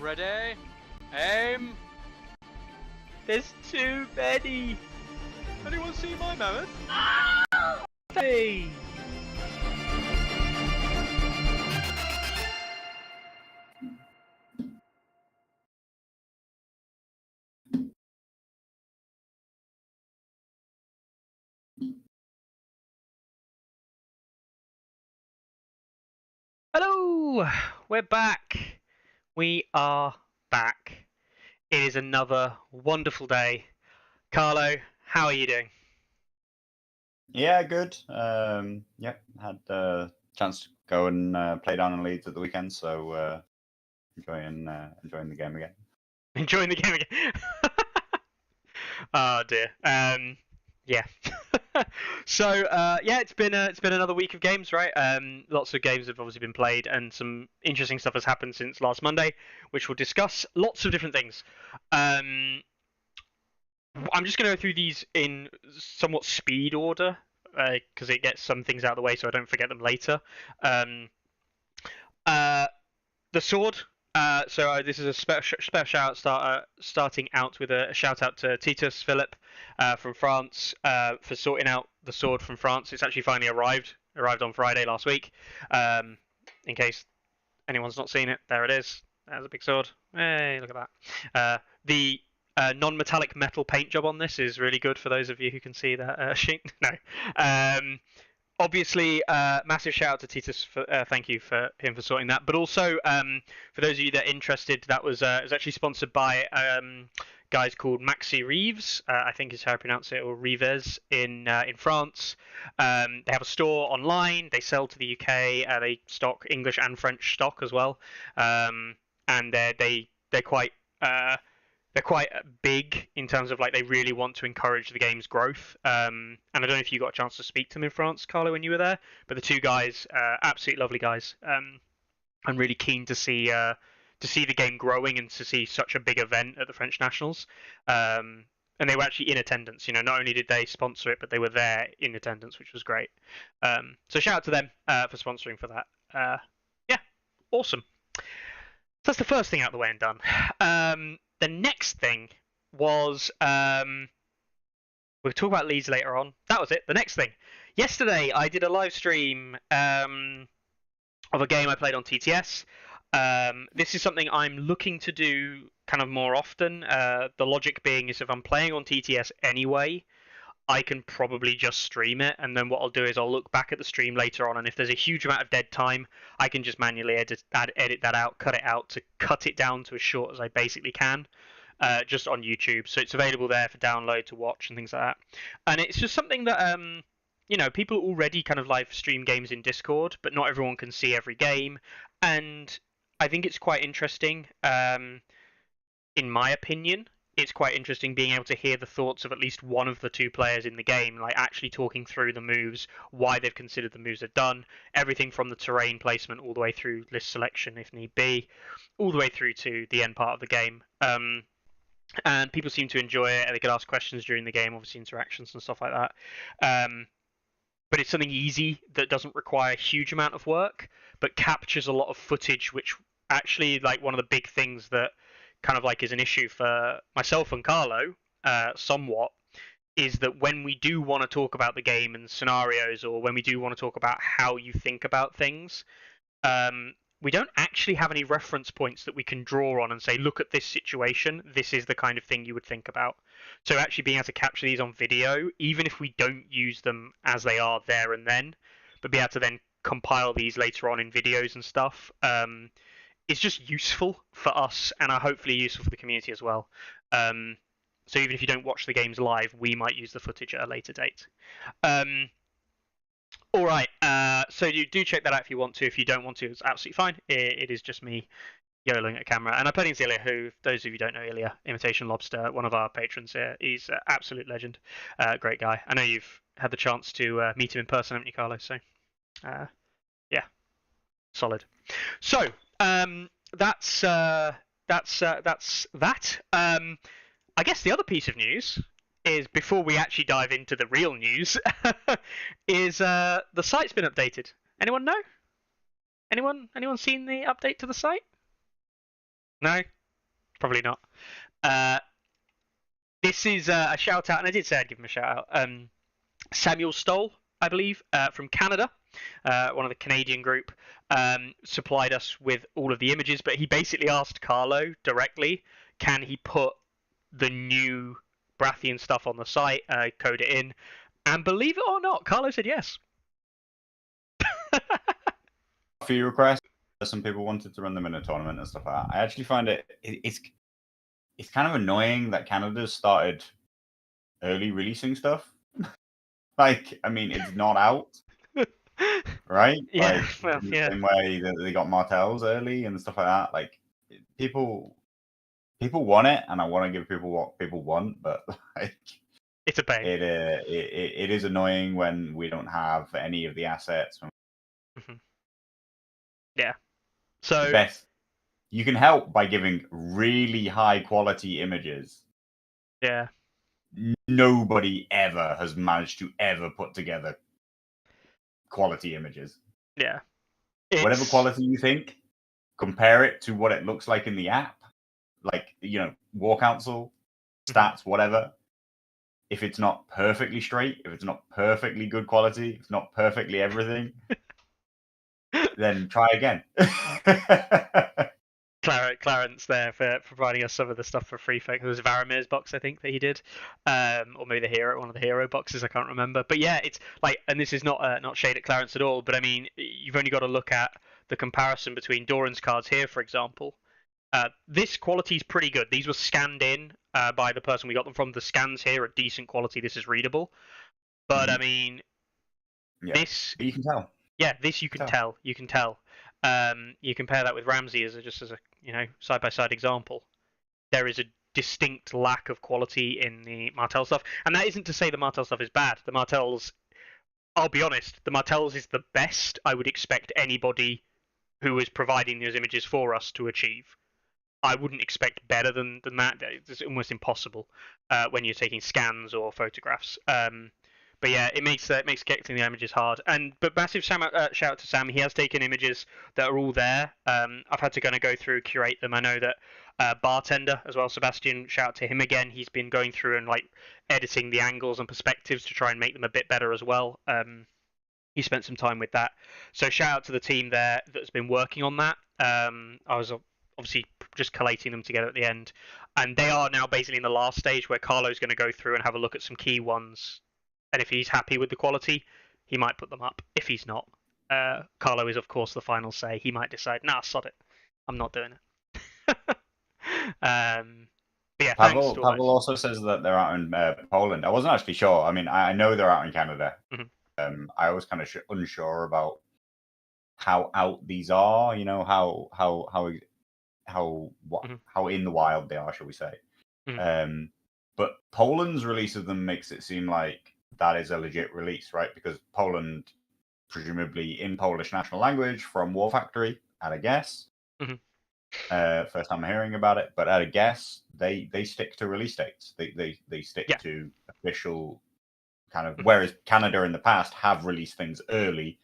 Ready? Aim! There's too many! Anyone see my mammoth? Hey! Hello! We're back! We are back. It is another wonderful day. Carlo, how are you doing? Yeah, good. Yeah, had the chance to go and play down in Leeds at the weekend, so enjoying the game again. Enjoying the game again? Oh dear. Yeah. So yeah, it's been another week of games, right? Lots of games have obviously been played, and some interesting stuff has happened since last Monday, which we'll discuss. Lots of different things. I'm just going to go through these in somewhat speed order, because it gets some things out of the way so I don't forget them later. The sword. So this is a special shout out starting out with a shout out to Titus Philip from France for sorting out the sword from France. It's actually finally arrived on Friday last week. In case anyone's not seen it, there it is. There's a big sword. Hey, look at that. The non-metallic metal paint job on this is really good for those of you who can see that sheet. No. Obviously, massive shout out to Titus. Thank you for him for sorting that. But also, for those of you that are interested, that was actually sponsored by guys called Maxi Reeves. I think is how I pronounce it, or Reeves in France. They have a store online. They sell to the UK. They stock English and French stock as well. And they're quite big in terms of like they really want to encourage the game's growth. And I don't know if you got a chance to speak to them in France, Carlo, when you were there, but the two guys, absolutely lovely guys. I'm really keen to see the game growing and to see such a big event at the French Nationals. And they were actually in attendance. You know, not only did they sponsor it, but they were there in attendance, which was great. So shout out to them for sponsoring for that. Yeah, awesome. So that's the first thing out of the way and done. The next thing was we'll talk about Leeds later on. That was it. The next thing. Yesterday I did a live stream of a game I played on TTS. This is something I'm looking to do kind of more often. The logic being is if I'm playing on TTS anyway, I can probably just stream it, and then what I'll do is I'll look back at the stream later on, and if there's a huge amount of dead time, I can just manually edit that out, cut it out to cut it down to as short as I basically can, just on YouTube. So it's available there for download to watch and things like that. And it's just something that you know, people already kind of live stream games in Discord, but not everyone can see every game, and I think it's quite interesting. In my opinion, it's quite interesting being able to hear the thoughts of at least one of the two players in the game, like actually talking through the moves, why they've considered the moves they've done, everything from the terrain placement all the way through list selection if need be, all the way through to the end part of the game. And people seem to enjoy it, and they could ask questions during the game, obviously interactions and stuff like that. But it's something easy that doesn't require a huge amount of work, but captures a lot of footage, which actually, like, one of the big things that kind of like is an issue for myself and Carlo, somewhat, is that when we do want to talk about the game and scenarios, or when we do want to talk about how you think about things, we don't actually have any reference points that we can draw on and say, look at this situation, this is the kind of thing you would think about. So actually being able to capture these on video, even if we don't use them as they are there and then, but be able to then compile these later on in videos and stuff, it's just useful for us, and are hopefully useful for the community as well. So even if you don't watch the games live, we might use the footage at a later date. All right, so you do check that out if you want to. If you don't want to, it's absolutely fine. It is just me YOLOing at camera. And I played against Ilya, who, those of you who don't know Ilya, Imitation Lobster, one of our patrons here, he's an absolute legend. Great guy. I know you've had the chance to meet him in person, haven't you, Carlos? So, yeah, solid. So, that's that. I guess the other piece of news is, before we actually dive into the real news, is the site's been updated. Anyone know? Anyone seen the update to the site? No, probably not. This is a shout out, and I did say I'd give him a shout out. Samuel Stoll, I believe, from Canada, one of the Canadian group, supplied us with all of the images, but he basically asked Carlo directly, can he put the new Baratheon stuff on the site, code it in, and believe it or not, Carlo said yes. A few requests. Some people wanted to run them in a tournament and stuff like that. I actually find it's kind of annoying that Canada's started early releasing stuff. Like, I mean, it's not out, right? Yeah, Like, well, in the yeah. same way that they got Martells early and stuff like that. Like, people want it, and I want to give people what people want, but like, It's a pain. it is annoying when we don't have any of the assets. Yeah. So The best you can help by giving really high quality images. yeah. Nobody ever has managed to ever put together quality images. Yeah. Whatever quality you think, compare it to what it looks like in the app. Like, War Council, stats, whatever. If it's not perfectly straight, if it's not perfectly good quality, if it's not perfectly everything, then try again. Clarence there for providing us some of the stuff for free. It was Varamir's box, I think, that he did, or maybe one of the hero boxes. I can't remember. But yeah, it's like, and this is not shade at Clarence at all. But I mean, you've only got to look at the comparison between Doran's cards here, for example. This quality is pretty good. These were scanned in by the person we got them from. The scans here are decent quality. This is readable. But I mean, this. But you can tell. Yeah, this you can tell. You can tell. You compare that with Ramsey as a side by side example. There is a distinct lack of quality in the Martell stuff, and that isn't to say the Martell stuff is bad. The Martells, I'll be honest, the Martells is the best I would expect anybody who is providing those images for us to achieve. I wouldn't expect better than that. It's almost impossible when you're taking scans or photographs. But yeah, it makes getting the images hard. But massive shout out to Sam. He has taken images that are all there. I've had to kind of go through, curate them. I know that Bartender as well, Sebastian, shout out to him again. He's been going through and like editing the angles and perspectives to try and make them a bit better as well. He spent some time with that. So shout out to the team there that's been working on that. I was obviously just collating them together at the end. And they are now basically in the last stage where Carlo's going to go through and have a look at some key ones. And if he's happy with the quality, he might put them up. If he's not, Carlo is, of course, the final say. He might decide, nah, sod it. I'm not doing it. But yeah, Pavel also says that they're out in Poland. I wasn't actually sure. I mean, I know they're out in Canada. Mm-hmm. I was kind of unsure about how out these are. How in the wild they are, shall we say? Mm-hmm. But Poland's release of them makes it seem like that is a legit release, right? Because Poland, presumably in Polish national language from War Factory, at a guess. Mm-hmm. First time hearing about it, but at a guess, they stick to release dates. They stick to official kind of. Whereas Canada in the past have released things early,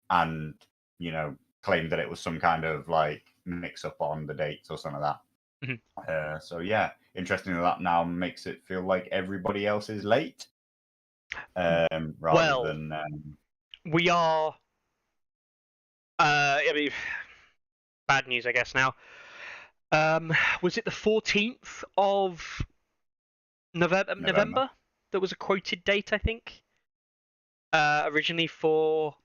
and claimed that it was some kind of like mix up on the dates or something like that. Mm-hmm. So yeah, interesting that now makes it feel like everybody else is late. Rather than we are. I mean, bad news, I guess. Now, was it the 14th of November? That was a quoted date, I think. Originally for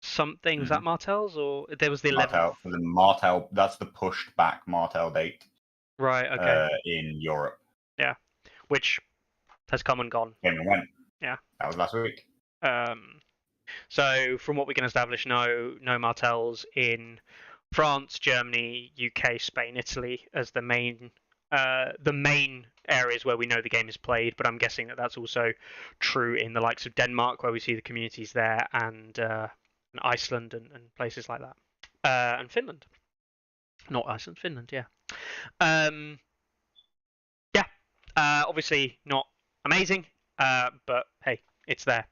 something. Was that Martell's, or there was the 11th? Martell, for the Martell. That's the pushed back Martell date. Right. Okay. In Europe. Yeah, which has come and gone. Came and went. Yeah. That was last week. So from what we can establish, no Martells in France, Germany, UK, Spain, Italy as the main areas where we know the game is played. But I'm guessing that that's also true in the likes of Denmark, where we see the communities there, and Iceland and places like that, and Finland. Not Iceland, Finland, yeah. Obviously not amazing, but hey, it's there.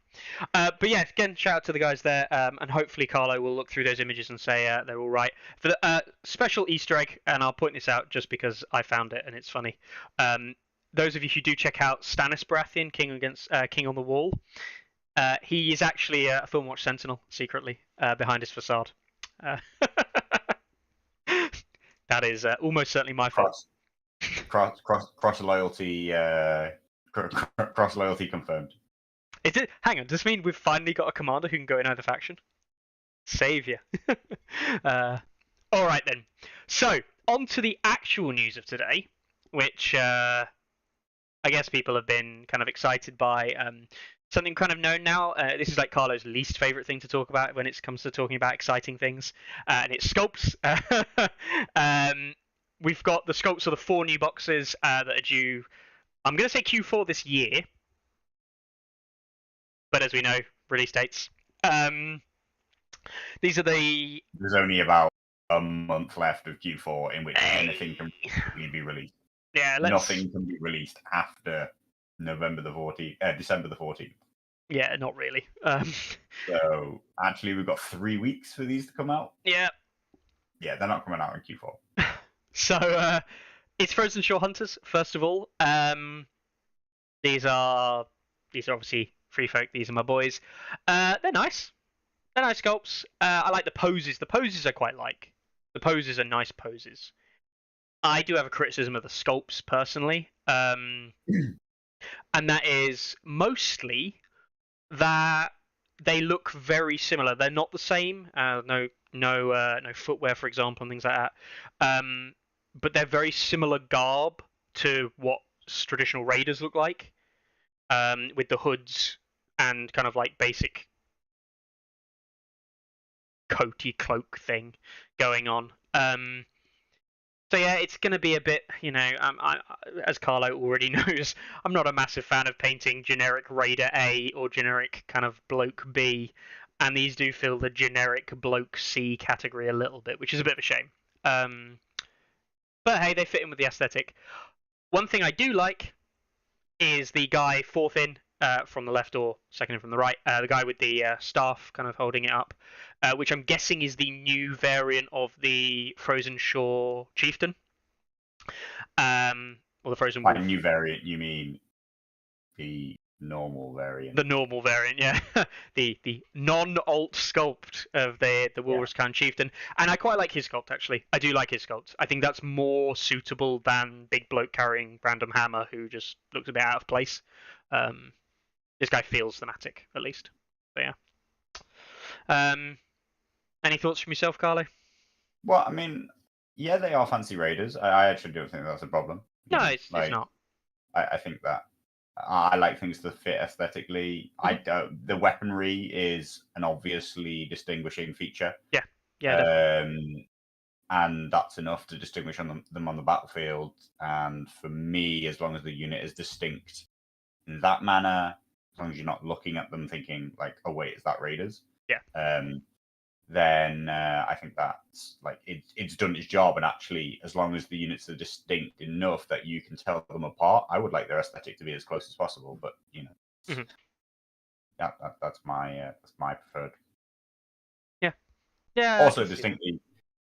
But yeah, again, shout out to the guys there, and hopefully Carlo will look through those images and say they're all right. For the special Easter egg, and I'll point this out just because I found it and it's funny. Those of you who do check out Stannis Baratheon, King on the Wall, he is actually a Filmwatch Sentinel secretly behind his facade. That is almost certainly my fault. Cross loyalty confirmed. Hang on, does this mean we've finally got a commander who can go in either faction? Savior. All right then. So on to the actual news of today, which I guess people have been kind of excited by. Something kind of known now. This is like Carlo's least favorite thing to talk about when it comes to talking about exciting things, and it's Sculpts. We've got the Sculpts of the 4 new boxes that are due. I'm going to say Q4 this year, but as we know, release dates. These are the. There's only about a month left of Q4 in which anything can be released. Yeah, nothing can be released after December the 14th. Yeah, not really. So actually, we've got 3 weeks for these to come out. Yeah. Yeah, they're not coming out in Q4. So it's Frozen Shore Hunters. First of all, these are obviously free folk. These are my boys. They're nice. They're nice sculpts. I like the poses. The poses I quite like. The poses are nice poses. I do have a criticism of the sculpts personally, and that is mostly that they look very similar. They're not the same. No footwear, for example, and things like that. But they're very similar garb to what traditional raiders look like, with the hoods and kind of like basic coaty cloak thing going on. So yeah, it's going to be a bit, as Carlo already knows, I'm not a massive fan of painting generic Raider A or generic kind of Bloke B, and these do fill the generic Bloke C category a little bit, which is a bit of a shame. But hey, they fit in with the aesthetic. One thing I do like is the guy 4th in from the left or 2nd in from the right, the guy with the staff kind of holding it up, which I'm guessing is the new variant of the Frozen Shore Chieftain. Or the Frozen Wolf. By new variant, you mean the normal variant? The normal variant, yeah. the non-alt sculpt of the Walrus Khan Chieftain. And I quite like his sculpt, actually. I do like his sculpt. I think that's more suitable than big bloke carrying random hammer who just looks a bit out of place. This guy feels thematic, at least. So yeah. Any thoughts from yourself, Carlo? Well, I mean, yeah, they are fancy raiders. I actually don't think that's a problem. No, it's not. I think that I like things that fit aesthetically. The weaponry is an obviously distinguishing feature. Yeah. And that's enough to distinguish them on the battlefield. And for me, as long as the unit is distinct in that manner, as long as you're not looking at them thinking like, "Oh wait, is that raiders?" Yeah. Then I think that's like it's done its job. And actually, as long as the units are distinct enough that you can tell them apart, I would like their aesthetic to be as close as possible. But yeah, that's my preferred. Yeah. Also, distinctly,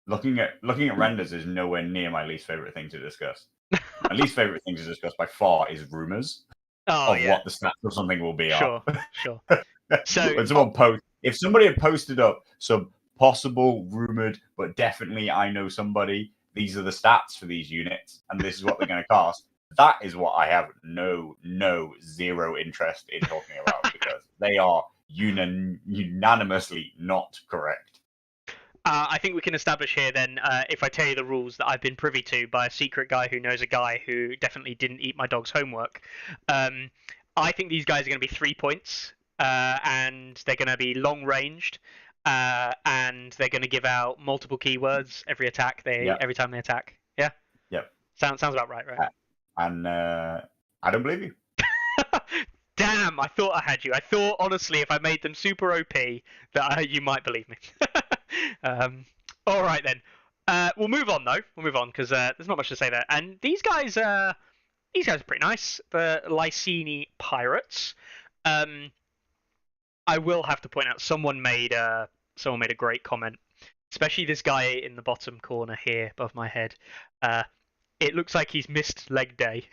looking at renders is nowhere near my least favorite thing to discuss. My least favorite thing to discuss by far is rumors of what the stats of something will be. Sure. So when if somebody had posted up some possible rumored, but definitely I know somebody, these are the stats for these units, and this is what they're going to cost. That is what I have zero interest in talking about because they are unanimously not correct. I think we can establish here then, if I tell you the rules that I've been privy to by a secret guy who knows a guy who definitely didn't eat my dog's homework. I think these guys are going to be 3 points, and they're going to be long ranged, and they're going to give out multiple keywords every time they attack. Yeah. Yep. Sounds about right? And I don't believe you. Damn! I thought I had you. I thought honestly, if I made them super OP, that you might believe me. All right then. We'll move on though. We'll move on because there's not much to say there. And these guys are pretty nice. The Lysene Pirates. I will have to point out someone made a great comment, especially this guy in the bottom corner here above my head. It looks like he's missed leg day.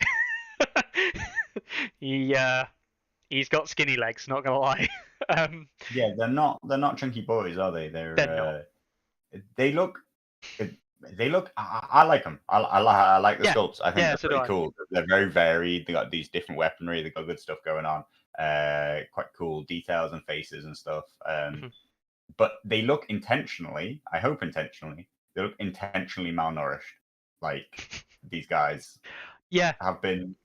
He's got skinny legs. Not gonna lie. Yeah, they're not chunky boys, are they? They're not. They look. I like them. I like the Yeah. sculpts. I think Yeah, they're so do pretty I. cool. They're very varied. They got these different weaponry. They got good stuff going on. Quite cool details and faces and stuff. But they look intentionally. I hope intentionally. They look intentionally malnourished. Like these guys. Yeah. Have been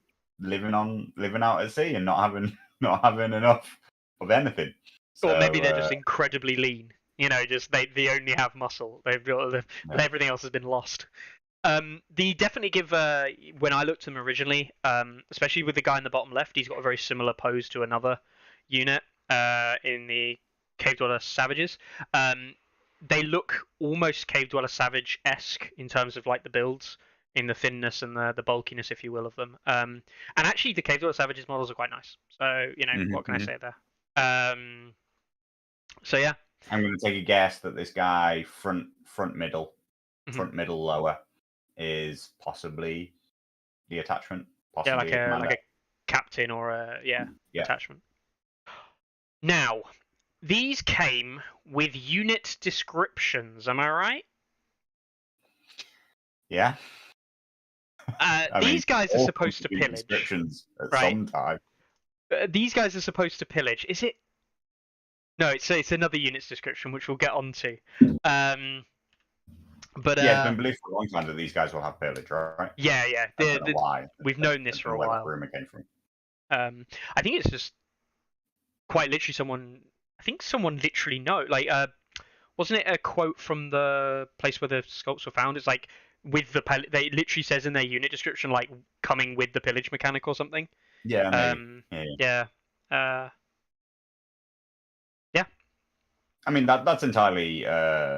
living out at sea and not having enough of anything. Or maybe they're just incredibly lean. You know, just they only have muscle. They've got everything else has been lost. They definitely give. When I looked at them originally, especially with the guy in the bottom left, he's got a very similar pose to another unit in the Cave Dweller Savages. They look almost Cave Dweller Savage-esque in terms of like the builds, in the thinness and the bulkiness, if you will, of them. And actually, the Cave Dweller Savages models are quite nice. So you know, what can I say there? So yeah. I'm going to take a guess that this guy front middle lower is possibly the attachment. Possibly like a captain or a attachment. Now, these came with unit descriptions. Am I right? Yeah. These guys are supposed to pillage. Descriptions at some time. These guys are supposed to pillage. Is it? No, it's another unit's description, which we'll get onto. But yeah, it's been believed for a long time that these guys will have pillage, right? Yeah. I don't know why. We've known this for a while. Where the rumor came from. I think it's just quite literally someone. I think someone literally know. Like, wasn't it a quote from the place where the sculpts were found? It's like with the they literally says in their unit description like coming with the pillage mechanic or something. Yeah. Yeah. I mean that's entirely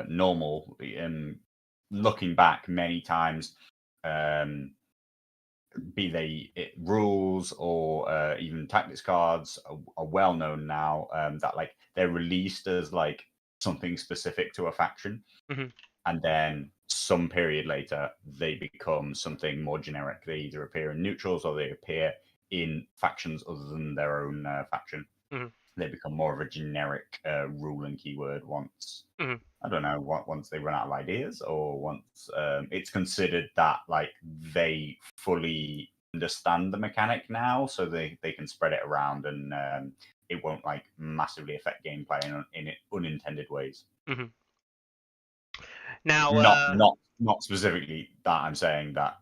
normal. Looking back many times, be they rules or even tactics cards are well known now that like they're released as like something specific to a faction, and then some period later they become something more generic. They either appear in neutrals or they appear in factions other than their own faction. They become more of a generic rule and keyword once I don't know, once they run out of ideas, or once it's considered that like they fully understand the mechanic now, so they can spread it around and it won't like massively affect gameplay in unintended ways. Now, not specifically that I'm saying that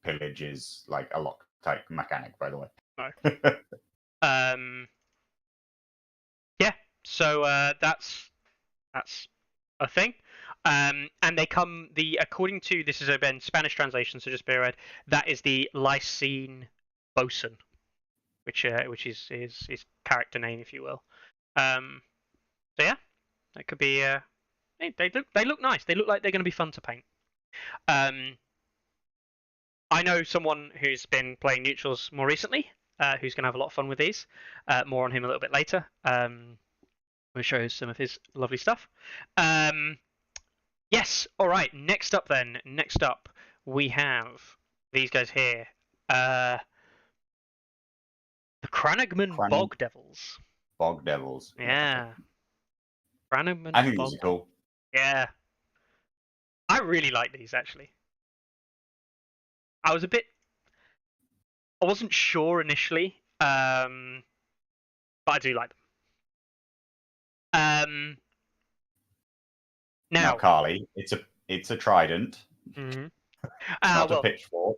pillage is like a lock type mechanic, by the way. No. Yeah. So that's a thing. And they come according to this is a Spanish translation, so just bear in mind that is the Lysene Bosun, which is his character name, if you will. So yeah, that could be. They look nice. They look like they're going to be fun to paint. I know someone who's been playing neutrals more recently, who's going to have a lot of fun with these. More on him a little bit later. We'll show you some of his lovely stuff. Yes, all right. Next up, we have these guys here. The Crannogman Bog Devils. Bog Devils. Yeah. Crannogman. I think these are cool. Yeah. I really like these actually. I wasn't sure initially, but I do like them. Now, Carly, it's a trident. Not a pitchfork.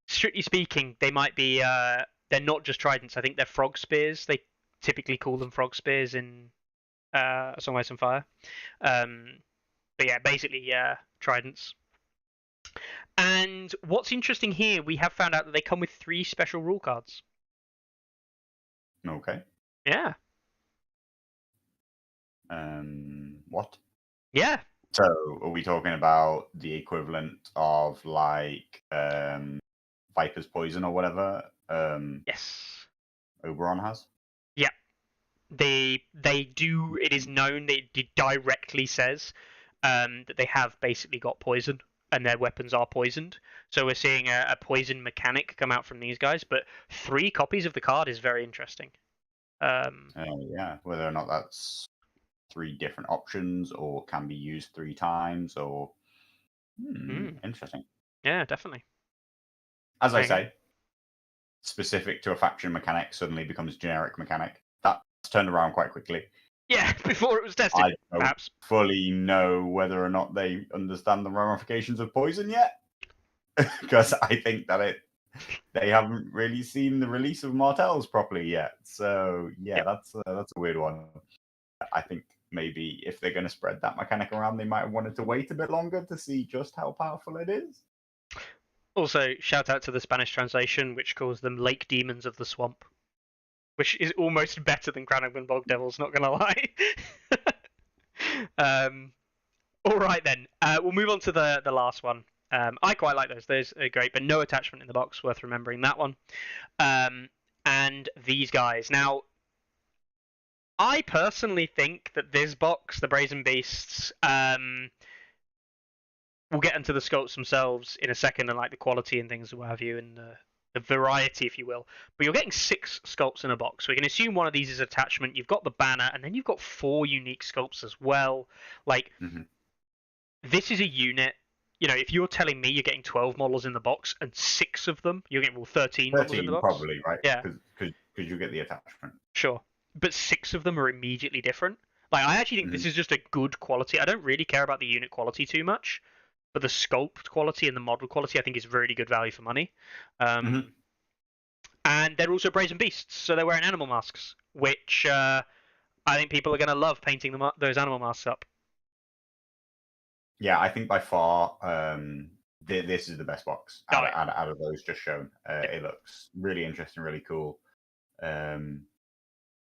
Strictly speaking, they might be. They're not just tridents. I think they're frog spears. They typically call them frog spears in Song Ice and Fire. But yeah, basically, tridents. And what's interesting here, we have found out that they come with 3 special rule cards. Okay. Yeah. What? Yeah. So, are we talking about the equivalent of like Viper's Poison or whatever? Yes. Oberon has? Yeah. They do. It is known that it directly says that they have basically got poison and their weapons are poisoned. So we're seeing a poison mechanic come out from these guys. But 3 copies of the card is very interesting. Yeah, whether or not that's 3 different options or can be used 3 times or interesting. Yeah, definitely. As I There you go. say, specific to a faction mechanic suddenly becomes generic mechanic. That's turned around quite quickly. Yeah, before it was tested, I don't perhaps. fully know whether or not they understand the ramifications of poison yet, because I think that they haven't really seen the release of Martells properly yet. So yeah, that's a weird one. I think maybe if they're going to spread that mechanic around, they might have wanted to wait a bit longer to see just how powerful it is. Also, shout out to the Spanish translation, which calls them Lake Demons of the Swamp, which is almost better than Crannogman Bog Devils, not gonna lie. All right then, we'll move on to the last one. I quite like those. Those are great, but no attachment in the box. Worth remembering that one. And these guys. Now, I personally think that this box, the Brazen Beasts, we'll get into the sculpts themselves in a second and like the quality and things, what have you, and the variety, if you will. But you're getting 6 sculpts in a box. So we can assume one of these is attachment. You've got the banner, and then you've got 4 unique sculpts as well. Like, this is a unit. You know, if you're telling me you're getting 12 models in the box and 6 of them, you're getting 13 models in the box. Probably, right? Yeah. Because you get the attachment. Sure. But 6 of them are immediately different. Like, I actually think this is just a good quality. I don't really care about the unit quality too much. But the sculpt quality and the model quality, I think, is really good value for money. And they're also Brazen Beasts, so they're wearing animal masks, which I think people are going to love painting those animal masks up. Yeah, I think by far this is the best box out of those just shown. It looks really interesting, really cool.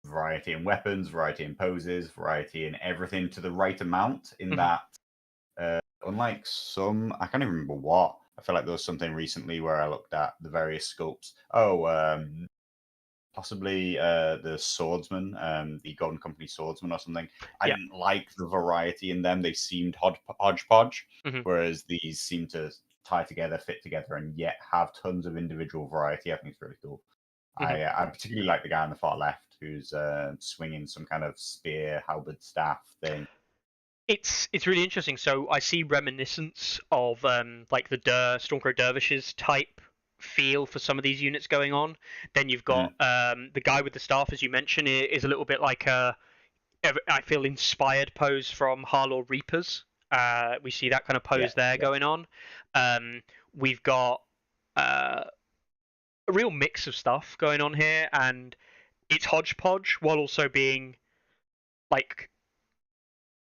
Variety in weapons, variety in poses, variety in everything to the right amount in that. Unlike some, I can't even remember what. I feel like there was something recently where I looked at the various sculpts. Possibly the swordsman, the Golden Company swordsman or something. I didn't like the variety in them. They seemed hodgepodge, whereas these seem to tie together, fit together, and yet have tons of individual variety. I think it's really cool. I particularly like the guy on the far left who's swinging some kind of spear, halberd, staff thing. It's really interesting. So I see reminiscence of like the Stormcrow Dervishes type feel for some of these units going on. Then you've got the guy with the staff, as you mentioned, is a little bit like I feel inspired pose from Harlaw Reapers. We see that kind of pose going on. We've got a real mix of stuff going on here, and it's hodgepodge while also being like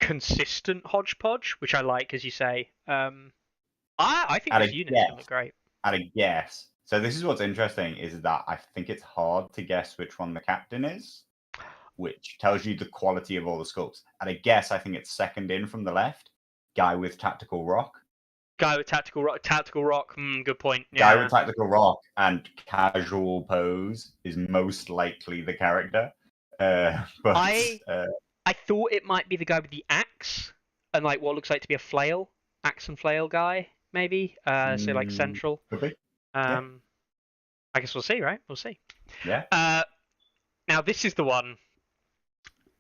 consistent hodgepodge, which I like, as you say. I think this unit is going to look great. At a guess. So this is what's interesting, is that I think it's hard to guess which one the captain is, which tells you the quality of all the sculpts. At a guess, I think it's second in from the left, guy with tactical rock. Guy with tactical rock. Good point. Guy with tactical rock and casual pose is most likely the character. But I thought it might be the guy with the axe and like what looks like to be a flail, axe and flail guy, maybe. So like central. Could be. I guess we'll see, right? We'll see. Yeah. Now this is the one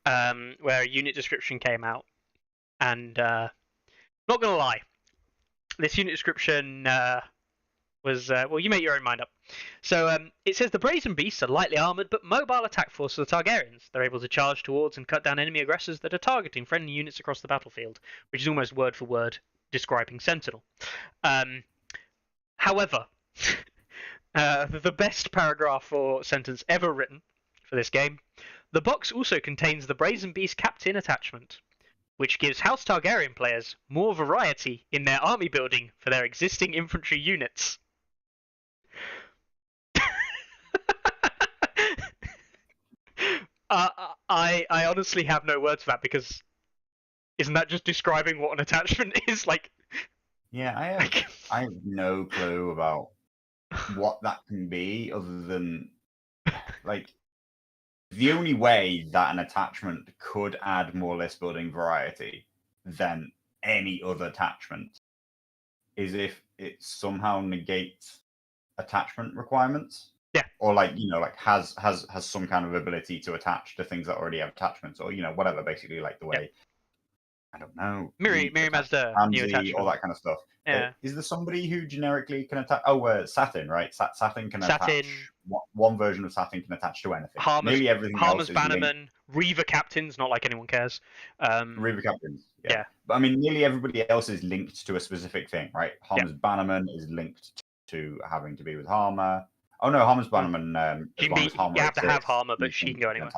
where a unit description came out, and not gonna lie, this unit description was well, you make your own mind up. So it says the Brazen Beasts are lightly armored but mobile attack force of the Targaryens. They're able to charge towards and cut down enemy aggressors that are targeting friendly units across the battlefield, which is almost word for word describing Sentinel. However, the best paragraph or sentence ever written for this game, the box also contains the Brazen Beast Captain attachment, which gives House Targaryen players more variety in their army building for their existing infantry units. I honestly have no words for that, because isn't that just describing what an attachment is? Like, yeah, I have no clue about what that can be, other than like the only way that an attachment could add more list building variety than any other attachment is if it somehow negates attachment requirements. Yeah. Or like, like has some kind of ability to attach to things that already have attachments, or whatever, basically like the way I don't know. Miri Mazda, new Pansy, attachment. all that kind of stuff. Yeah. Is there somebody who generically can attach? Oh, Satin, right? Satin can attach. One version of Satin can attach to anything. Nearly everything else is Bannerman, Reaver Captains, not like anyone cares. Reaver Captains, yeah. But I mean, nearly everybody else is linked to a specific thing, right? Harmer's Bannerman is linked to having to be with Harmer. Oh no, Harmer's Bannerman. As long as Harmer you have to have exists, Harmer, but she can go anywhere.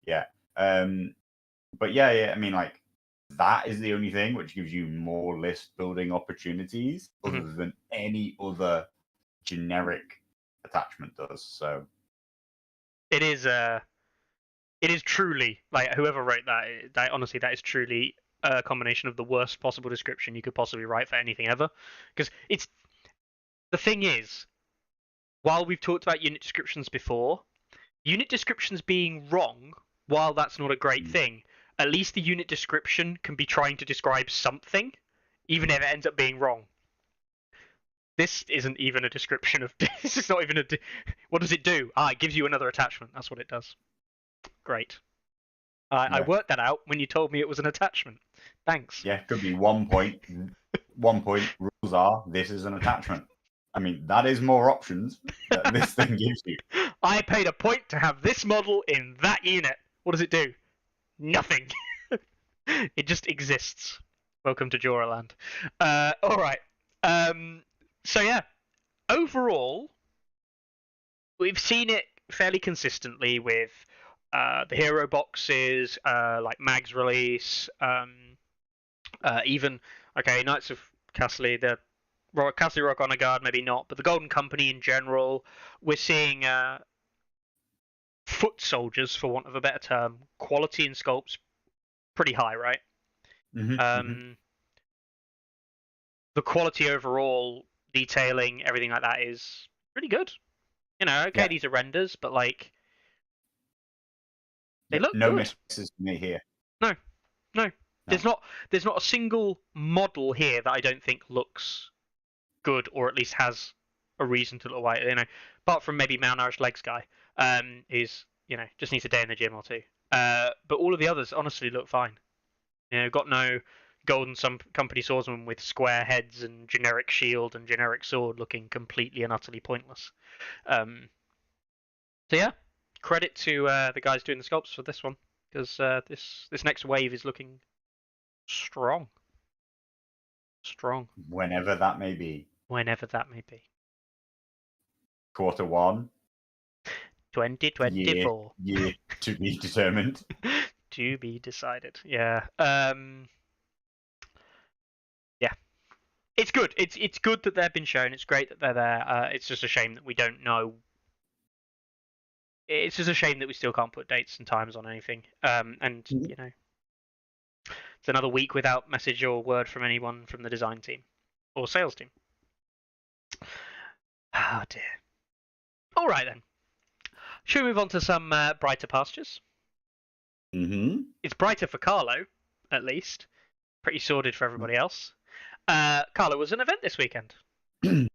Yeah. But yeah. I mean, like, that is the only thing which gives you more list building opportunities other than any other generic attachment does. So it is truly, like, whoever wrote that honestly, that is truly a combination of the worst possible description you could possibly write for anything ever. Because the thing is, while we've talked about unit descriptions before, unit descriptions being wrong, while that's not a great thing, at least the unit description can be trying to describe something, even if it ends up being wrong. This isn't even a description of... This is not even a... What does it do? It gives you another attachment. That's what it does. Great. I worked that out when you told me it was an attachment. Thanks. Yeah, could be 1 point. 1 point. Rules are, this is an attachment. I mean, that is more options that this thing gives you. I paid a point to have this model in that unit. What does it do? Nothing. It just exists. Welcome to Joraland. All right. So yeah, overall, we've seen it fairly consistently with the hero boxes, like Mag's release, even Knights of Castle, the Castle Rock Honor Guard, maybe not, but the Golden Company in general. We're seeing foot soldiers, for want of a better term, quality in sculpts pretty high, right? The quality overall, detailing, everything like that is pretty good. These are renders, but like they look no good. misses for me here. No. There's not a single model here that I don't think looks good, or at least has a reason to look like. Apart from maybe malnourished legs guy, is just needs a day in the gym or two. But all of the others honestly look fine. Got no Golden Company swordsman with square heads and generic shield and generic sword looking completely and utterly pointless. So yeah, credit to the guys doing the sculpts for this one, because this next wave is looking strong. Whenever that may be. Q1. 2024. Year to be determined. To be decided. Yeah. It's good. It's good that they've been shown. It's great that they're there. It's just a shame that we don't know. It's just a shame that we still can't put dates and times on anything. It's another week without message or word from anyone from the design team or sales team. Oh dear. All right then. Should we move on to some brighter pastures? It's brighter for Carlo, at least. Pretty sordid for everybody else. Carlo was an event this weekend. Yeah.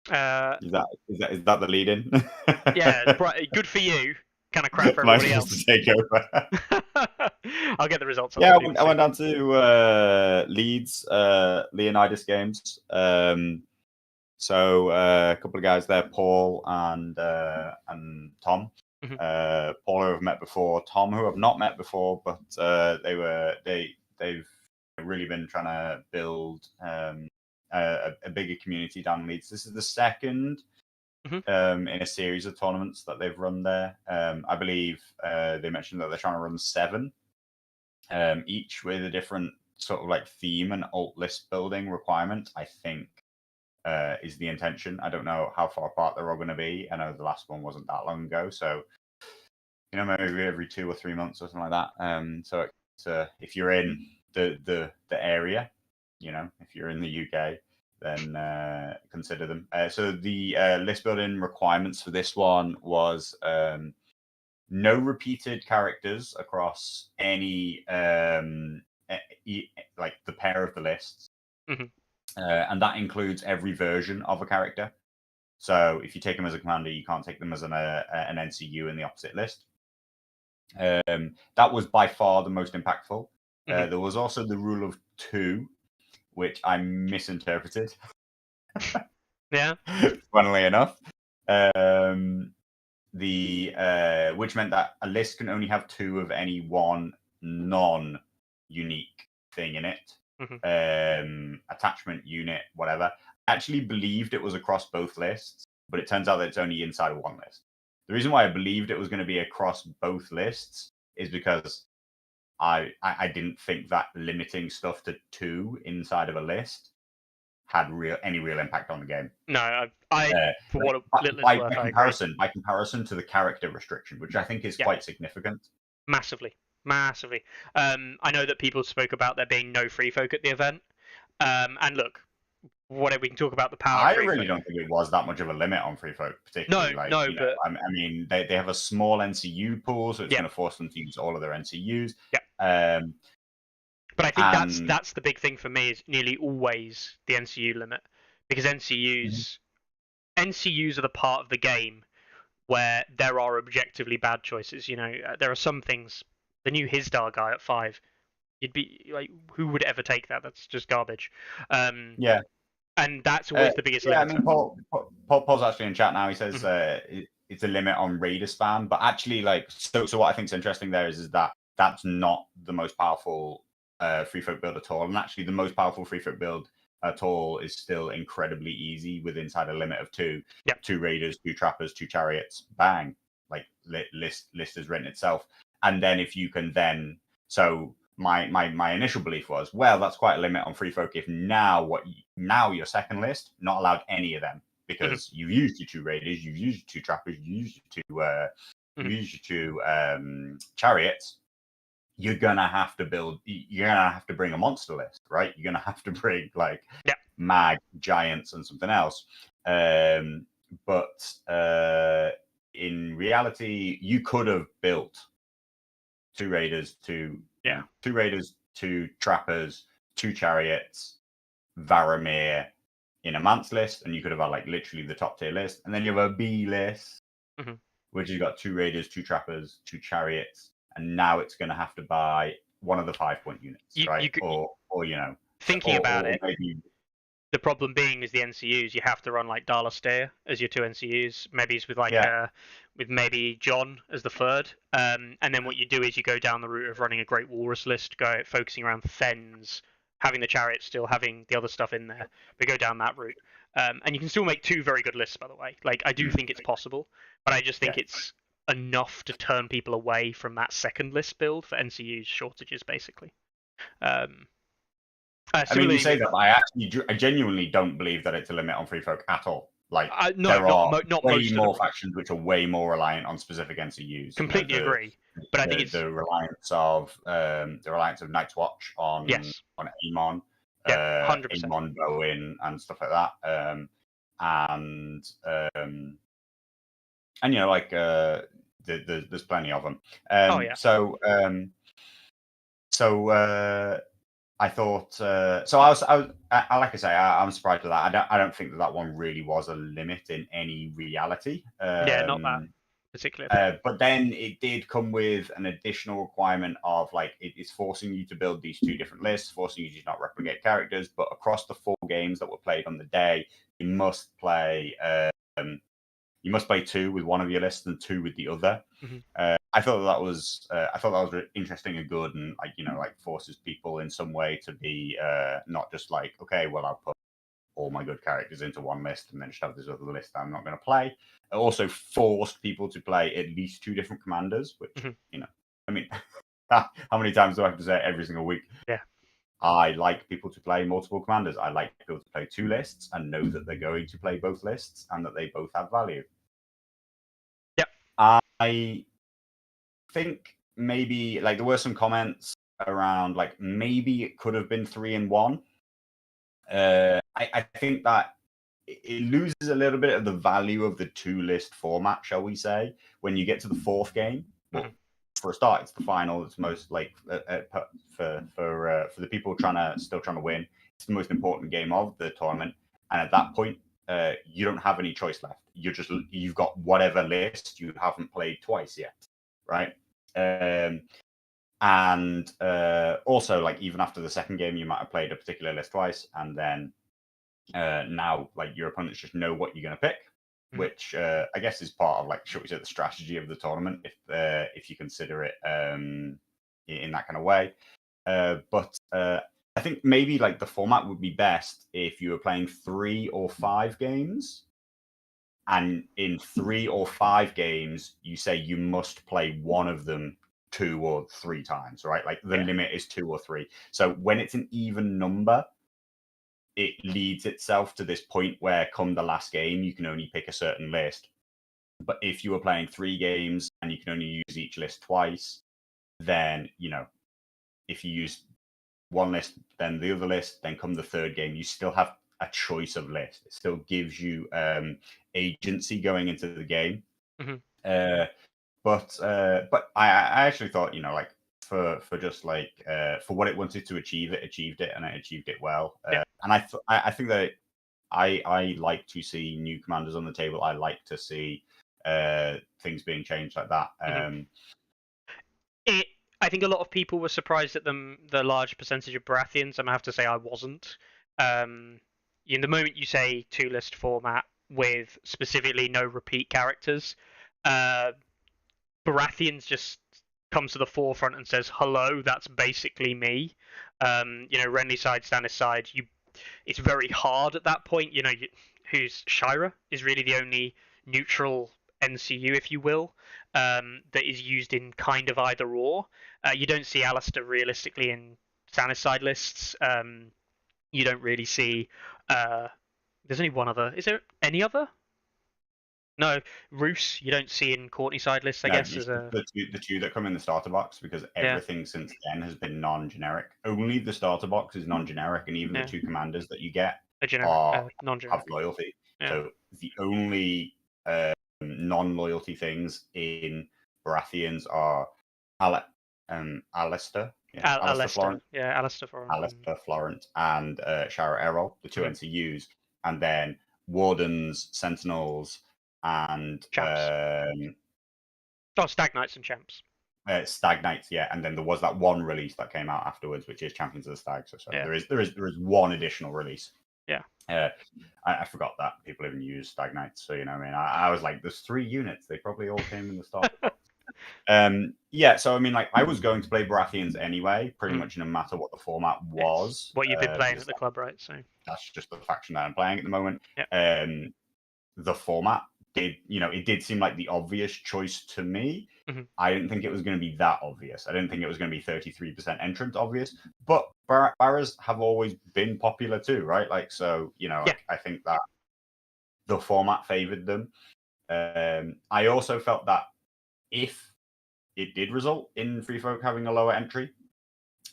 Is that the lead in? Yeah, good for you. Kind of crap for everybody else. To take over. I'll get the results. Yeah, I went down to Leeds, Leonidas Games. So a couple of guys there, Paul and Tom. Paul, who I've met before, Tom, who I've not met before, but they've really been trying to build a bigger community down in Leeds. This is the second in a series of tournaments that they've run there. I believe they mentioned that they're trying to run 7, each with a different sort of like theme and alt list building requirement, I think. Is the intention. I don't know how far apart they're all going to be. I know the last one wasn't that long ago, so maybe every 2 or 3 months or something like that. So if you're in the area, if you're in the UK, then consider them. So the list building requirements for this one was no repeated characters across any like the pair of the lists, and that includes every version of a character. So if you take them as a commander, you can't take them as an NCU in the opposite list. That was by far the most impactful. There was also the rule of 2, which I misinterpreted. Yeah. Funnily enough, which meant that a list can only have 2 of any one non-unique thing in it. Attachment, unit, whatever. I actually believed it was across both lists, but it turns out that it's only inside of one list. The reason why I believed it was going to be across both lists is because I didn't think that limiting stuff to 2 inside of a list had any real impact on the game. No, for what little by it's worth, by comparison to the character restriction, which I think is quite significant. Massively. I know that people spoke about there being no free folk at the event, and look, whatever we can talk about the power. I really don't think it was that much of a limit on free folk, particularly. But I mean, they have a small NCU pool, so it's going to force them to use all of their NCUs. Yeah. But I think that's the big thing for me is nearly always the NCU limit, because NCUs are the part of the game where there are objectively bad choices. There are some things. The new Hisdar guy at 5, you'd be like, who would ever take that? That's just garbage. Yeah. And that's always the biggest limit. I mean, Paul's actually in chat now. He says it's a limit on raider spam, but actually, so what I think is interesting there is that that's not the most powerful free folk build at all, and actually the most powerful free folk build at all is still incredibly easy with inside a limit of 2. Yep. 2 raiders, 2 trappers, 2 chariots, bang, like list has written itself. And then if you can then, so my initial belief was, well, that's quite a limit on free folk. If now your second list not allowed any of them, because you've used your 2 raiders, you've used your 2 trappers, you've used your 2 chariots, you're gonna have to bring a monster list, right? You're gonna have to bring mag, giants, and something else. But in reality, you could have built 2 raiders, 2 trappers, 2 chariots, Varamir in a man's list, and you could have had literally the top tier list, and then you have a B list, which has got 2 raiders, 2 trappers, 2 chariots, and now it's going to have to buy one of the 5-point units, right? Thinking about it, maybe... the problem being is the NCUs. You have to run Dala Stair as your 2 NCUs. Maybe it's with with maybe John as the 3rd, and then what you do is you go down the route of running a Great Walrus list, focusing around Fens, having the chariots still, having the other stuff in there, but go down that route. And you can still make 2 very good lists, by the way. I do think it's possible, but I just think it's enough to turn people away from that second list build for NCU's shortages, basically. I mean, you say that, but I genuinely don't believe that it's a limit on free folk at all. There are way more factions which are way more reliant on specific NCUs. Completely agree, but I think it's the reliance of Night's Watch on Amon, 100%. Amon Bowen and stuff like that, there's plenty of them. I thought so. Like I say, I'm surprised with that. I don't think that one really was a limit in any reality. Not that particularly. But then it did come with an additional requirement of it's forcing you to build these 2 different lists, forcing you to not replicate characters. But across the 4 games that were played on the day, you must play 2 with one of your lists and 2 with the other. I thought that was interesting and good, and forces people in some way to be not just okay, well, I'll put all my good characters into one list and then just have this other list I'm not going to play. It also forced people to play at least 2 different commanders, which I mean, how many times do I have to say it every single week? Yeah. I like people to play multiple commanders. I like people to play 2 lists and know that they're going to play both lists and that they both have value. Yep. I think maybe there were some comments around maybe it could have been 3 and 1. I think that it loses a little bit of the value of the two-list format, shall we say, when you get to the fourth game. Well, for a start, it's the final. It's most like for the people still trying to win. It's the most important game of the tournament, and at that point, you don't have any choice left. You've got whatever list you haven't played twice yet, right? And also, like, even after the second game, you might have played a particular list twice, and then now, like, your opponents just know what you're going to pick, which I guess is part of, like, should we say, the strategy of the tournament, if you consider it in that kind of way. But I think maybe, like, the format would be best if you were playing 3 or 5 games, and in 3 or 5 games, you say you must play one of them 2 or 3 times, right? Like, the limit is 2 or 3. So when it's an even number, it leads itself to this point where come the last game, you can only pick a certain list. But if you were playing 3 games and you can only use each list twice, then, if you use one list, then the other list, then come the third game, you still have a choice of list. It still gives you agency going into the game. But I actually thought, like, for just like for what it wanted to achieve, it achieved it, and it achieved it well. And I think that I like to see new commanders on the table. I like to see things being changed like that. I think a lot of people were surprised at the large percentage of Baratheons, and I have to say I wasn't. In the moment you say 2-list format with specifically no repeat characters, Baratheons just comes to the forefront and says, "Hello, that's basically me." Renly side, Stannis side. It's very hard at that point. Who's Shira is really the only neutral NCU, if you will, that is used in kind of either or. You don't see Alistair realistically in Stannis side lists. You don't really see. There's only one other. Is there any other? No, Roose, you don't see in Courtney side lists, I guess. The two that come in the starter box, because everything since then has been non-generic. Only the starter box is non-generic, and even the 2 commanders that you get are non-generic, have loyalty. So the only non-loyalty things in Baratheons are Alistair. Alistair Florent, and Shara Errol, the 2 NCUs, and then Wardens, Sentinels, and Stag Knights and Champs. Stag Knights, and then there was that one release that came out afterwards, which is Champions of the Stag. So there is one additional release. I forgot that people even use Stag Knights. So I was like, there's 3 units. They probably all came in the start. So I mean, like, I was going to play Baratheons anyway, pretty much no matter what the format was. It's what you've been playing at the club, right? So that's just the faction that I'm playing at the moment. The format it did seem like the obvious choice to me. I didn't think it was going to be that obvious. I didn't think it was going to be 33% entrant obvious, but Barras have always been popular too, right? Like, so, I think that the format favored them. I also felt that if it did result in Free Folk having a lower entry,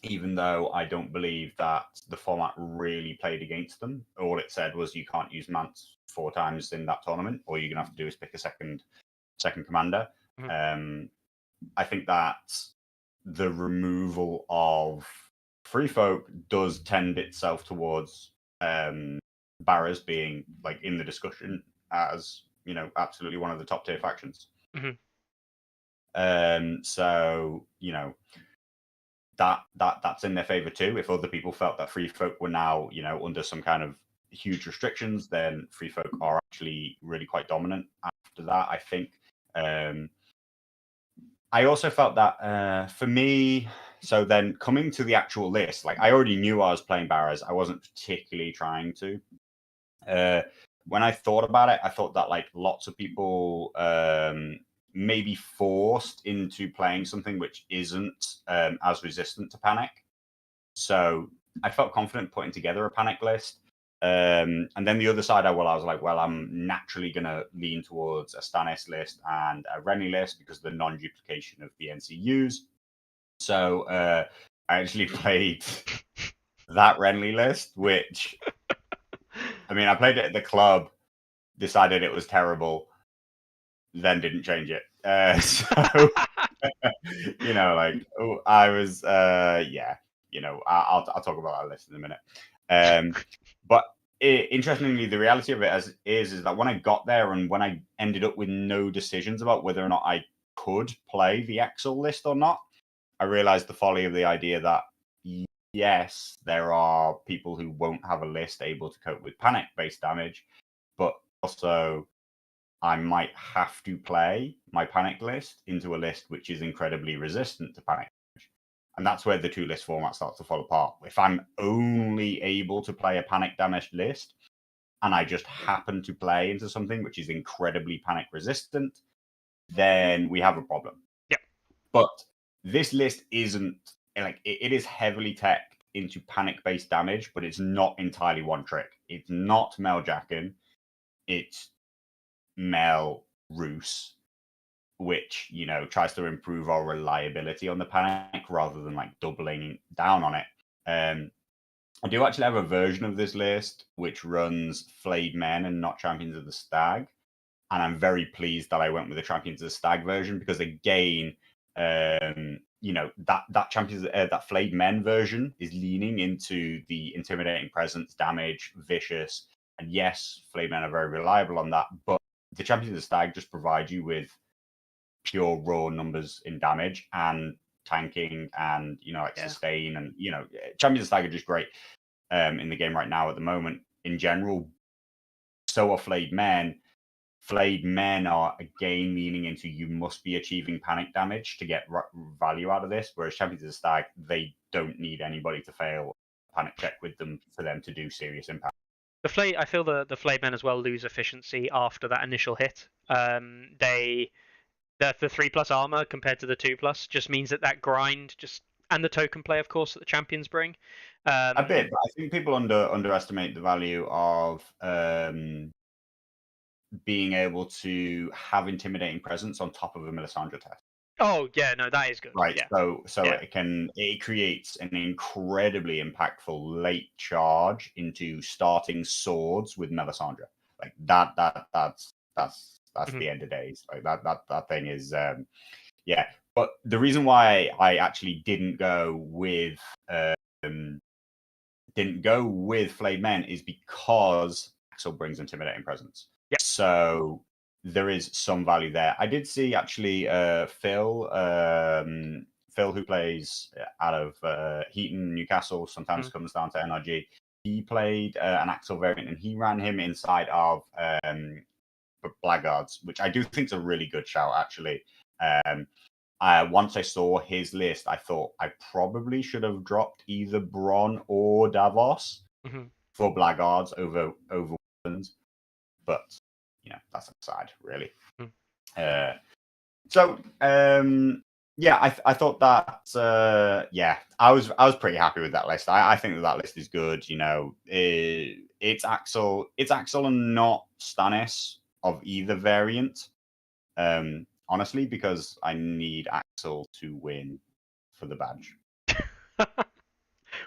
even though I don't believe that the format really played against them. All it said was you can't use Mance 4 times in that tournament. All you're going to have to do is pick a second commander. I think that the removal of Free Folk does tend itself towards Barras being, like, in the discussion as, absolutely one of the top tier factions. So, that's in their favor too. If other people felt that Free Folk were now, under some kind of huge restrictions, then Free Folk are actually really quite dominant after that, I think. I also felt that for me, so then coming to the actual list, like, I already knew I was playing Barras. I wasn't particularly trying to. When I thought about it, I thought that, like, lots of people may be forced into playing something which isn't as resistant to panic. So I felt confident putting together a panic list. And then the other side, I was like, well, I'm naturally going to lean towards a Stannis list and a Renly list because of the non-duplication of the NCUs. So I actually played that Renly list, which I mean, I played it at the club, decided it was terrible, then didn't change it. So like, I was, yeah, I'll talk about that list in a minute. But interestingly, the reality of it is that when I got there and when I ended up with no decisions about whether or not I could play the Exil list or not, I realized the folly of the idea that yes, there are people who won't have a list able to cope with panic-based damage, but also I might have to play my panic list into a list which is incredibly resistant to panic. And that's where the two list format starts to fall apart. If I'm only able to play a panic damage list and I just happen to play into something which is incredibly panic resistant, then we have a problem. Yeah. But this list isn't like it is heavily teched into panic based damage, but it's not entirely one trick. It's not Mel Jackin, it's Mel Roos, which tries to improve our reliability on the panic rather than like doubling down on it. I do actually have a version of this list which runs Flayed Men and not Champions of the Stag, and I'm very pleased that I went with the Champions of the Stag version because again, that that Flayed Men version is leaning into the intimidating presence, damage, vicious, and yes, Flayed Men are very reliable on that, but the Champions of the Stag just provide you with pure raw numbers in damage and tanking and sustain, and Champions of the Stag are just great in the game right now at the moment in general. So are Flayed Men. Flayed Men are again leaning into you must be achieving panic damage to get value out of this, whereas Champions of the Stag, they don't need anybody to fail a panic check with them for them to do serious impact. I feel the Flayed Men as well lose efficiency after that initial hit. The 3+ armor compared to the 2+ just means that grind and the token play, of course, that the champions bring. A bit, but I think people underestimate the value of being able to have intimidating presence on top of a Melisandre test. Oh yeah, no, that is good. Right, yeah. so it creates an incredibly impactful late charge into starting swords with Melisandre. Like that's the end of days. Like that thing is yeah. But the reason why I actually didn't go with Flayed Men is because Axel brings intimidating presence. Yep. So there is some value there. I did see actually Phil, who plays out of Heaton, Newcastle, sometimes comes down to NRG. He played an Axel variant and he ran him inside of Blackguards, which I do think is a really good shout, actually. Once I saw his list, I thought I probably should have dropped either Bronn or Davos for Blackguards over Weapons, but that's aside, really. Yeah, I thought that I was pretty happy with that list. I think that list is good. It's Axel and not Stannis of either variant. Honestly, because I need Axel to win for the badge,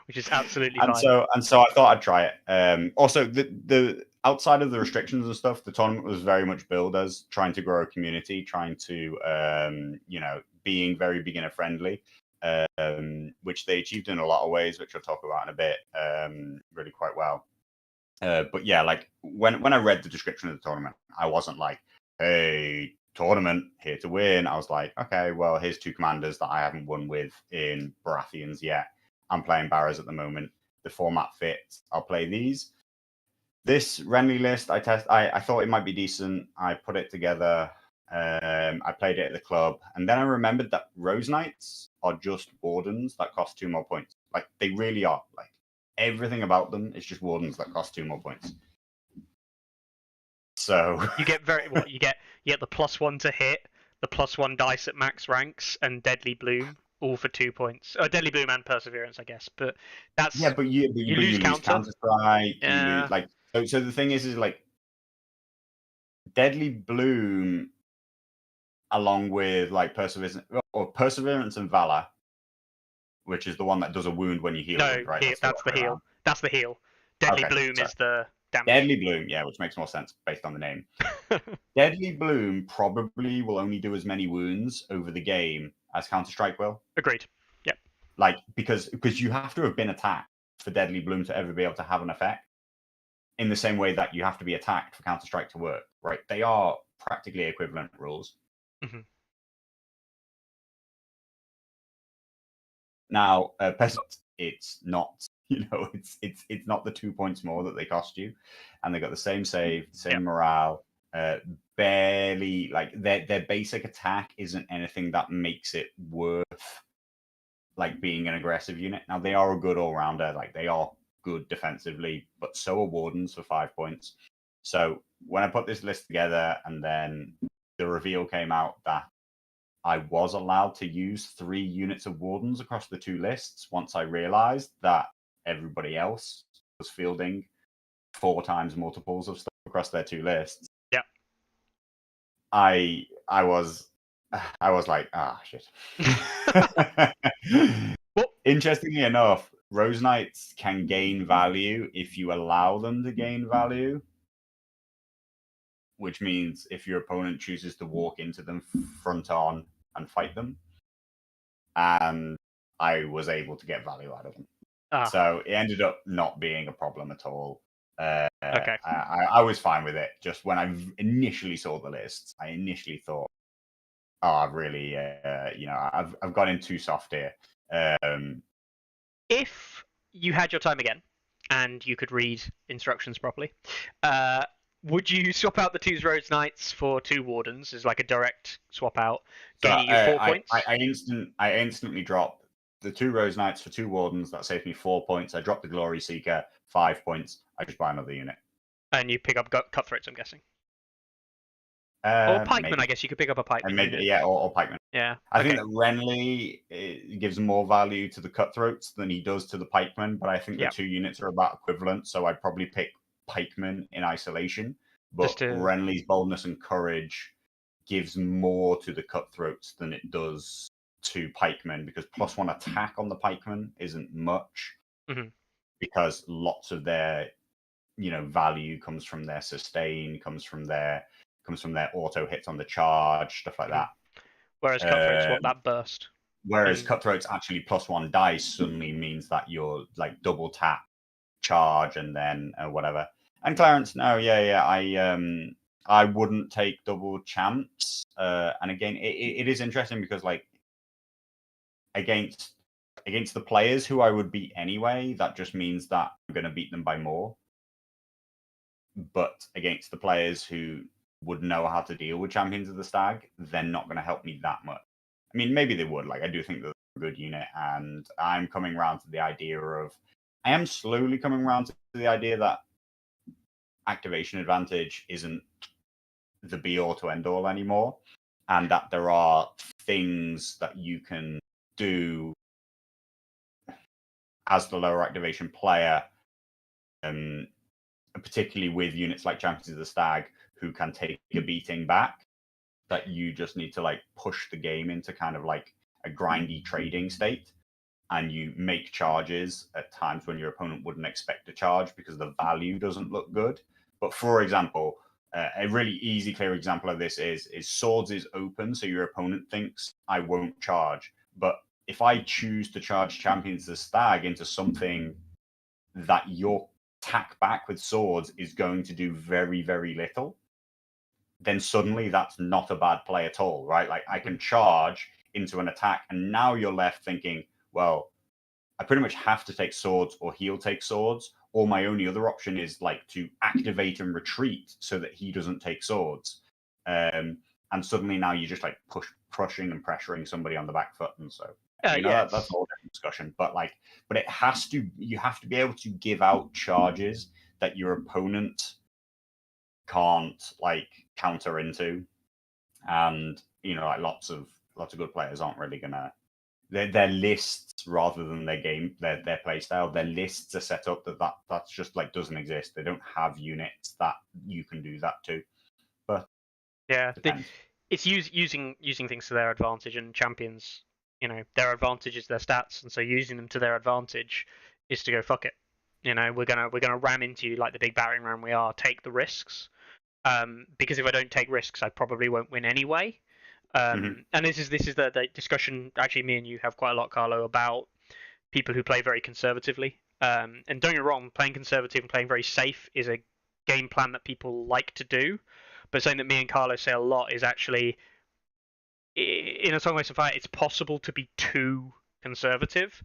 which is absolutely fine. And so I thought I'd try it. Also, the outside of the restrictions and stuff, the tournament was very much billed as trying to grow a community, trying to being very beginner friendly, which they achieved in a lot of ways, which I'll talk about in a bit, really quite well. But yeah, like when I read the description of the tournament, I wasn't like, hey, tournament here to win. I was like, okay, well, here's two commanders that I haven't won with in Baratheons yet. I'm playing Barras at the moment. The format fits. I'll play these. This Renly list, I thought it might be decent. I put it together. I played it at the club, and then I remembered that Rose Knights are just wardens that cost 2 more points. Like they really are. Like everything about them is just wardens that cost 2 more points. So you get you get the +1 to hit, the +1 dice at max ranks, and Deadly Bloom all for 2 points. Deadly Bloom and Perseverance, I guess. But that's but you lose counter strike. Yeah. You lose, like so the thing is like Deadly Bloom, along with like Perseverance and Valor, which is the one that does a wound when you heal. No, right? that's the heal. That's the heal. Deadly Bloom is the damage. Deadly Bloom, yeah, which makes more sense based on the name. Deadly Bloom probably will only do as many wounds over the game as Counter-Strike will. Agreed. Yep. Like, because you have to have been attacked for Deadly Bloom to ever be able to have an effect. In the same way that you have to be attacked for Counter-Strike to work, right? They are practically equivalent rules. Mm-hmm. Now, Peasant, it's not, it's not the 2 points more that they cost you, and they got the same save, same morale. Barely, like their basic attack isn't anything that makes it worth like being an aggressive unit. Now they are a good all-rounder, like they are good defensively, but so are Wardens for 5 points. So when I put this list together and then the reveal came out that I was allowed to use 3 units of Wardens across the 2 lists, once I realized that everybody else was fielding 4 times multiples of stuff across their 2 lists. Yeah. I was like, shit. Well, interestingly enough, Rose Knights can gain value if you allow them to gain value, which means if your opponent chooses to walk into them front on and fight them. And I was able to get value out of them. So it ended up not being a problem at all. Okay. I was fine with it. Just when I initially saw the list, I initially thought, I've really, I've gone in too soft here. If you had your time again and you could read instructions properly, would you swap out the 2 Rose Knights for 2 Wardens as like a direct swap out, gaining you 4 points? I instantly dropped the 2 Rose Knights for 2 Wardens. That saved me 4 points. I dropped the Glory Seeker, 5 points. I just buy another unit. And you pick up Cutthroats, I'm guessing. Or Pikeman, maybe. I guess you could pick up a Pikeman. Maybe, yeah, or Pikeman. Yeah. I think that Renly gives more value to the Cutthroats than he does to the Pikeman, but I think the 2 units are about equivalent, so I'd probably pick Pikeman in isolation. But Renly's boldness and courage gives more to the Cutthroats than it does to Pikemen, because +1 attack on the Pikemen isn't much, because lots of their value comes from their sustain, comes from their auto hits on the charge, stuff like that. Whereas Cutthroats want that burst. Whereas Cutthroats actually +1 dice suddenly means that you're like double tap charge and then whatever. And Clarence, no, I wouldn't take double champs. And again, it is interesting because like against the players who I would beat anyway, that just means that I'm going to beat them by more. But against the players who would know how to deal with Champions of the Stag, they're not going to help me that much. I mean, maybe they would. Like, I do think they're a good unit, and I'm coming around to the idea of... I am slowly coming around to the idea that activation advantage isn't the be-all to end-all anymore, and that there are things that you can do as the lower activation player, particularly with units like Champions of the Stag, who can take a beating back, that you just need to like push the game into kind of like a grindy trading state, and you make charges at times when your opponent wouldn't expect to charge because the value doesn't look good. But for example, a really easy, clear example of this is Swords is open, so your opponent thinks I won't charge. But if I choose to charge Champions of the Stag into something that your attack back with Swords is going to do very, very little, then suddenly that's not a bad play at all, right? Like I can charge into an attack, and now you're left thinking, well, I pretty much have to take Swords or he'll take Swords, or my only other option is like to activate and retreat so that he doesn't take Swords. And suddenly now you're just like pushing and pressuring somebody on the back foot, and so that's a whole different discussion. But it has to, you have to be able to give out charges that your opponent can't like counter into, and like lots of good players aren't really gonna, their lists rather than their play style, their lists are set up that's just like doesn't exist. They don't have units that you can do that to. But it's using things to their advantage, and champions, their advantage is their stats, and so using them to their advantage is to go fuck it. You know, we're gonna ram into you like the big battering ram we are. Take the risks. Because if I don't take risks, I probably won't win anyway. And this is the discussion actually me and you have quite a lot, Carlo, about people who play very conservatively. And don't get me wrong, playing conservative and playing very safe is a game plan that people like to do. But something that me and Carlo say a lot is actually, in a Song of Fire, it's possible to be too conservative,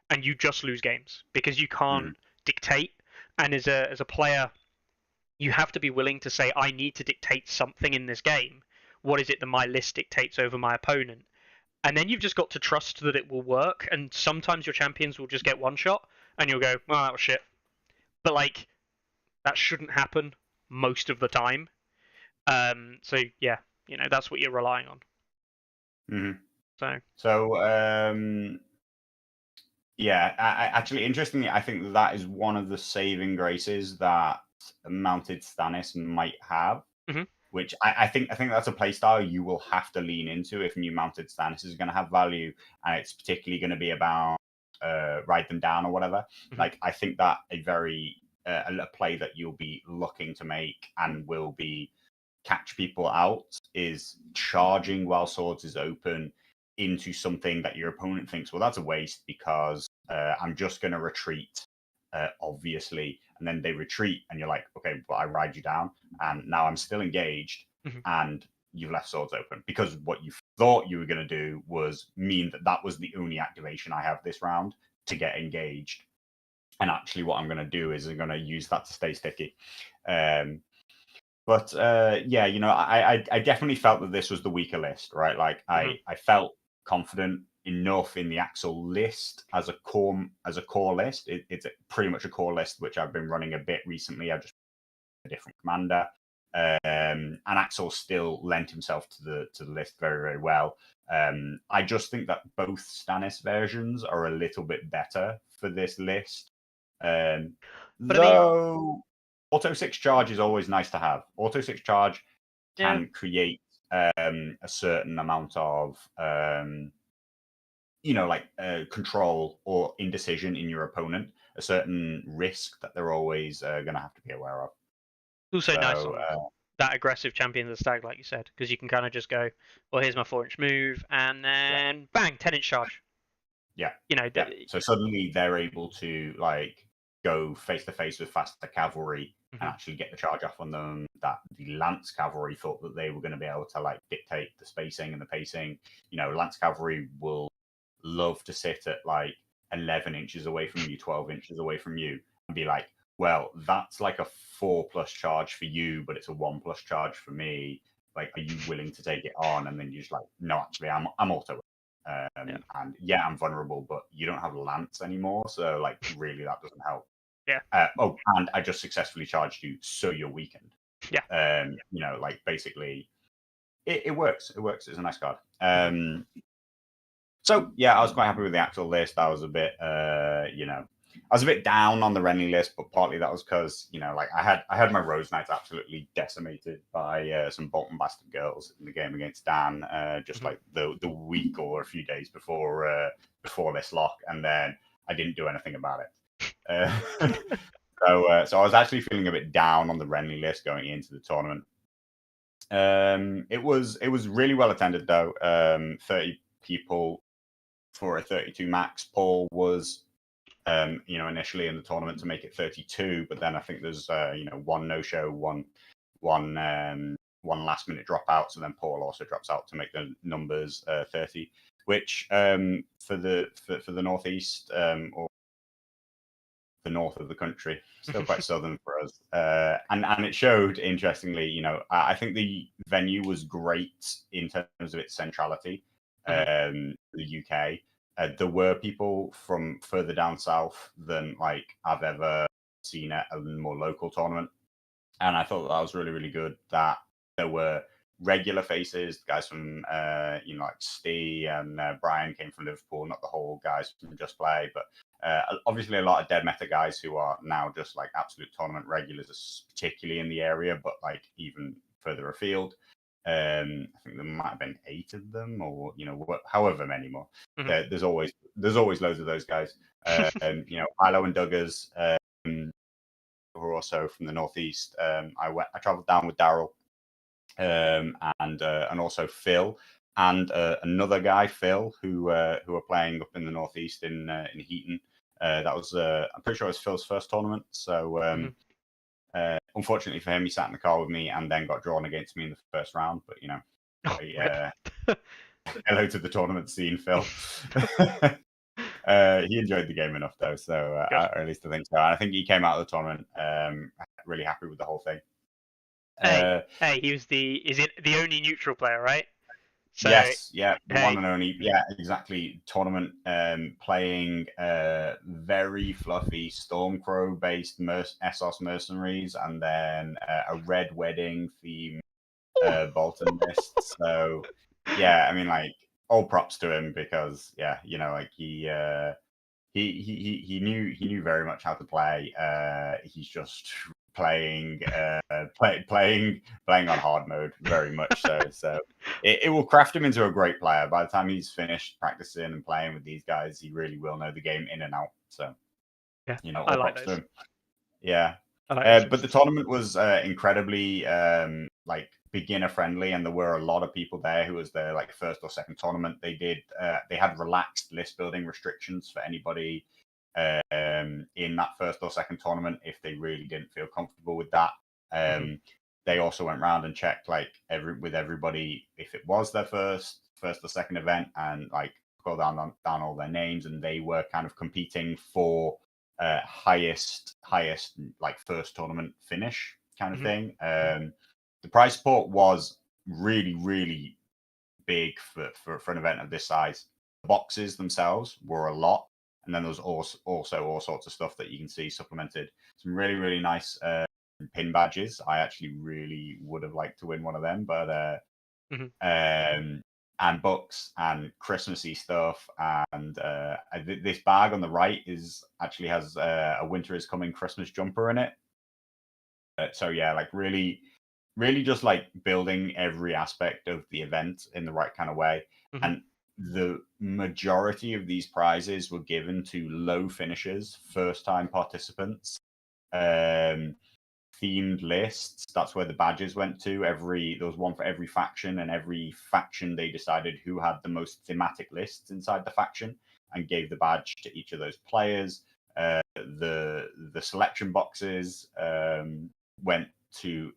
and you just lose games because you can't dictate. And as a player, you have to be willing to say, I need to dictate something in this game. What is it that my list dictates over my opponent? And then you've just got to trust that it will work. And sometimes your champions will just get one shot, and you'll go, "Well, that was shit." But like, that shouldn't happen most of the time. So yeah, you know, that's what you're relying on. So yeah, actually, interestingly, I think that is one of the saving graces that mounted Stannis might have. Which I think that's a playstyle you will have to lean into if new mounted Stannis is going to have value, and it's particularly going to be about ride them down or whatever. Like, I think that a play that you'll be looking to make and will be catch people out is charging while swords is open into something that your opponent thinks, well, that's a waste because I'm just going to retreat, obviously. And then they retreat, and you're like, okay, but I ride you down, and now I'm still engaged, and you've left swords open because what you thought you were going to do was mean that was the only activation I have this round to get engaged. And actually, what I'm going to do is I'm going to use that to stay sticky. But yeah, you know, I definitely felt that this was the weaker list, right? Like, I felt confident enough in the actual list as a core list. It's pretty much a core list which I've been running a bit recently. I've just a different commander, and Axel still lent himself to the list very, very well. I just think that both Stannis versions are a little bit better for this list, though auto 6 charge is always nice to have. Auto 6 charge can create a certain amount of control or indecision in your opponent, a certain risk that they're always going to have to be aware of. Also nice on that aggressive champion of the stag, like you said, because you can kind of just go, well, here's my 4-inch move, and then bang, 10-inch charge. Yeah. You know. So suddenly they're able to like go face to face with faster cavalry and actually get the charge off on them. That the Lance cavalry thought that they were going to be able to like dictate the spacing and the pacing. You know, Lance cavalry will love to sit at like 11 inches away from you, 12 inches away from you, and be like, well, that's like a 4+ charge for you, but it's a 1+ charge for me. Like, are you willing to take it on? And then you're just like, no, actually, I'm auto. And yeah, I'm vulnerable, but you don't have Lance anymore, so like really that doesn't help. Yeah. And I just successfully charged you, so you're weakened. Yeah. You know, like basically, it works. It works. It's a nice card. So yeah, I was quite happy with the actual list. I was a bit, I was a bit down on the Renly list, but partly that was because, you know, like I had my Rose Knights absolutely decimated by some Bolton Bastard girls in the game against Dan, just like the week or a few days before this lock, and then I didn't do anything about it. So I was actually feeling a bit down on the Renly list going into the tournament. It was really well attended though. 30 people for a 32 max. Paul was initially in the tournament to make it 32, but then I think there's one no-show, one last minute dropout, so then Paul also drops out to make the numbers 30, which for the northeast or the north of the country, still quite southern for us, and it showed, interestingly, you know, I think the venue was great in terms of its centrality. The UK. There were people from further down south than like I've ever seen at a more local tournament, and I thought that was really, really good. That there were regular faces, guys from like Steve and Brian came from Liverpool, not the whole guys from Just Play, but obviously a lot of dead meta guys who are now just like absolute tournament regulars, particularly in the area, but like even further afield. I think there might have been 8 of them, or however many more. There's always loads of those guys. Ilo and Duggars who are also from the northeast. I travelled down with Daryl, and also Phil and another guy, Phil, who are playing up in the northeast in Heaton. That was I'm pretty sure it was Phil's first tournament. So unfortunately for him, he sat in the car with me and then got drawn against me in the first round. But hello to the tournament scene, Phil. He enjoyed the game enough though, so or at least I think so. And I think he came out of the tournament really happy with the whole thing. Hey, he was the only neutral player, right? So, yes, yeah, the one and only, yeah, exactly. Tournament playing very fluffy Stormcrow based Essos mercenaries, and then a Red Wedding theme Bolton list. So yeah, I mean, like, all props to him, because yeah, like he knew very much how to play. He's just playing on hard mode very much so. So it will craft him into a great player. By the time he's finished practicing and playing with these guys, he really will know the game in and out. So yeah, all props to him. Yeah. But the tournament was incredibly like beginner friendly, and there were a lot of people there who was their like first or second tournament. They had relaxed list building restrictions for anybody in that first or second tournament if they really didn't feel comfortable with that. They also went around and checked like with everybody if it was their first or second event, and like go down all their names, and they were kind of competing for highest like first tournament finish kind of thing. The prize support was really big for an event of this size. The boxes themselves were a lot, and then there's also all sorts of stuff that you can see supplemented. Some really nice pin badges. I actually really would have liked to win one of them, but and books and Christmassy stuff, and this bag on the right actually has a Winter is Coming Christmas jumper in it. So yeah, like really just like building every aspect of the event in the right kind of way. And the majority of these prizes were given to low finishers, first time participants, themed lists. That's where the badges went to. There was one for every faction, and every faction they decided who had the most thematic lists inside the faction and gave the badge to each of those players. The selection boxes went to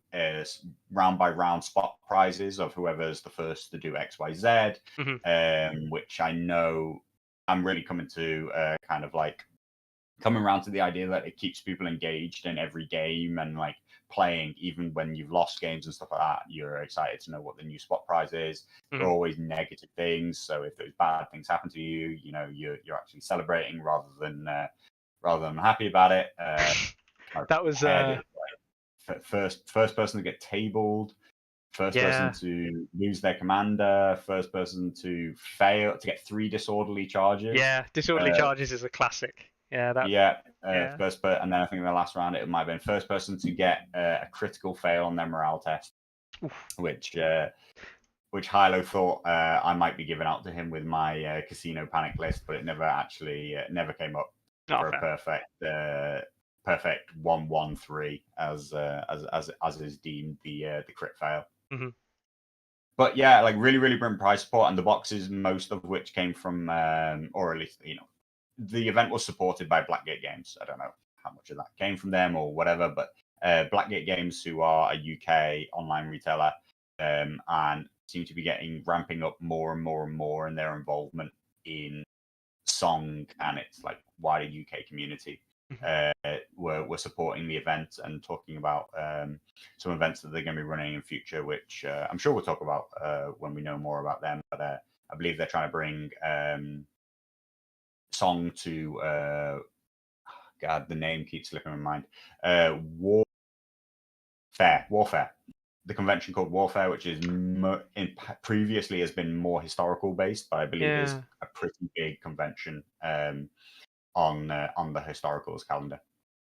round by round spot prizes of whoever's the first to do XYZ, which I know I'm really coming to kind of like coming around to the idea that it keeps people engaged in every game, and like playing even when you've lost games and stuff like that, you're excited to know what the new spot prize is. There are always negative things, so if those bad things happen to you, you're actually celebrating rather than happy about it. That was first person to get tabled, first person to lose their commander, first person to fail to get 3 disorderly charges. Yeah, disorderly charges is a classic. Yeah, first and then I think in the last round it might have been first person to get a critical fail on their morale test. Which Hilo thought I might be giving out to him with my casino panic list, but it never came up for a perfect 1-1-3 as is deemed the crit fail. But yeah, like really brilliant prize support, and the boxes, most of which came from or at least the event was supported by Blackgate Games. I don't know how much of that came from them or whatever, but Blackgate Games, who are a UK online retailer, and seem to be ramping up more and more in their involvement in Song and its like wider UK community. We're supporting the event and talking about some events that they're going to be running in future, which I'm sure we'll talk about when we know more about them. But I believe they're trying to bring Song to God, the name keeps slipping my mind. Warfare. The convention called Warfare, which is previously has been more historical based, but I believe is a pretty big convention on the historicals calendar.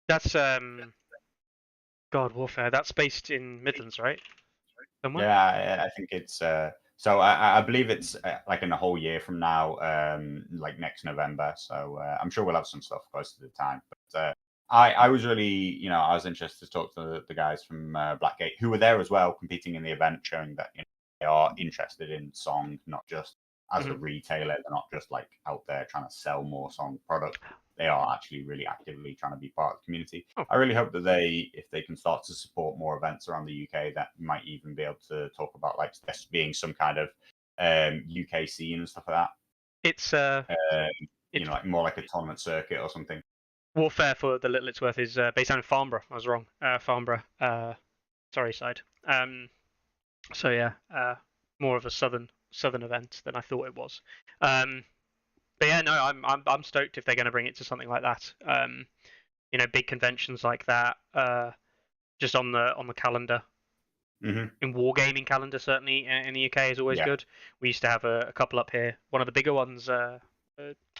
That's God, Warfare. That's based in Midlands, right? Somewhere? Yeah, I think it's. So I believe it's like in a whole year from now, like next November. So I'm sure we'll have some stuff close to the time. But I was really, I was interested to talk to the guys from Blackgate who were there as well, competing in the event, showing that they are interested in Song, not just as a retailer. They're not just like out there trying to sell more Song product. They are actually really actively trying to be part of the community. Oh. I really hope that if they can start to support more events around the UK, that might even be able to talk about like this being some kind of UK scene and stuff like that. It's like more like a tournament circuit or something. Warfare, for the little it's worth, is based out in Farnborough. I was wrong. Farnborough, sorry, side. So yeah, more of a southern event than I thought it was. But yeah, no, I'm stoked if they're going to bring it to something like that. Big conventions like that, just on the calendar. In wargaming calendar, certainly in the UK is always good. We used to have a couple up here. One of the bigger ones,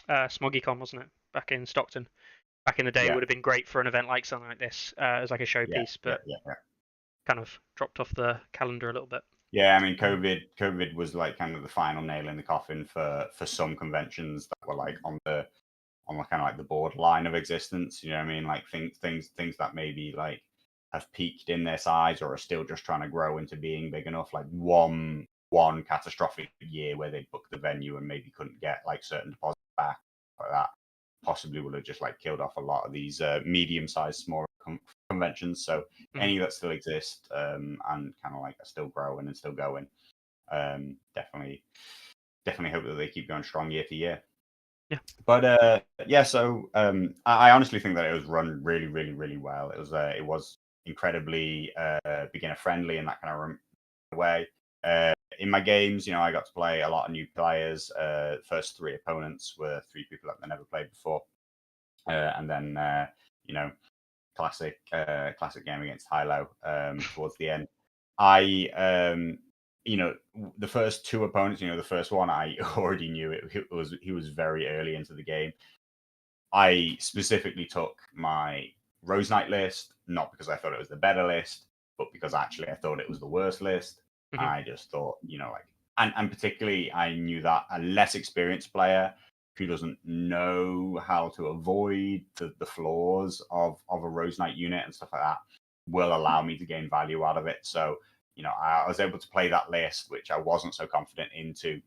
SmoggyCon, wasn't it, back in Stockton? Back in the day, would have been great for an event like something like this, as like a showpiece, but kind of dropped off the calendar a little bit. Yeah, I mean, COVID was like kind of the final nail in the coffin for some conventions that were like on the kind of like the borderline of existence. You know what I mean? Like things that maybe like have peaked in their size or are still just trying to grow into being big enough. Like one catastrophic year where they booked the venue and maybe couldn't get like certain deposits back, like that possibly would have just like killed off a lot of these medium-sized, smaller conventions. So any that still exist and kind of like are still growing and still going, definitely hope that they keep going strong year to year. Yeah. But so I honestly think that it was run really, really, really well. It was incredibly beginner friendly in that kind of way. In my games, I got to play a lot of new players. First 3 opponents were 3 people that I never played before, and then classic game against Hilo towards the end. The first 2 opponents, the first one I already knew he was very early into the game. I specifically took my Rose Knight list, not because I thought it was the better list, but because actually I thought it was the worst list. And I just thought, and particularly I knew that a less experienced player who doesn't know how to avoid the flaws of a Rose Knight unit and stuff like that will allow me to gain value out of it. So, I was able to play that list, which I wasn't so confident into,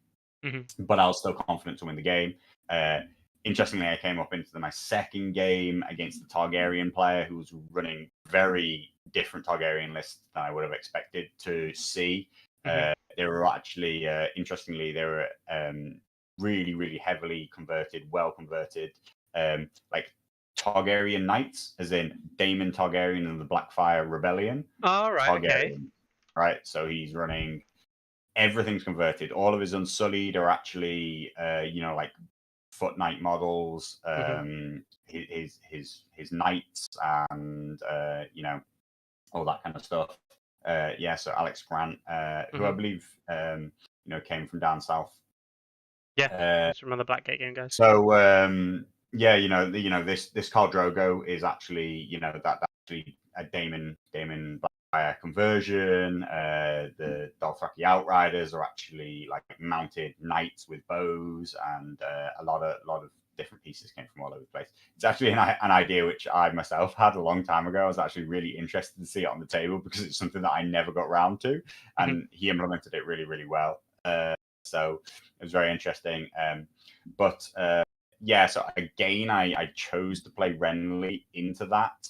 but I was still confident to win the game. Interestingly, I came up into my second game against the Targaryen player who was running very different Targaryen lists than I would have expected to see. They were actually, interestingly, they were really, really heavily converted, well converted, like Targaryen Knights, as in Daemon Targaryen and the Blackfire Rebellion. Oh, right, Targaryen, okay. Right, so he's running, everything's converted. All of his Unsullied are actually, like Foot Knight models, his knights, and all that kind of stuff. So Alex Grant, who I believe came from down south. Yeah, it's from another Blackgate game, guys. So this Khal Drogo is actually that's actually a Daemon Blackfire conversion. The Dothraki Outriders are actually like mounted knights with bows, and a lot of different pieces came from all over the place. It's actually an idea which I myself had a long time ago. I was actually really interested to see it on the table because it's something that I never got round to, and he implemented it really, really well. So it was very interesting. So again, I chose to play Renly into that.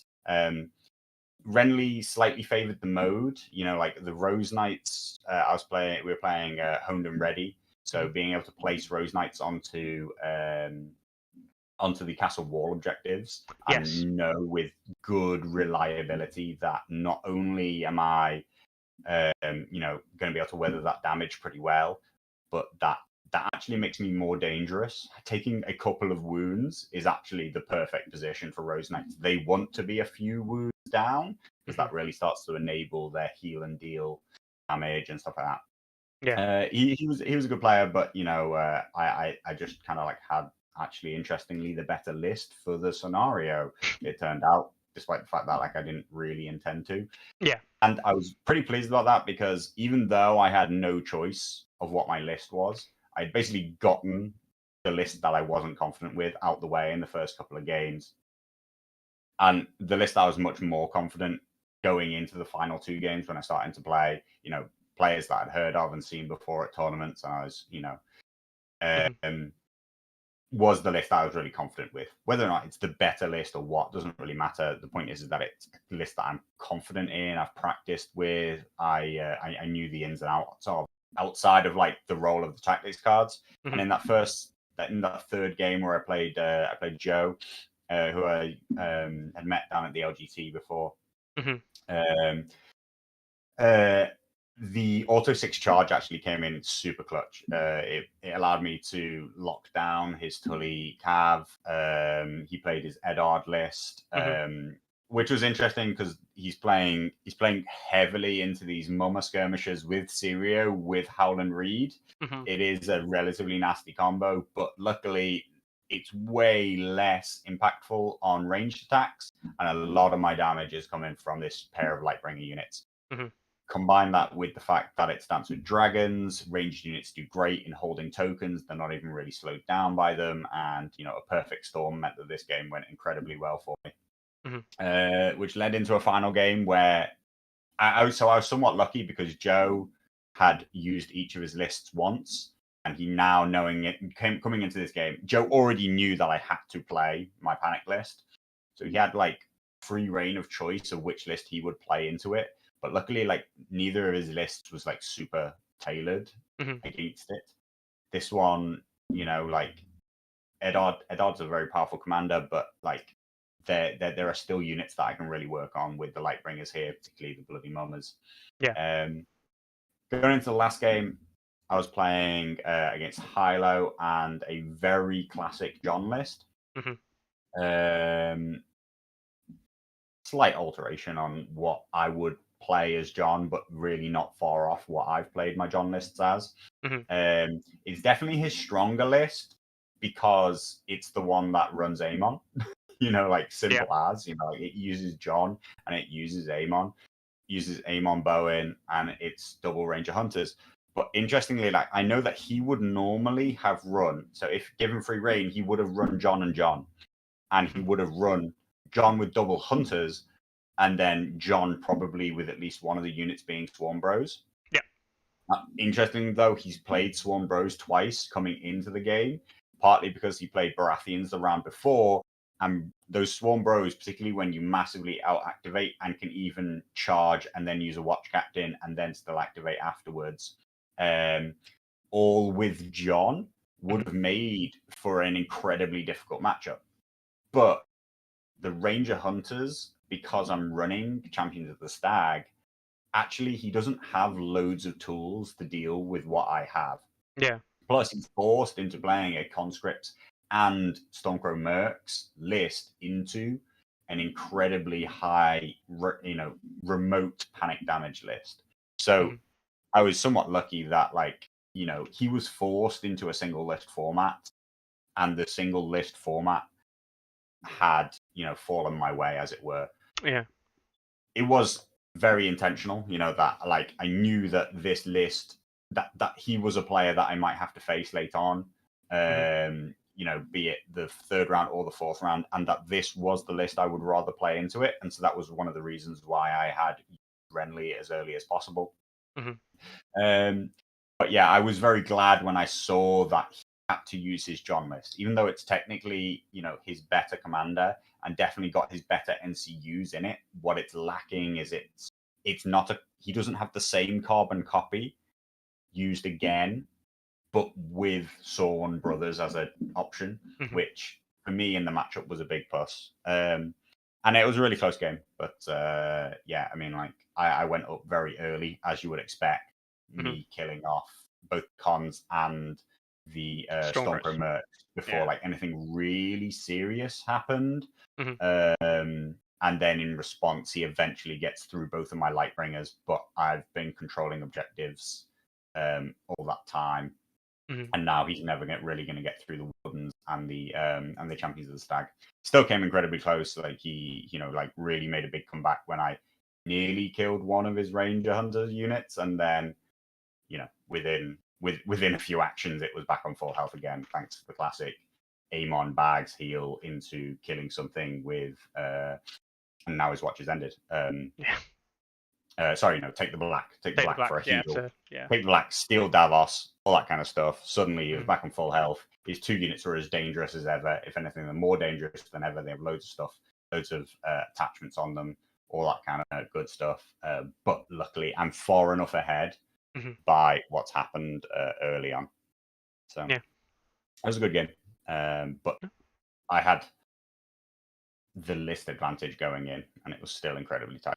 Renly slightly favored the mode, like the Rose Knights. We were playing Honed and Ready, so being able to place Rose Knights onto the castle wall objectives, and know with good reliability that not only am I, going to be able to weather that damage pretty well, but that actually makes me more dangerous. Taking a couple of wounds is actually the perfect position for Rose Knights. They want to be a few wounds down because that really starts to enable their heal and deal damage and stuff like that. Yeah, he was a good player, but I just kind of like had actually interestingly the better list for the scenario. It turned out, despite the fact that like I didn't really intend to. Yeah. And I was pretty pleased about that because even though I had no choice of what my list was, I'd basically gotten the list that I wasn't confident with out the way in the first couple of games. And the list I was much more confident going into the final 2 games when I started to play, players that I'd heard of and seen before at tournaments, and I was, was the list I was really confident with. Whether or not it's the better list or what doesn't really matter. The point is that it's a list that I'm confident in. I've practiced with. I knew the ins and outs of outside of like the role of the tactics cards. And in that third game where I played Joe, who I had met down at the LGT before. The auto 6 charge actually came in super clutch. It allowed me to lock down his Tully Cav. He played his Eddard list, which was interesting because he's playing heavily into these Mumma skirmishes with Sirio, with Howland Reed. It is a relatively nasty combo, but luckily it's way less impactful on ranged attacks, and a lot of my damage is coming from this pair of Lightbringer units. Combine that with the fact that it's Dance with Dragons, ranged units do great in holding tokens. They're not even really slowed down by them. And, a perfect storm meant that this game went incredibly well for me. Which led into a final game where I was somewhat lucky because Joe had used each of his lists once. And he now, coming into this game, Joe already knew that I had to play my panic list. So he had like free reign of choice of which list he would play into it. But luckily, like neither of his lists was like super tailored against it. This one, like Eddard's a very powerful commander, but like there are still units that I can really work on with the Lightbringers here, particularly the Bloody Mummers. Yeah. Going into the last game, I was playing against Hilo and a very classic John list. Slight alteration on what I would play as John, but really not far off what I've played my John lists as. It's definitely his stronger list because it's the one that runs Amon. Like simple as, like it uses John and it uses Amon, Bowen, and it's double Ranger Hunters. But interestingly, like I know that he would normally have run, so if given free reign, he would have run John and John, and he would have run John with double Hunters, and then John probably with at least one of the units being Swarm Bros. Yeah. Interesting though, he's played Swarm Bros twice coming into the game, partly because he played Baratheons the round before, and those Swarm Bros, particularly when you massively out-activate and can even charge and then use a Watch Captain and then still activate afterwards, all with John would have made for an incredibly difficult matchup. But the Ranger Hunters, because I'm running Champions of the Stag, actually he doesn't have loads of tools to deal with what I have. Yeah. Plus, he's forced into playing a Conscript and Stormcrow Mercs list into an incredibly high, remote panic damage list. So I was somewhat lucky that, like, he was forced into a single list format, and the single list format had, fallen my way, as it were. Yeah. It was very intentional, that like I knew that this list that he was a player that I might have to face late on, be it the third round or the fourth round, and that this was the list I would rather play into it. And so that was one of the reasons why I had Renly as early as possible. But yeah, I was very glad when I saw that he had to use his John list, even though it's technically, his better commander and definitely got his better NCUs in it. What it's lacking is it's not he doesn't have the same carbon copy used again, but with Sawn Brothers as an option, which for me in the matchup was a big plus. And it was a really close game. But yeah, I mean, like I went up very early, as you would expect, me killing off both cons and the Stormcrow Mercs before like anything really serious happened. And then in response, he eventually gets through both of my Lightbringers, but I've been controlling objectives all that time. And now he's never really going to get through the Wardens and the Champions of the Stag. Still came incredibly close. Like he, like really made a big comeback when I nearly killed one of his Ranger Hunters units, and then, within a few actions, it was back on full health again, thanks to the classic. aim on bags, heal into killing something with, and now his watch has ended. Sorry, no, take the black for a heal. Yeah. Take the black, steal Davos, all that kind of stuff. Suddenly he was back on full health. His 2 units are as dangerous as ever. If anything, they're more dangerous than ever. They have loads of stuff, loads of attachments on them, all that kind of good stuff. But luckily, I'm far enough ahead by what's happened early on. So yeah, it was a good game. But I had the list advantage going in, and it was still incredibly tight.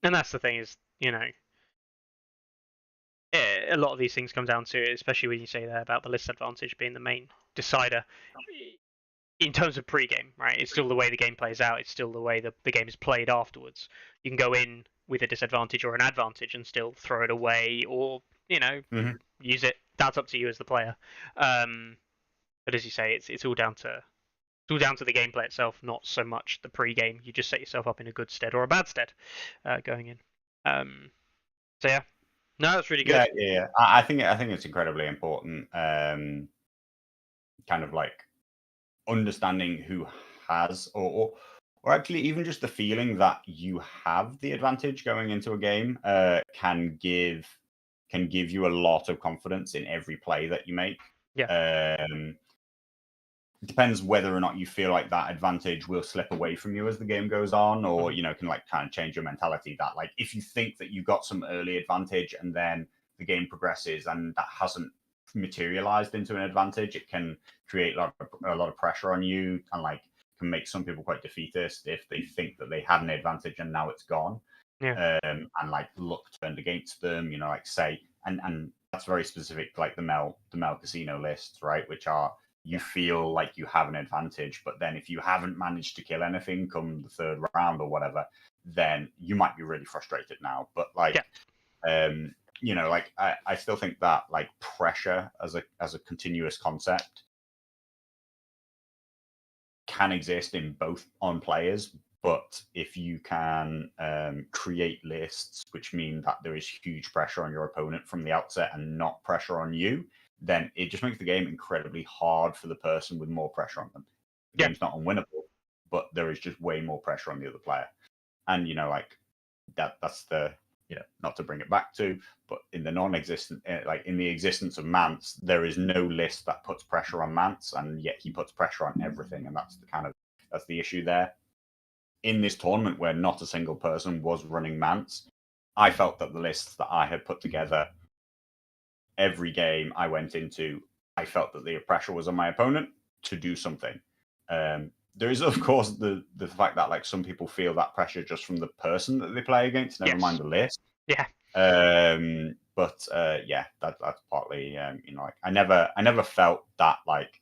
And that's the thing is, a lot of these things come down to, especially when you say that about the list advantage being the main decider. In terms of pre-game, right? It's still the way the game plays out. It's still the way the game is played afterwards. You can go in with a disadvantage or an advantage and still throw it away, or use it. That's up to you as the player. But as you say, it's all down to the gameplay itself, not so much the pre-game. You just set yourself up in a good stead or a bad stead going in. So yeah, no, that's really good. Yeah. I think it's incredibly important. Kind of like understanding who has, or actually even just the feeling that you have the advantage going into a game can give you a lot of confidence in every play that you make. It depends whether or not you feel like that advantage will slip away from you as the game goes on, or can like kind of change your mentality. That like if you think that you got some early advantage and then the game progresses and that hasn't materialized into an advantage, it can create a lot of pressure on you, and like can make some people quite defeatist if they think that they had an advantage and now it's gone. And like luck turned against them, like say, and that's very specific, like the Mel Casino lists, right, which are you feel like you have an advantage, but then if you haven't managed to kill anything come the third round or whatever, then you might be really frustrated now. But like, like I still think that like pressure as a continuous concept can exist in both on players. But if you can create lists which mean that there is huge pressure on your opponent from the outset and not pressure on you, then it just makes the game incredibly hard for the person with more pressure on them. The game's not unwinnable, but there is just way more pressure on the other player. And, like that's the, not to bring it back to, but in the non-existent, like in the existence of Mance, there is no list that puts pressure on Mance, and yet he puts pressure on everything. And that's the issue there. In this tournament where not a single person was running Mance, I felt that the lists that I had put together, every game I went into, I felt that the pressure was on my opponent to do something. There is, of course, the fact that like some people feel that pressure just from the person that they play against, never mind the list. But that's partly like I never felt that like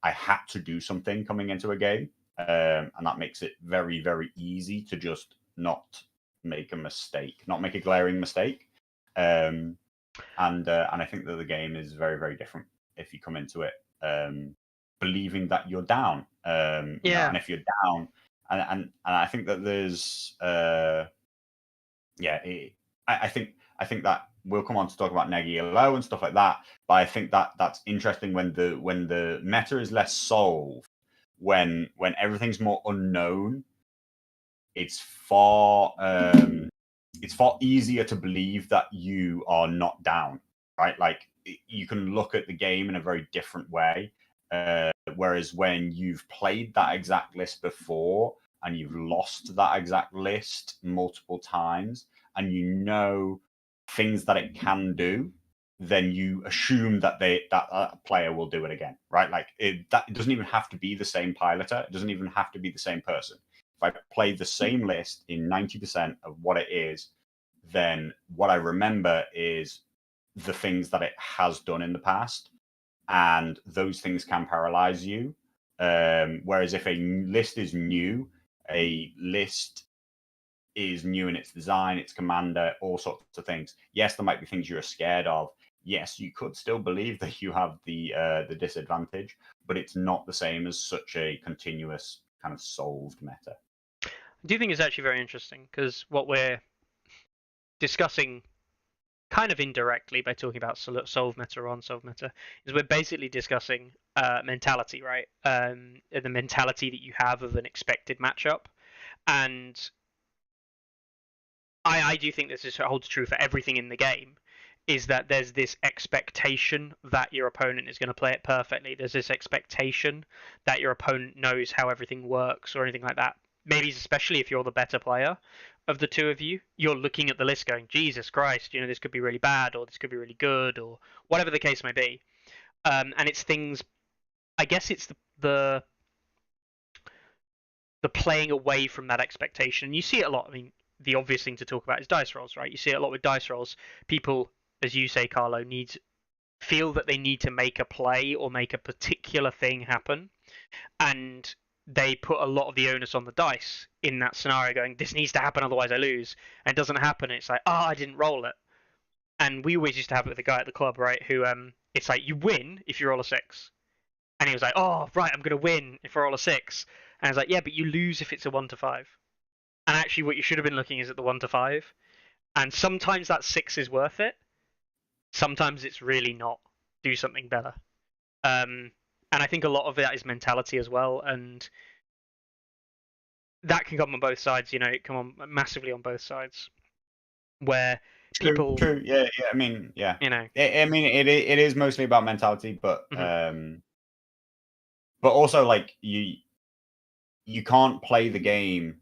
I had to do something coming into a game, and that makes it very, very easy to just not make a mistake, not make a glaring mistake. And I think that the game is very, very different if you come into it believing that you're down. And if you're down, and I think that there's I think that we'll come on to talk about Negi Elo and stuff like that. But I think that that's interesting when the meta is less solved, when everything's more unknown. It's far easier to believe that you are not down, right? Like you can look at the game in a very different way. Whereas when you've played that exact list before and you've lost that exact list multiple times, and you know things that it can do, then you assume that that player will do it again, right? Like it doesn't even have to be the same piloter. It doesn't even have to be the same person. If I play the same list in 90% of what it is, then what I remember is the things that it has done in the past, and those things can paralyze you. Whereas if a list is new, a list is new in its design, its commander, all sorts of things. Yes, there might be things you're scared of. Yes, you could still believe that you have the disadvantage, but it's not the same as such a continuous kind of solved meta. I do think it's actually very interesting because what we're discussing kind of indirectly by talking about solve meta or unsolved meta, is we're basically discussing mentality, right? The mentality that you have of an expected matchup, and I do think this holds true for everything in the game. Is that there's this expectation that your opponent is going to play it perfectly. There's this expectation that your opponent knows how everything works or anything like that. Maybe especially if you're the better player of the two of you, you're looking at the list going, Jesus Christ, this could be really bad or this could be really good or whatever the case may be. And it's things, I guess it's the playing away from that expectation. And you see it a lot. I mean, the obvious thing to talk about is dice rolls, right? You see it a lot with dice rolls. People, as you say, Carlo, feel that they need to make a play or make a particular thing happen, and they put a lot of the onus on the dice in that scenario, going, this needs to happen, otherwise I lose. And it doesn't happen. It's like, I didn't roll it. And we always used to have it with a guy at the club, right, who it's like, you win if you roll a 6. And he was like, oh, right, I'm going to win if I roll a 6. And I was like, yeah, but you lose if it's a 1 to 5. And actually what you should have been looking is at the 1 to 5. And sometimes that 6 is worth it. Sometimes it's really not. Do something better. And I think a lot of that is mentality as well. And that can come on both sides. It can come on massively on both sides. Where people... True. Yeah. I mean, yeah. I mean, it is mostly about mentality, but but also, like, you can't play the game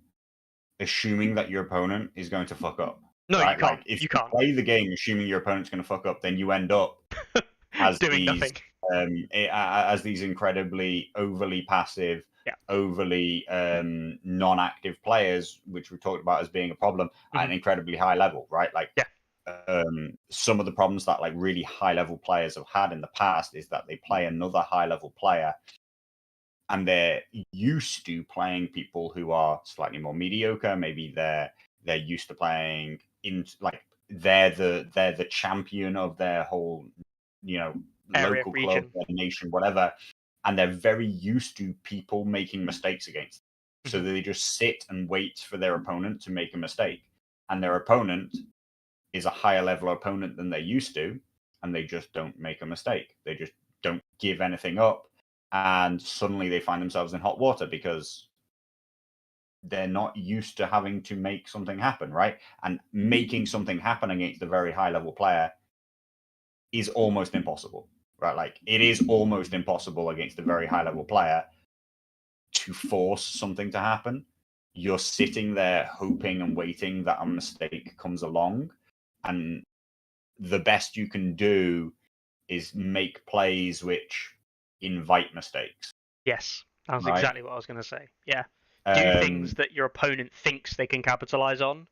assuming that your opponent is going to fuck up. No, right? you can't. Like, if you play the game assuming your opponent's going to fuck up, then you end up as doing nothing. As these incredibly overly passive, overly non-active players, which we talked about as being a problem at an incredibly high level, right? Like, some of the problems that like really high-level players have had in the past is that they play another high-level player, and they're used to playing people who are slightly more mediocre. Maybe they're used to playing in, like, they're the champion of their whole, area, local region, club, their nation, whatever, and they're very used to people making mistakes against them. So they just sit and wait for their opponent to make a mistake, and their opponent is a higher level opponent than they're used to, and they just don't make a mistake. They just don't give anything up. And suddenly they find themselves in hot water because they're not used to having to make something happen, right? And making something happen against a very high-level player is almost impossible, right? Like, it is almost impossible against a very high-level player to force something to happen. You're sitting there hoping and waiting that a mistake comes along, and the best you can do is make plays which invite mistakes. Yes, that's exactly what I was going to say. Yeah. Do things that your opponent thinks they can capitalize on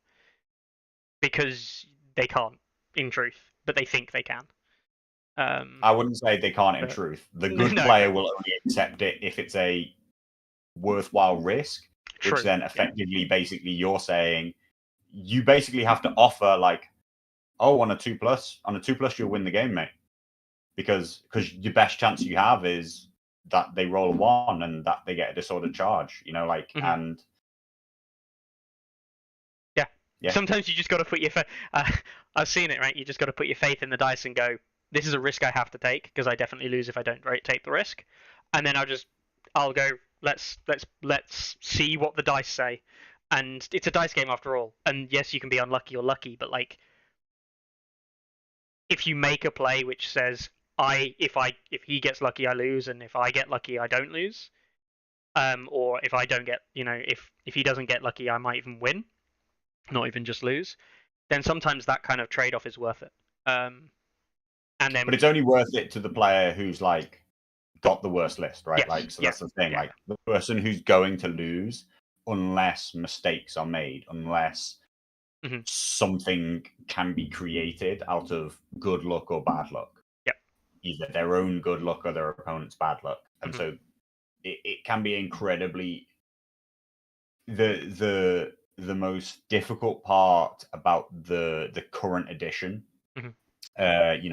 because they can't, in truth, but they think they can. I wouldn't say they can't in truth. The good player will only accept it if it's a worthwhile risk, which then effectively, basically, you're saying you basically have to offer, like, oh, on a 2+, you'll win the game, mate, because your best chance you have is that they roll a 1 and that they get a disordered charge, like, and yeah. Sometimes you just got to put your I've seen it, right? You just got to put your faith in the dice and go, this is a risk I have to take because I definitely lose if I don't take the risk, and then I'll go, let's see what the dice say, and it's a dice game after all. And yes, you can be unlucky or lucky, but like, if you make a play which says, if he gets lucky I lose, and if I get lucky I don't lose, or if I don't get, if he doesn't get lucky I might even win, not even just lose, then sometimes that kind of trade-off is worth it. And then, but it's only worth it to the player who's like got the worst list, right? Yes, like, so that's the thing. Like, the person who's going to lose unless mistakes are made, unless something can be created out of good luck or bad luck. Either their own good luck or their opponent's bad luck. And so it can be incredibly the most difficult part about the current edition,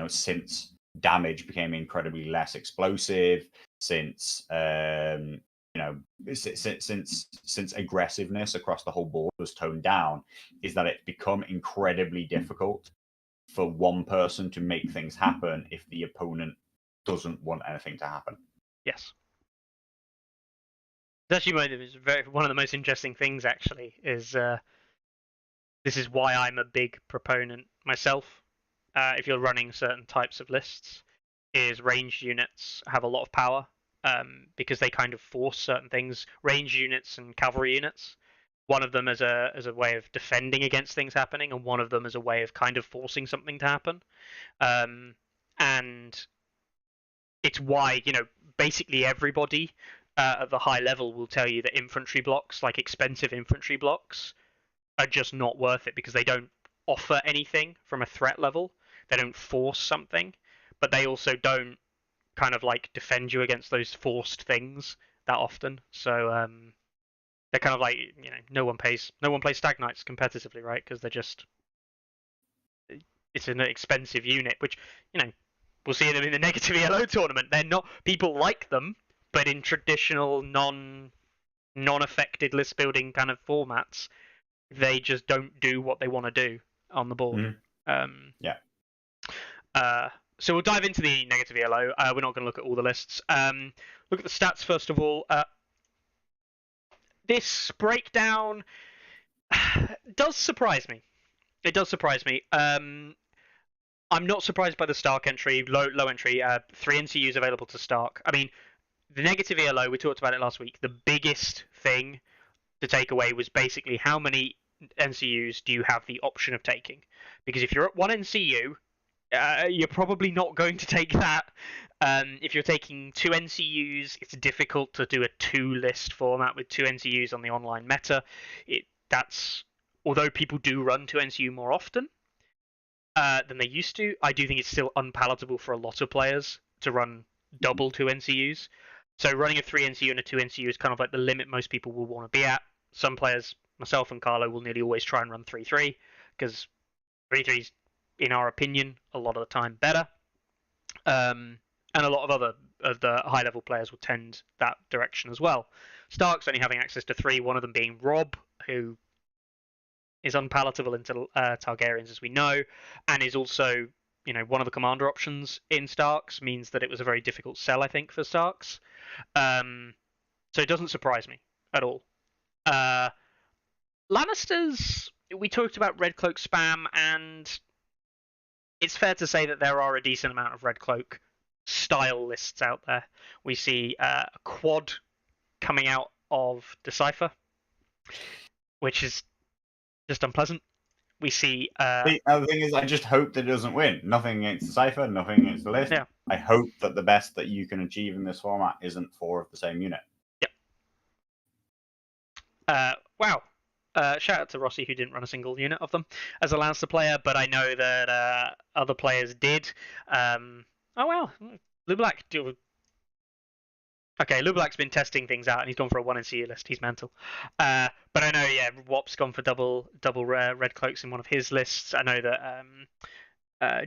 since damage became incredibly less explosive, since since aggressiveness across the whole board was toned down, is that it's become incredibly difficult for one person to make things happen if the opponent doesn't want anything to happen. Yes. It's actually one of the most interesting things, actually, is this is why I'm a big proponent myself. If you're running certain types of lists, is ranged units have a lot of power because they kind of force certain things. Ranged units and cavalry units. One of them as a way of defending against things happening, and one of them as a way of kind of forcing something to happen. And it's why, basically everybody at the high level will tell you that infantry blocks, like expensive infantry blocks, are just not worth it because they don't offer anything from a threat level. They don't force something, but they also don't kind of like defend you against those forced things that often. So they're kind of like, no one plays Stag Knights competitively, right? Because it's an expensive unit, which we'll see them in the negative ELO tournament. They're not, people like them, but in traditional non-affected list building kind of formats, they just don't do what they want to do on the board. Yeah. So we'll dive into the negative ELO. We're not going to look at all the lists. Look at the stats first of all. This breakdown does surprise me. It does surprise me. I'm not surprised by the Stark entry, low entry. 3 NCUs available to Stark. I mean, the negative ELO, we talked about it last week. The biggest thing to take away was basically how many NCUs do you have the option of taking? Because if you're at 1 NCU, you're probably not going to take that. If you're taking 2 NCUs, it's difficult to do a 2-list format with 2 NCUs on the online meta. Although people do run 2 NCU more often than they used to, I do think it's still unpalatable for a lot of players to run double 2 NCUs. So running a 3 NCU and a 2 NCU is kind of like the limit most people will want to be at. Some players, myself and Carlo, will nearly always try and run 3-3 because 3-3 is, in our opinion, a lot of the time better. And a lot of the high-level players will tend that direction as well. Stark's only having access to 3, one of them being Rob, who is unpalatable into Targaryens, as we know, and is also, one of the commander options in Starks, means that it was a very difficult sell, I think, for Starks. So it doesn't surprise me at all. Lannisters, we talked about Red Cloak spam, and it's fair to say that there are a decent amount of Red Cloak style lists out there. We see a quad coming out of Decipher, which is just unpleasant. We see. The other thing is, I just hope that it doesn't win. Nothing against the Cypher, nothing against the list. Yeah. I hope that the best that you can achieve in this format isn't 4 of the same unit. Yep. Wow. Shout out to Rossi, who didn't run a single unit of them as a Lannister player, but I know that other players did. Oh wow, Lublack. Okay, Lublack's been testing things out, and he's gone for a 1 NCU list. He's mental. But I know, Wop's gone for double Red Cloaks in one of his lists. I know that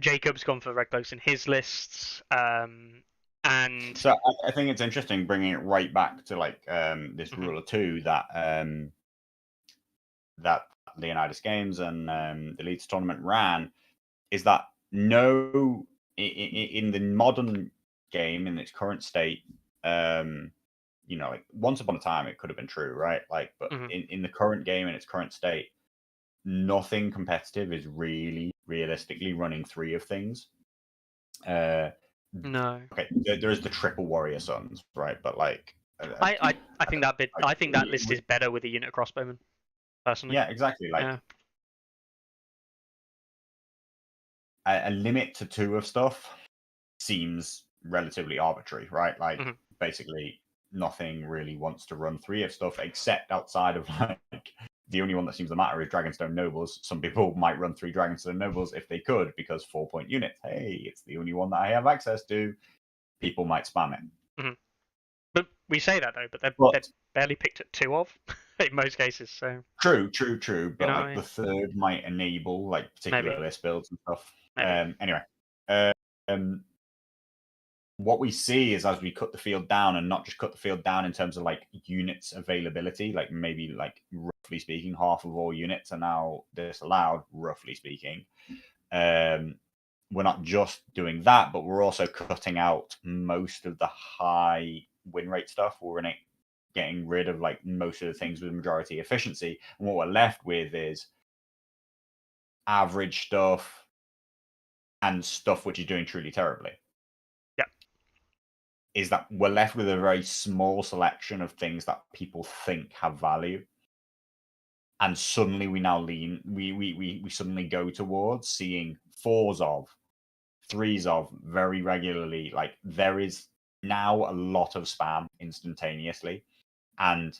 Jacob's gone for Red Cloaks in his lists. And so I think it's interesting bringing it right back to like this rule of 2 that that Leonidas Games and the Leeds tournament ran, is that in the modern game in its current state, like once upon a time it could have been true, right? Like, but in the current game in its current state, nothing competitive is really realistically running 3 of things. No. Okay, there is the triple warrior sons, right? But like, I think that list is better with a unit crossbowman, personally. Yeah, exactly. Like a limit to 2 of stuff seems relatively arbitrary, right? Like basically nothing really wants to run 3 of stuff except outside of like the only one that seems to matter is Dragonstone Nobles. Some people might run 3 Dragonstone Nobles if they could, because 4-point units. Hey, it's the only one that I have access to. People might spam it. But we say that though, but they're barely picked at 2 of in most cases. So true. But like the 3rd might enable like particular list builds and stuff. Anyway, what we see is as we cut the field down, and not just cut the field down in terms of like units availability, like maybe like roughly speaking, half of all units are now disallowed, roughly speaking. we're not just doing that, but we're also cutting out most of the high win rate stuff. We're getting rid of like most of the things with majority efficiency, and what we're left with is average stuff and stuff which is doing truly terribly. Yeah. Is that we're left with a very small selection of things that people think have value. And suddenly we now we suddenly go towards seeing 4s of, 3s of very regularly. Like there is now a lot of spam instantaneously. And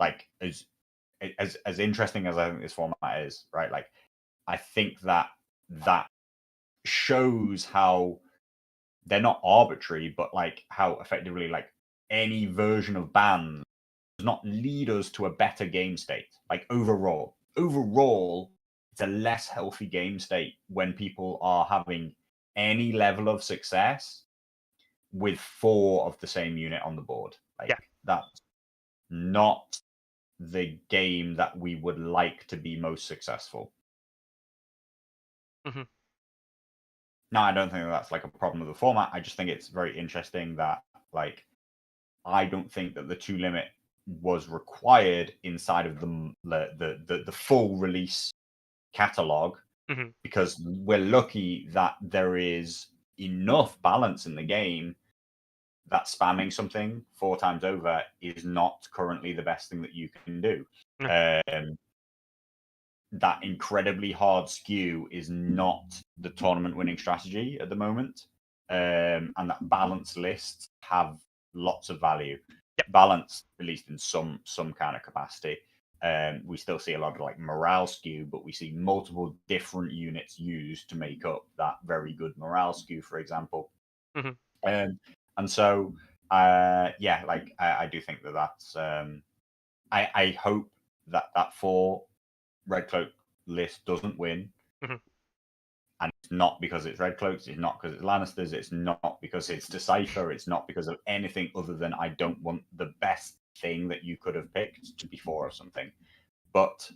like as interesting as I think this format is, right? Like I think that shows how they're not arbitrary, but like how effectively like any version of bans does not lead us to a better game state. Like overall, it's a less healthy game state when people are having any level of success with 4 of the same unit on the board. Like that's not the game that we would like to be most successful. Mm-hmm. No, I don't think that's like a problem with the format. I just think it's very interesting that like I don't think that the 2 limit was required inside of the full release catalog, Mm-hmm. because we're lucky that there is enough balance in the game that spamming something 4 times over is not currently the best thing that you can do. That incredibly hard skew is not the tournament winning strategy at the moment. And that balanced lists have lots of value. Balance, at least in some kind of capacity. We still see a lot of like morale skew, but we see multiple different units used to make up that very good morale skew, for example. Mm-hmm. And so, yeah, like I do think that that's. I hope that 4 Red Cloak list doesn't win. Mm-hmm. And it's not because it's Red Cloaks, it's not because it's Lannisters, it's not because it's Decipher, it's not because of anything other than I don't want the best thing that you could have picked to be 4 of something. But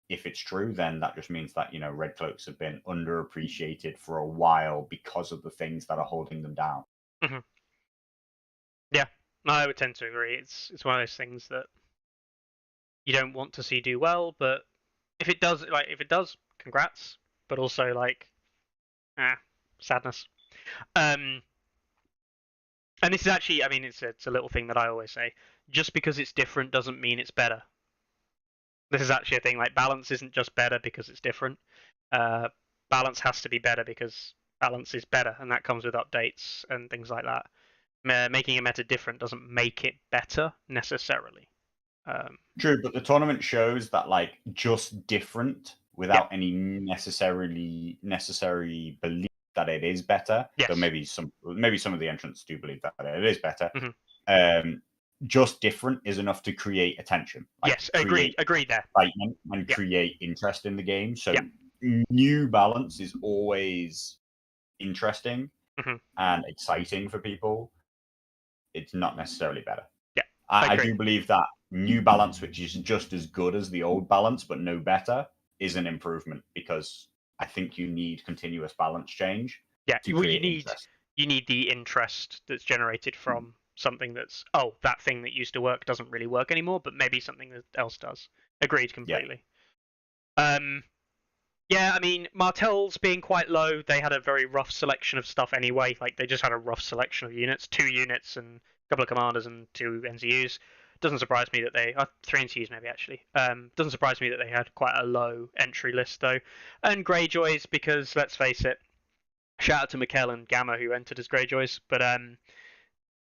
if it's true, then that just means that, you know, Red Cloaks have been underappreciated for a while because of the things that are holding them down. Mm-hmm. Yeah, I would tend to agree. It's one of those things that you don't want to see do well, but if it does, congrats. But also like, sadness. And this is actually, I mean, it's a little thing that I always say. Just because it's different doesn't mean it's better. This is actually a thing. Like balance isn't just better because it's different. Balance has to be better because balance is better, and that comes with updates and things like that. Making a meta different doesn't make it better necessarily. True, but the tournament shows that like just different without any necessary belief that it is better. Yes. So maybe some of the entrants do believe that it is better. Mm-hmm. Just different is enough to create attention. Like yes, agreed there. Excitement and create interest in the game. So new balance is always interesting and exciting for people. It's not necessarily better. Yeah, I do believe that new balance, which is just as good as the old balance but no better, is an improvement, because I think you need continuous balance change. Yeah, you need the interest that's generated from something that's that thing that used to work doesn't really work anymore, but maybe something else does. Agreed completely. Yeah, I mean, Martell's being quite low. They had a very rough selection of stuff anyway. Like they just had a rough selection of units, 2 units and a couple of commanders and 2 NCUs. Doesn't surprise me that they 3 NCUs maybe actually. Doesn't surprise me that they had quite a low entry list though. And Greyjoys, because let's face it, shout out to Mikkel and Gamma who entered as Greyjoys, but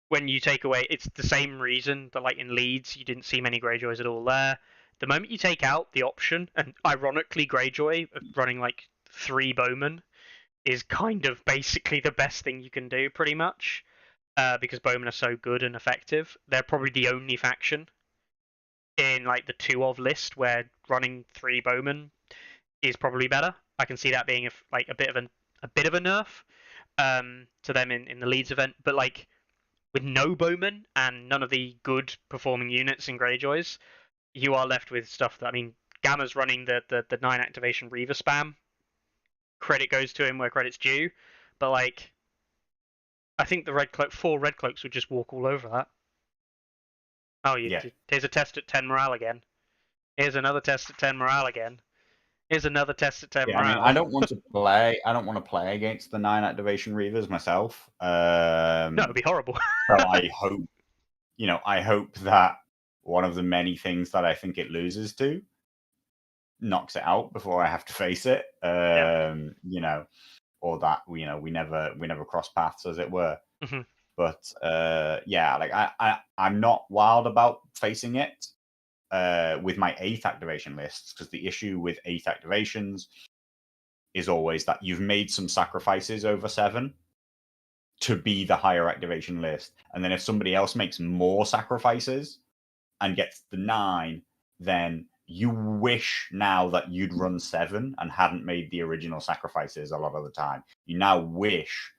when you take away, it's the same reason that like in Leeds you didn't see many Greyjoys at all there. The moment you take out the option, and ironically Greyjoy running like 3 bowmen is kind of basically the best thing you can do pretty much, because bowmen are so good and effective. They're probably the only faction in like the 2 of list where running 3 bowmen is probably better. I can see that being a bit of a nerf to them in the Leeds event, but like with no bowmen and none of the good performing units in Greyjoys, you are left with stuff that, I mean, Gamma's running the 9 activation Reaver spam. Credit goes to him where credit's due, but like, I think the 4 red cloaks would just walk all over that. Oh, here's a test at 10 morale again. Here's another test at 10 morale again. Here's another test at 10 morale. I mean, I don't want to play. I don't want to play against the 9 activation Reavers myself. No, it'd be horrible. So I hope, I hope that one of the many things that I think it loses to knocks it out before I have to face it. Or that we never cross paths, as it were. Mm-hmm. But I'm not wild about facing it with my 8th activation lists, because the issue with 8 activations is always that you've made some sacrifices over 7 to be the higher activation list, and then if somebody else makes more sacrifices and gets the 9, then you wish now that you'd run 7 and hadn't made the original sacrifices a lot of the time. You now wish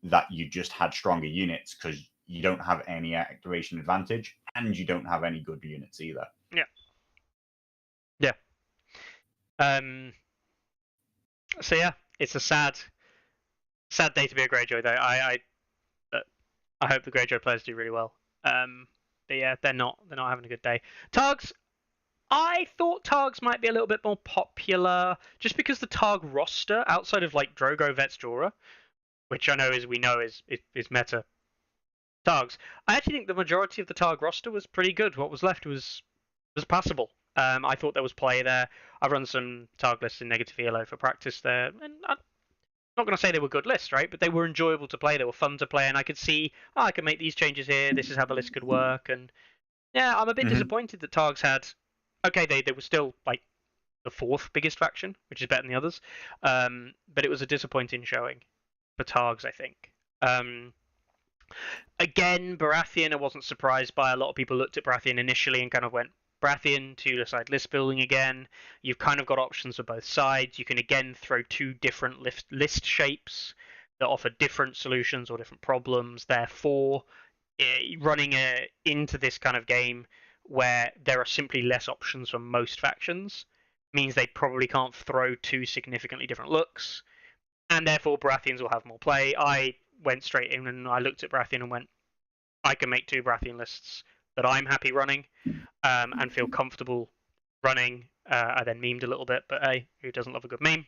that you just had stronger units, because you don't have any activation advantage and you don't have any good units either. Yeah. So yeah, it's a sad day to be a Greyjoy though. I hope the Greyjoy players do really well. But yeah, they're not having a good day. Targs, I thought Targs might be a little bit more popular, just because the Targ roster, outside of like Drogo, Vets, Jorah, which I know is meta Targs, I actually think the majority of the Targ roster was pretty good. What was left was passable. I thought there was play there. I've run some Targ lists in negative ELO for practice there, and I'm not going to say they were good lists, right? But they were enjoyable to play. They were fun to play, and I could see, I can make these changes here. This is how the list could work. And yeah, I'm a bit disappointed that Targs had. Okay, they were still like the 4th biggest faction, which is better than the others. But it was a disappointing showing for Targs, I think. Again, Baratheon, I wasn't surprised by. A lot of people looked at Baratheon initially and kind of went, Baratheon, 2-side list building again. You've kind of got options for both sides. You can again throw 2 different list shapes that offer different solutions or different problems. Therefore, running into this kind of game where there are simply less options for most factions means they probably can't throw 2 significantly different looks, and therefore Baratheons will have more play. I went straight in and I looked at Baratheon and went, I can make 2 Baratheon lists that I'm happy running and feel comfortable running. I then memed a little bit, but hey, who doesn't love a good meme?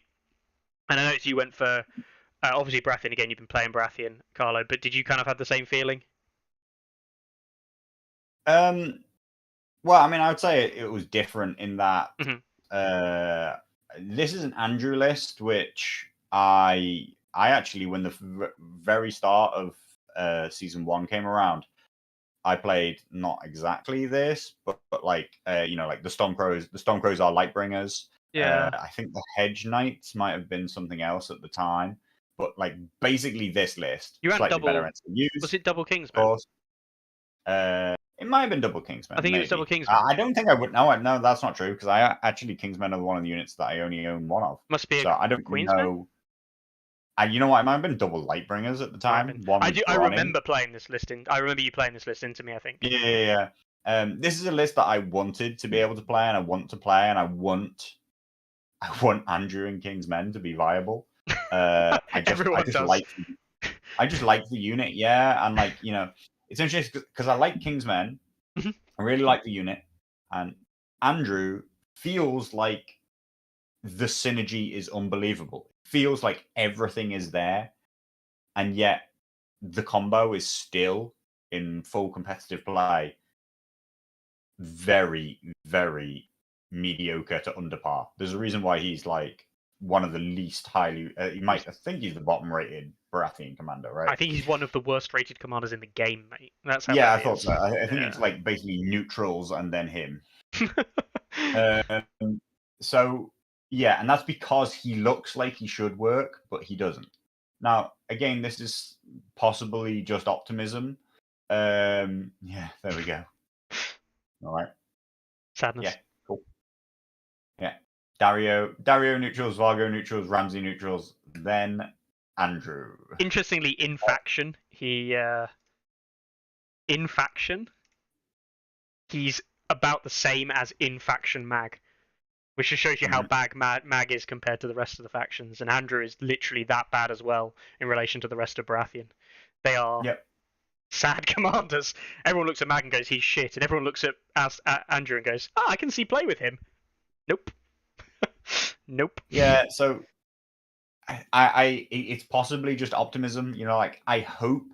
And I noticed you went for, obviously Baratheon again, you've been playing Baratheon, Carlo, but did you kind of have the same feeling? Well, I mean, I would say it was different in that this is an Andrew list, which I actually, when the very start of season 1 came around, I played not exactly this, but like like the Stormcrows. The Stormcrows are Lightbringers. Yeah. I think the Hedge Knights might have been something else at the time, but like basically this list, you ran slightly double. better use. Was it double Kingsman? Of course. It might have been double Kingsman. I think maybe. It was double Kingsman. I don't think I would. No, that's not true, because I actually Kingsmen are one of the units that I only own 1 of. Must be. So I don't know. You know what? It might have been double Lightbringers at the time. I remember playing this list. I remember you playing this list into me, I think. Yeah. This is a list that I wanted to be able to play, and I want to play, and I want Andrew and Kingsmen to be viable. I just like the unit, yeah, and like it's interesting because I like Kingsmen. I really like the unit, and Andrew feels like the synergy is unbelievable. It feels like everything is there, and yet the combo is still in full competitive play very, very mediocre to under par. There's a reason why he's like one of the least highly. I think he's the bottom rated Baratheon commander, right? I think he's one of the worst rated commanders in the game, mate. That's how. Yeah, I thought so. I think it's like basically neutrals and then him. So yeah, and that's because he looks like he should work, but he doesn't. Now, again, this is possibly just optimism. Yeah, there we go. All right. Sadness. Yeah, cool. Yeah. Dario neutrals, Vargo neutrals, Ramsey neutrals, then Andrew. Interestingly, in faction, he's about the same as in faction Mag. Which just shows you how bad Mag is compared to the rest of the factions, and Andrew is literally that bad as well in relation to the rest of Baratheon. They are sad commanders. Everyone looks at Mag and goes, he's shit, and everyone looks at Andrew and goes, I can see play with him. Nope. Nope. Yeah, so it's possibly just optimism. Like, I hope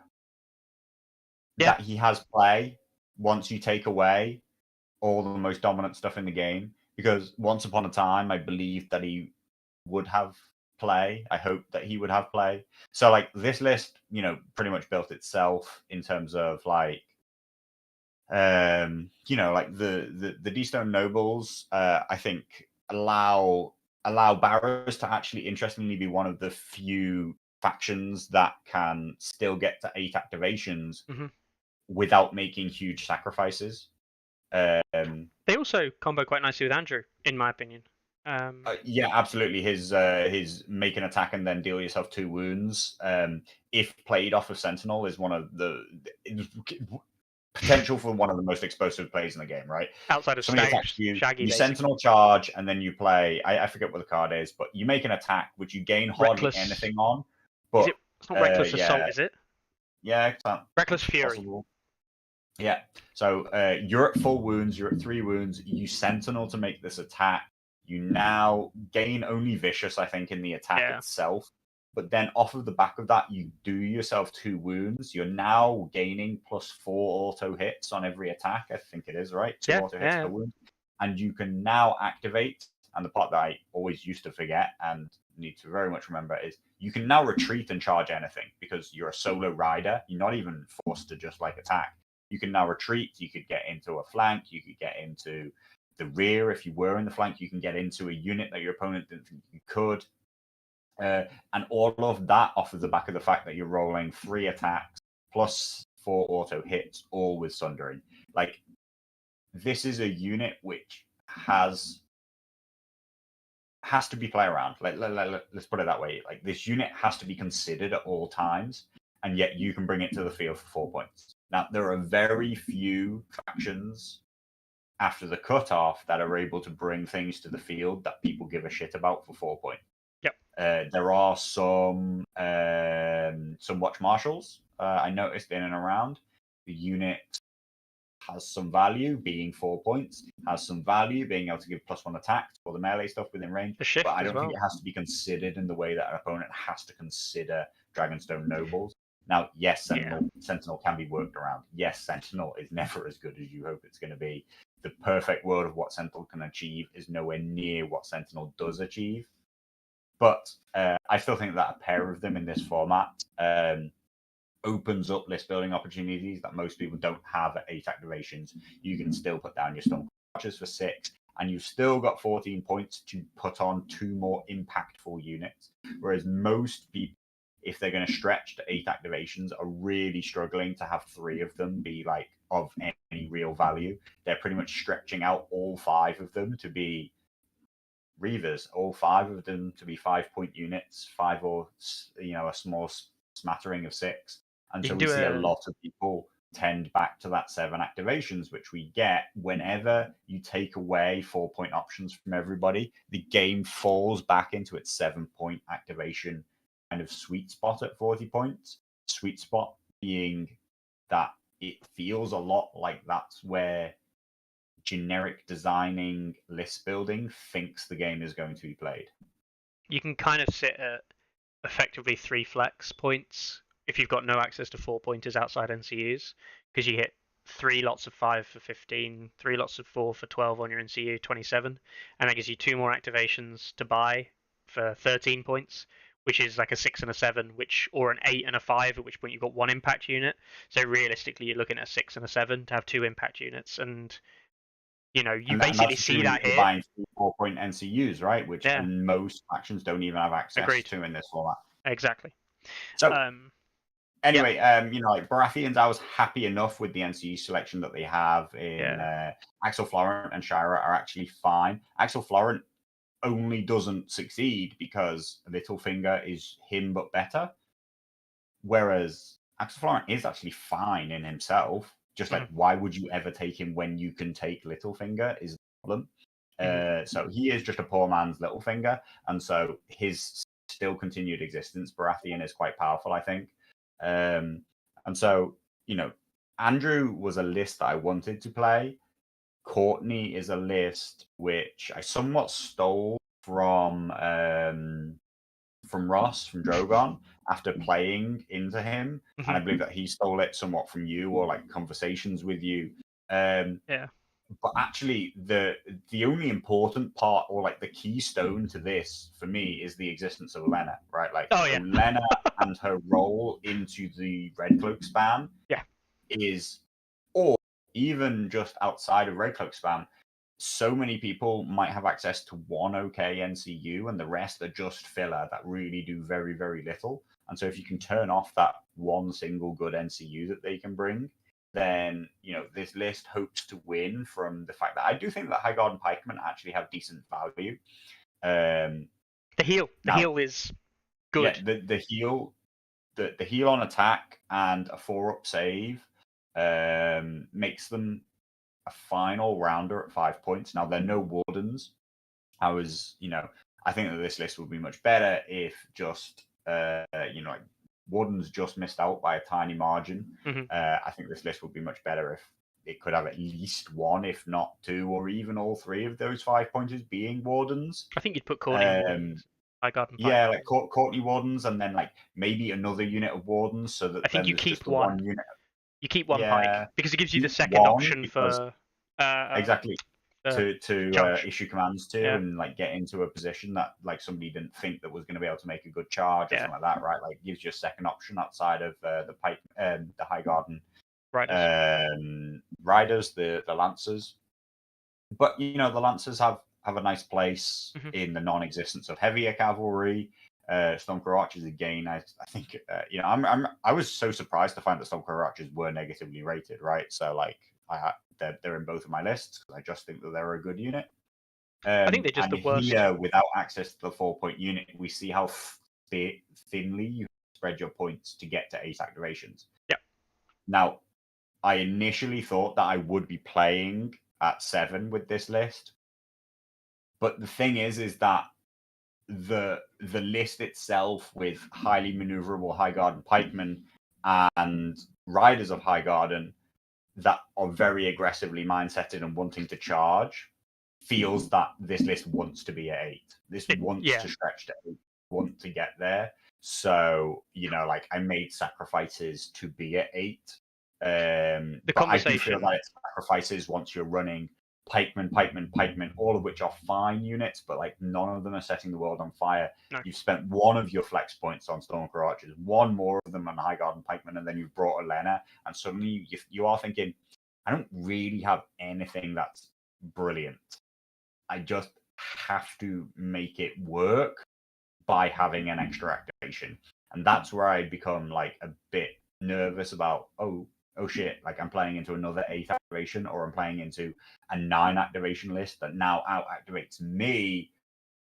that he has play once you take away all the most dominant stuff in the game. Because once upon a time, I believed that he would have play. I hope that he would have play. So, like, this list, pretty much built itself in terms of, like, like the D-Stone Nobles, I think allow Barrows to actually interestingly be one of the few factions that can still get to 8 activations without making huge sacrifices. They also combo quite nicely with Andrew, in my opinion. Yeah, absolutely. His make an attack and then deal yourself 2 wounds, if played off of Sentinel, is one of the potential for one of the most explosive plays in the game, right? Outside of you Shaggy, Sentinel charge, and then you play, I forget what the card is, but you make an attack which you gain hardly anything on. But it's not Reckless Assault, is it? Yeah, Reckless Fury. Possible. Yeah. So you're at 4 wounds, you're at 3 wounds, you Sentinel to make this attack. You now gain only Vicious, I think, in the attack itself. But then off of the back of that, you do yourself 2 wounds. You're now gaining +4 auto hits on every attack. I think it is, right? 2 auto hits per wound. And you can now activate, and the part that I always used to forget and need to very much remember is you can now retreat and charge anything because you're a solo rider. You're not even forced to just like attack. You can now retreat. You could get into a flank. You could get into the rear. If you were in the flank, you can get into a unit that your opponent didn't think you could. And all of that off of the back of the fact that you're rolling 3 attacks +4 auto hits, all with Sundering. Like, this is a unit which has to be play around. Let's put it that way. Like, this unit has to be considered at all times, and yet you can bring it to the field for 4 points. Now, there are very few factions after the cutoff that are able to bring things to the field that people give a shit about for 4 points. There are some Watch Marshals I noticed in and around. The unit has some value, being 4 points, has some value, being able to give +1 attack for the melee stuff within range. But I don't think it has to be considered in the way that an opponent has to consider Dragonstone Nobles. Now, yes, Sentinel can be worked around. Yes, Sentinel is never as good as you hope it's going to be. The perfect world of what Sentinel can achieve is nowhere near what Sentinel does achieve. But I still think that a pair of them in this format opens up list building opportunities that most people don't have at 8 activations. You can still put down your Stone Archers for 6, and you've still got 14 points to put on 2 more impactful units. Whereas most people, if they're going to stretch to 8 activations, are really struggling to have 3 of them be like of any real value. They're pretty much stretching out all 5 of them to be Reavers, all 5 of them to be 5-point units, 5 or a small smattering of 6. And so we see a lot of people tend back to that 7 activations, which we get whenever you take away 4-point options from everybody. The game falls back into its 7-point activation kind of sweet spot at 40 points. Sweet spot being that it feels a lot like that's where generic designing list building thinks the game is going to be played. You can kind of sit at effectively 3 flex points if you've got no access to 4-pointers outside NCUs, because you hit 3 lots of 5 for 15, 3 lots of 4 for 12 on your NCU, 27, and that gives you 2 more activations to buy for 13 points, which is like a 6 and a 7, or an 8 and a 5, at which point you've got 1 impact unit. So realistically, you're looking at a 6 and a 7 to have 2 impact units, and you basically see that here. Buying 4-point NCUs, right? Which most factions don't even have access to in this format. Exactly. So anyway, like Baratheons, I was happy enough with the NCU selection that they have in Axel Florent and Shira are actually fine. Axel Florent only doesn't succeed because Littlefinger is him but better. Whereas Axel Florent is actually fine in himself. Just like, why would you ever take him when you can take Littlefinger is the problem. So he is just a poor man's Littlefinger, and so his still continued existence, Baratheon, is quite powerful, I think. And so, Andrew was a list that I wanted to play. Courtney is a list which I somewhat stole from Ross, from Drogon, after playing into him, and I believe that he stole it somewhat from you, or like conversations with you. Yeah. But actually, the only important part, or like the keystone to this for me, is the existence of Lena, right? Like, Oh, so yeah. Lena and her role into the Red Cloak spam is, or even just outside of Red Cloak spam, so many people might have access to one okay NCU, and the rest are just filler that really do very, very little. And so if you can turn off that one single good NCU that they can bring, then this list hopes to win from the fact that I do think that Highguard and Pikemen actually have decent value. The heal is good. Yeah, the heal on attack and a 4-up save makes them a final rounder at 5 points. Now, they're no Wardens. I think that this list would be much better if just like Wardens just missed out by a tiny margin. I think this list would be much better if it could have at least one, if not two, or even all three of those 5 pointers being Wardens. I think you'd put Courtney Wardens. Yeah, like Courtney Wardens, and then like maybe another unit of Wardens, so that I think you keep just one unit. You keep one Pike because it gives you the second option for exactly to issue commands to, and like get into a position that like somebody didn't think that was going to be able to make a good charge or something like that, right? Like, gives you a second option outside of the Pike, the Highgarden riders, the Lancers. But the Lancers have a nice place in the non-existence of heavier cavalry. Stormcrow Archers, again, I think I was so surprised to find that Stormcrow Archers were negatively rated, right? So like they're in both of my lists because I just think that they're a good unit. I think they're just the worst. Here, without access to the 4-point unit, we see how thinly you spread your points to get to 8 activations. Yeah. Now, I initially thought that I would be playing at 7 with this list, but the thing is that the list itself, with highly maneuverable Highgarden pikemen and riders of Highgarden that are very aggressively mindseted and wanting to charge, feels that this list wants to be at 8. This wants to stretch to 8, want to get there. So like I made sacrifices to be at 8. But I do feel that it's sacrifices once you're running pikemen, all of which are fine units, but like none of them are setting the world on fire. No. You've spent one of your flex points on Stormcrow Archers, one more of them on Highgarden pikemen, and then you've brought a Lena, and suddenly you are thinking, I don't really have anything that's brilliant. I just have to make it work by having an extra activation. And that's where I become like a bit nervous about, oh shit, like I'm playing into another 8 activation, or I'm playing into a 9 activation list that now out activates me,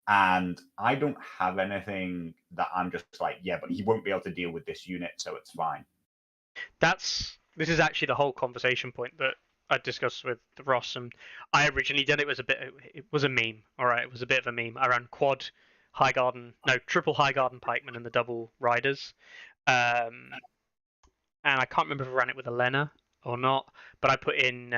and I don't have anything that I'm just like, yeah, but he won't be able to deal with this unit, so it's fine. This is actually the whole conversation point that I discussed with Ross, and I originally did it was a meme. All right, it was a bit of a meme. I ran triple Highgarden pikemen and the double riders. And I can't remember if I ran it with a Lena or not, but I put in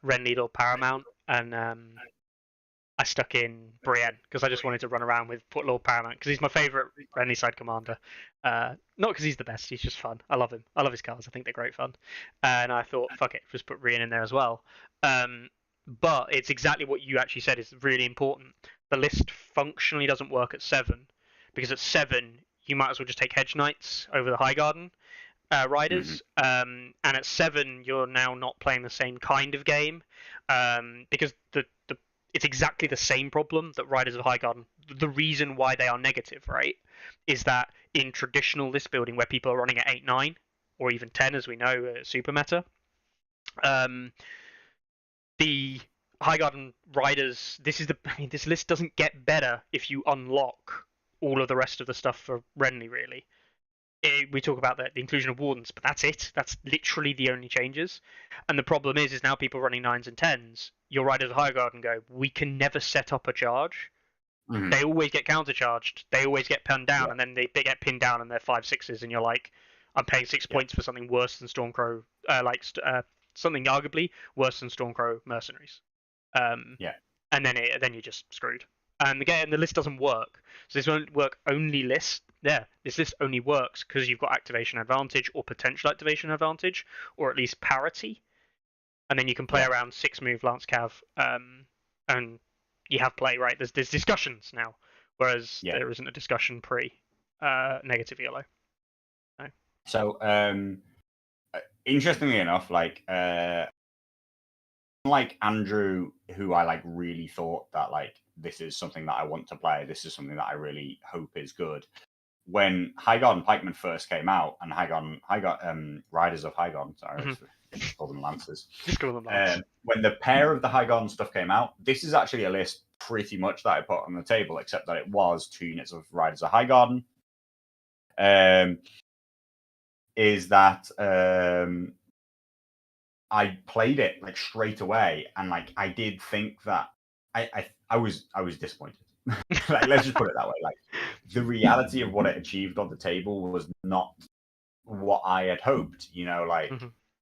Renly or Paramount, and I stuck in Brienne because I just wanted to run around with Lord Paramount because he's my favourite Renly side commander. Not because he's the best, he's just fun. I love him. I love his cards. I think they're great fun. And I thought, fuck it, just put Brienne in there as well. But it's exactly what you actually said is really important. The list functionally doesn't work at 7 because at 7 you might as well just take Hedge Knights over the Highgarden riders, and at 7 you're now not playing the same kind of game because it's exactly the same problem that riders of Highgarden. The reason why they are negative, right, is that in traditional list building where people are running at 8, 9, or even 10, as we know, super meta, the Highgarden riders. This list doesn't get better if you unlock all of the rest of the stuff for Renly, really. we talk about the inclusion of wardens, but that's it. That's literally the only changes. And the problem is now people running 9s and 10s. Your riders of Highguard and go, we can never set up a charge. Mhm. They always get countercharged. They always get pinned down, Yeah. and then they get pinned down, and they're 5/6s, and you're like, I'm paying 6 points for something worse than Stormcrow, something arguably worse than Stormcrow mercenaries. Yeah. And then you're just screwed. And again, the list doesn't work. So this won't work only list. Yeah, this list only works because you've got activation advantage or potential activation advantage, or at least parity. And then you can play Yeah. around 6-move Lance Cav, and you have play, right? There's discussions now, whereas there isn't a discussion pre negative yellow. No. So interestingly enough, like Andrew, who I like really thought that like this is something that I want to play, this is something that I really hope is good. When Highguard and Pikemen first came out, and Riders of Highguard, sorry, just call them Lancers. Just call them Lancers. When the pair of the Highguard stuff came out, this is actually a list pretty much that I put on the table, except that it was 2 units of Riders of Highgarden. Is that I played it like straight away, and like I did think that I was disappointed. Like, let's just put it that way. Like, the reality of what it achieved on the table was not what I had hoped. You know, like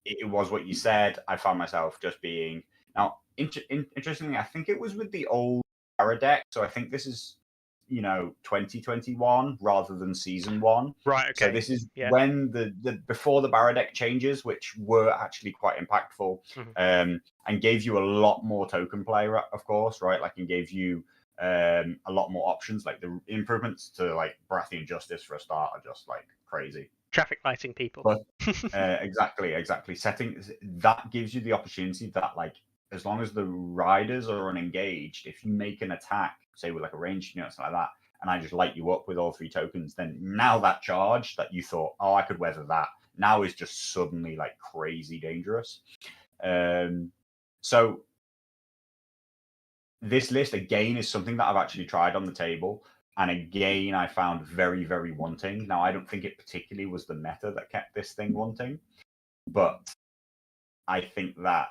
it was what you said. I found myself just being now. Interestingly, I think it was with the old Barra deck. So I think this is 2021 rather than season 1. Right. Okay. So this is when the before the Barra deck changes, which were actually quite impactful, and gave you a lot more token play, of course, right? Like, and gave you a lot more options. Like, the improvements to like Baratheon Justice for a start are just like crazy. Traffic lighting people. But exactly. Setting that gives you the opportunity that, like, as long as the riders are unengaged, if you make an attack, say with like a ranged unit or something like that, and I just light you up with all 3 tokens, then now that charge that you thought, oh, I could weather that, now is just suddenly like crazy dangerous. So this list again is something that I've actually tried on the table, and again I found very, very wanting. Now, I don't think it particularly was the meta that kept this thing wanting, but I think that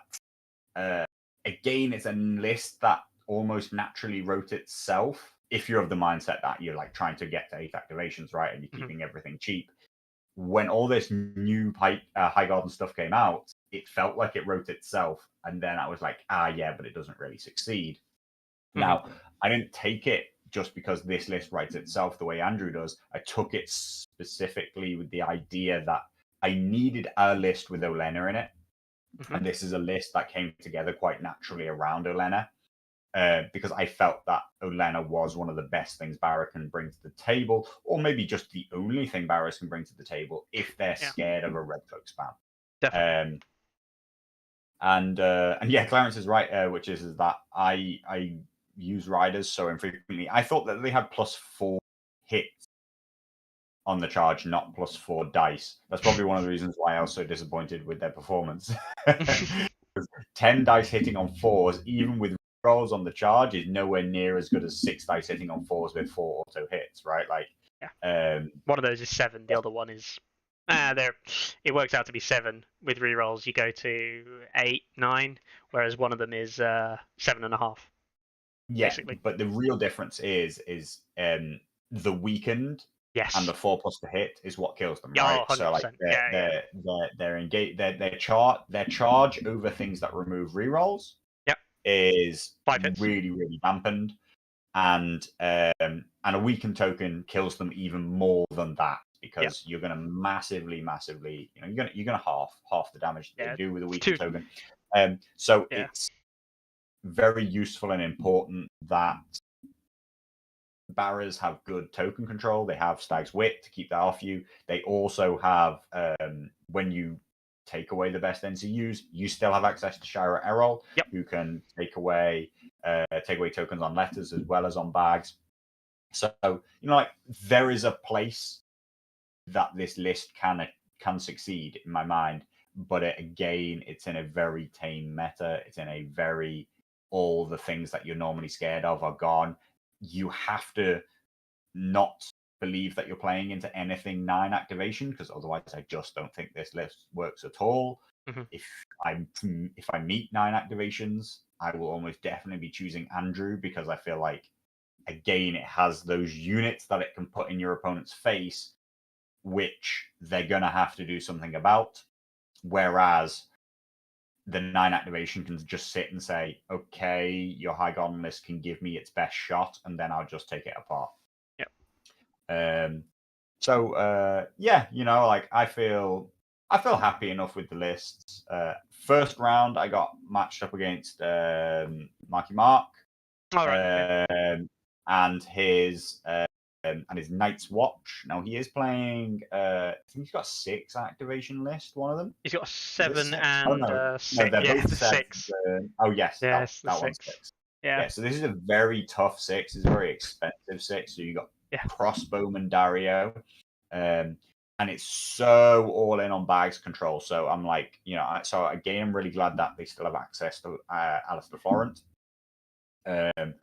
again, it's a list that almost naturally wrote itself if you're of the mindset that you're like trying to get to 8 activations, right, and you're keeping everything cheap. When all this new Highgarden stuff came out, it felt like it wrote itself, and then I was like, yeah, but it doesn't really succeed. Now, I didn't take it just because this list writes itself the way Andrew does. I took it specifically with the idea that I needed a list with Olenna in it. And this is a list that came together quite naturally around Olenna, because I felt that Olenna was one of the best things Barra can bring to the table, or maybe just the only thing Barras can bring to the table if they're scared of a Red Cloak spam. Definitely. And yeah, Clarence is right, which is that I use riders so infrequently. I thought that they had +4 hits on the charge, not +4 dice. That's probably one of the reasons why I was so disappointed with their performance. 10 dice hitting on 4s, even with rolls on the charge, is nowhere near as good as 6 dice hitting on 4s with 4 auto hits, right? Like, one of those is 7. The other one is it works out to be 7 with rerolls. You go to 8, 9, whereas one of them is 7.5. Yeah, basically. But the real difference is the weakened. Yes. And the 4+ to hit is what kills them, Yeah, right? 100%. So like they're engaged, their charge over things that remove rerolls is 5 hits. really, really dampened, and a weakened token kills them even more than that, because you're going to massively, you're going to half the damage that they do with a weakened token. So it's very useful and important that Barras have good token control. They have Stag's Wit to keep that off you. They also have, when you take away the best NCUs, you still have access to Shira Errol, who can take away tokens on letters as well as on bags. So, like, there is a place that this list can succeed in my mind, but again, it's in a very tame meta. It's in a very, all the things that you're normally scared of are gone. You have to not believe that you're playing into anything 9 activation, because otherwise I just don't think this list works at all. Mhm. If I meet 9 activations, I will almost definitely be choosing Andrew, because I feel like, again, it has those units that it can put in your opponent's face, which they're going to have to do something about. Whereas the 9 activation can just sit and say, okay, your High Garden list can give me its best shot, and then I'll just take it apart. Yep. So yeah, like I feel happy enough with the lists. First round, I got matched up against Marky Mark, All right. and his Night's Watch. Now he is playing. I think he's got a 6 activation list. One of them. He's got a 7 6? and no, 6. they're Yeah, both the 7. 6. Oh yes, Yes, the that one's 6. 6. Yeah. Yeah, so this is a very tough 6. It's a very expensive 6. So you got Crossbowman Dario, and it's so all in on bags control. So I'm like, so again, I'm really glad that they still have access to Alistair Florent. And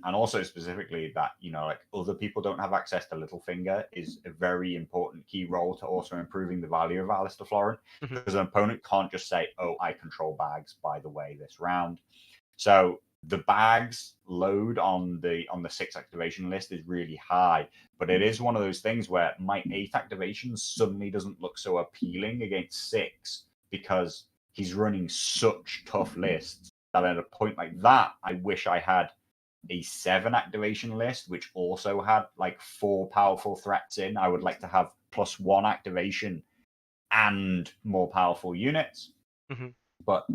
also specifically that, like other people don't have access to Littlefinger is a very important key role to also improving the value of Alistair Florent, because an opponent can't just say, oh, I control bags, by the way, this round. So the bags load on the 6 activation list is really high, but it is one of those things where my 8 activations suddenly doesn't look so appealing against 6, because he's running such tough lists that at a point like that, I wish I had a 7 activation list, which also had like 4 powerful threats in. I would like to have +1 activation and more powerful units. But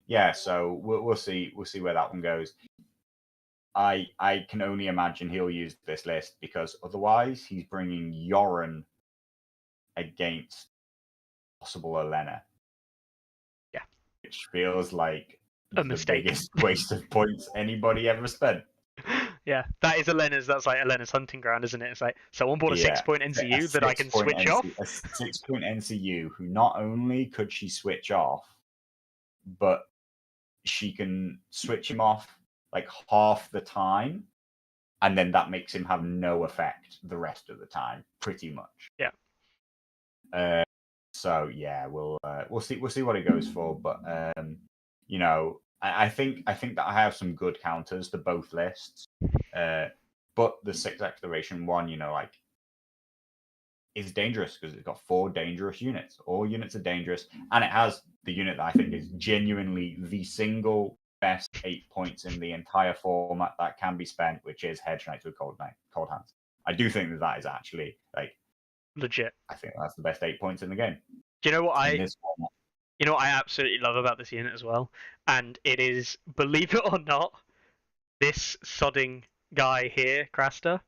yeah, so we'll see where that one goes. I can only imagine he'll use this list, because otherwise he's bringing Yoren against possible Elena. Yeah, which feels like a the mistake. biggest waste of points anybody ever spent. Yeah, that is Elena's. That's like Elena's hunting ground, isn't it? It's like someone bought a 6-point NCU that I can switch off. A 6-point NCU who not only could she switch off, but she can switch him off like half the time, and then that makes him have no effect the rest of the time, pretty much. Yeah. So yeah, we'll see what it goes for, but I think that I have some good counters to both lists. But the 6 activation one, like, is dangerous because it's got 4 dangerous units. All units are dangerous, and it has the unit that I think is genuinely the single best 8 points in the entire format that can be spent, which is Hedge Knights with Cold Hands. I do think that is actually like legit. I think that's the best 8 points in the game. Do you know what I absolutely love about this unit as well? And it is, believe it or not, this sodding guy here, Craster,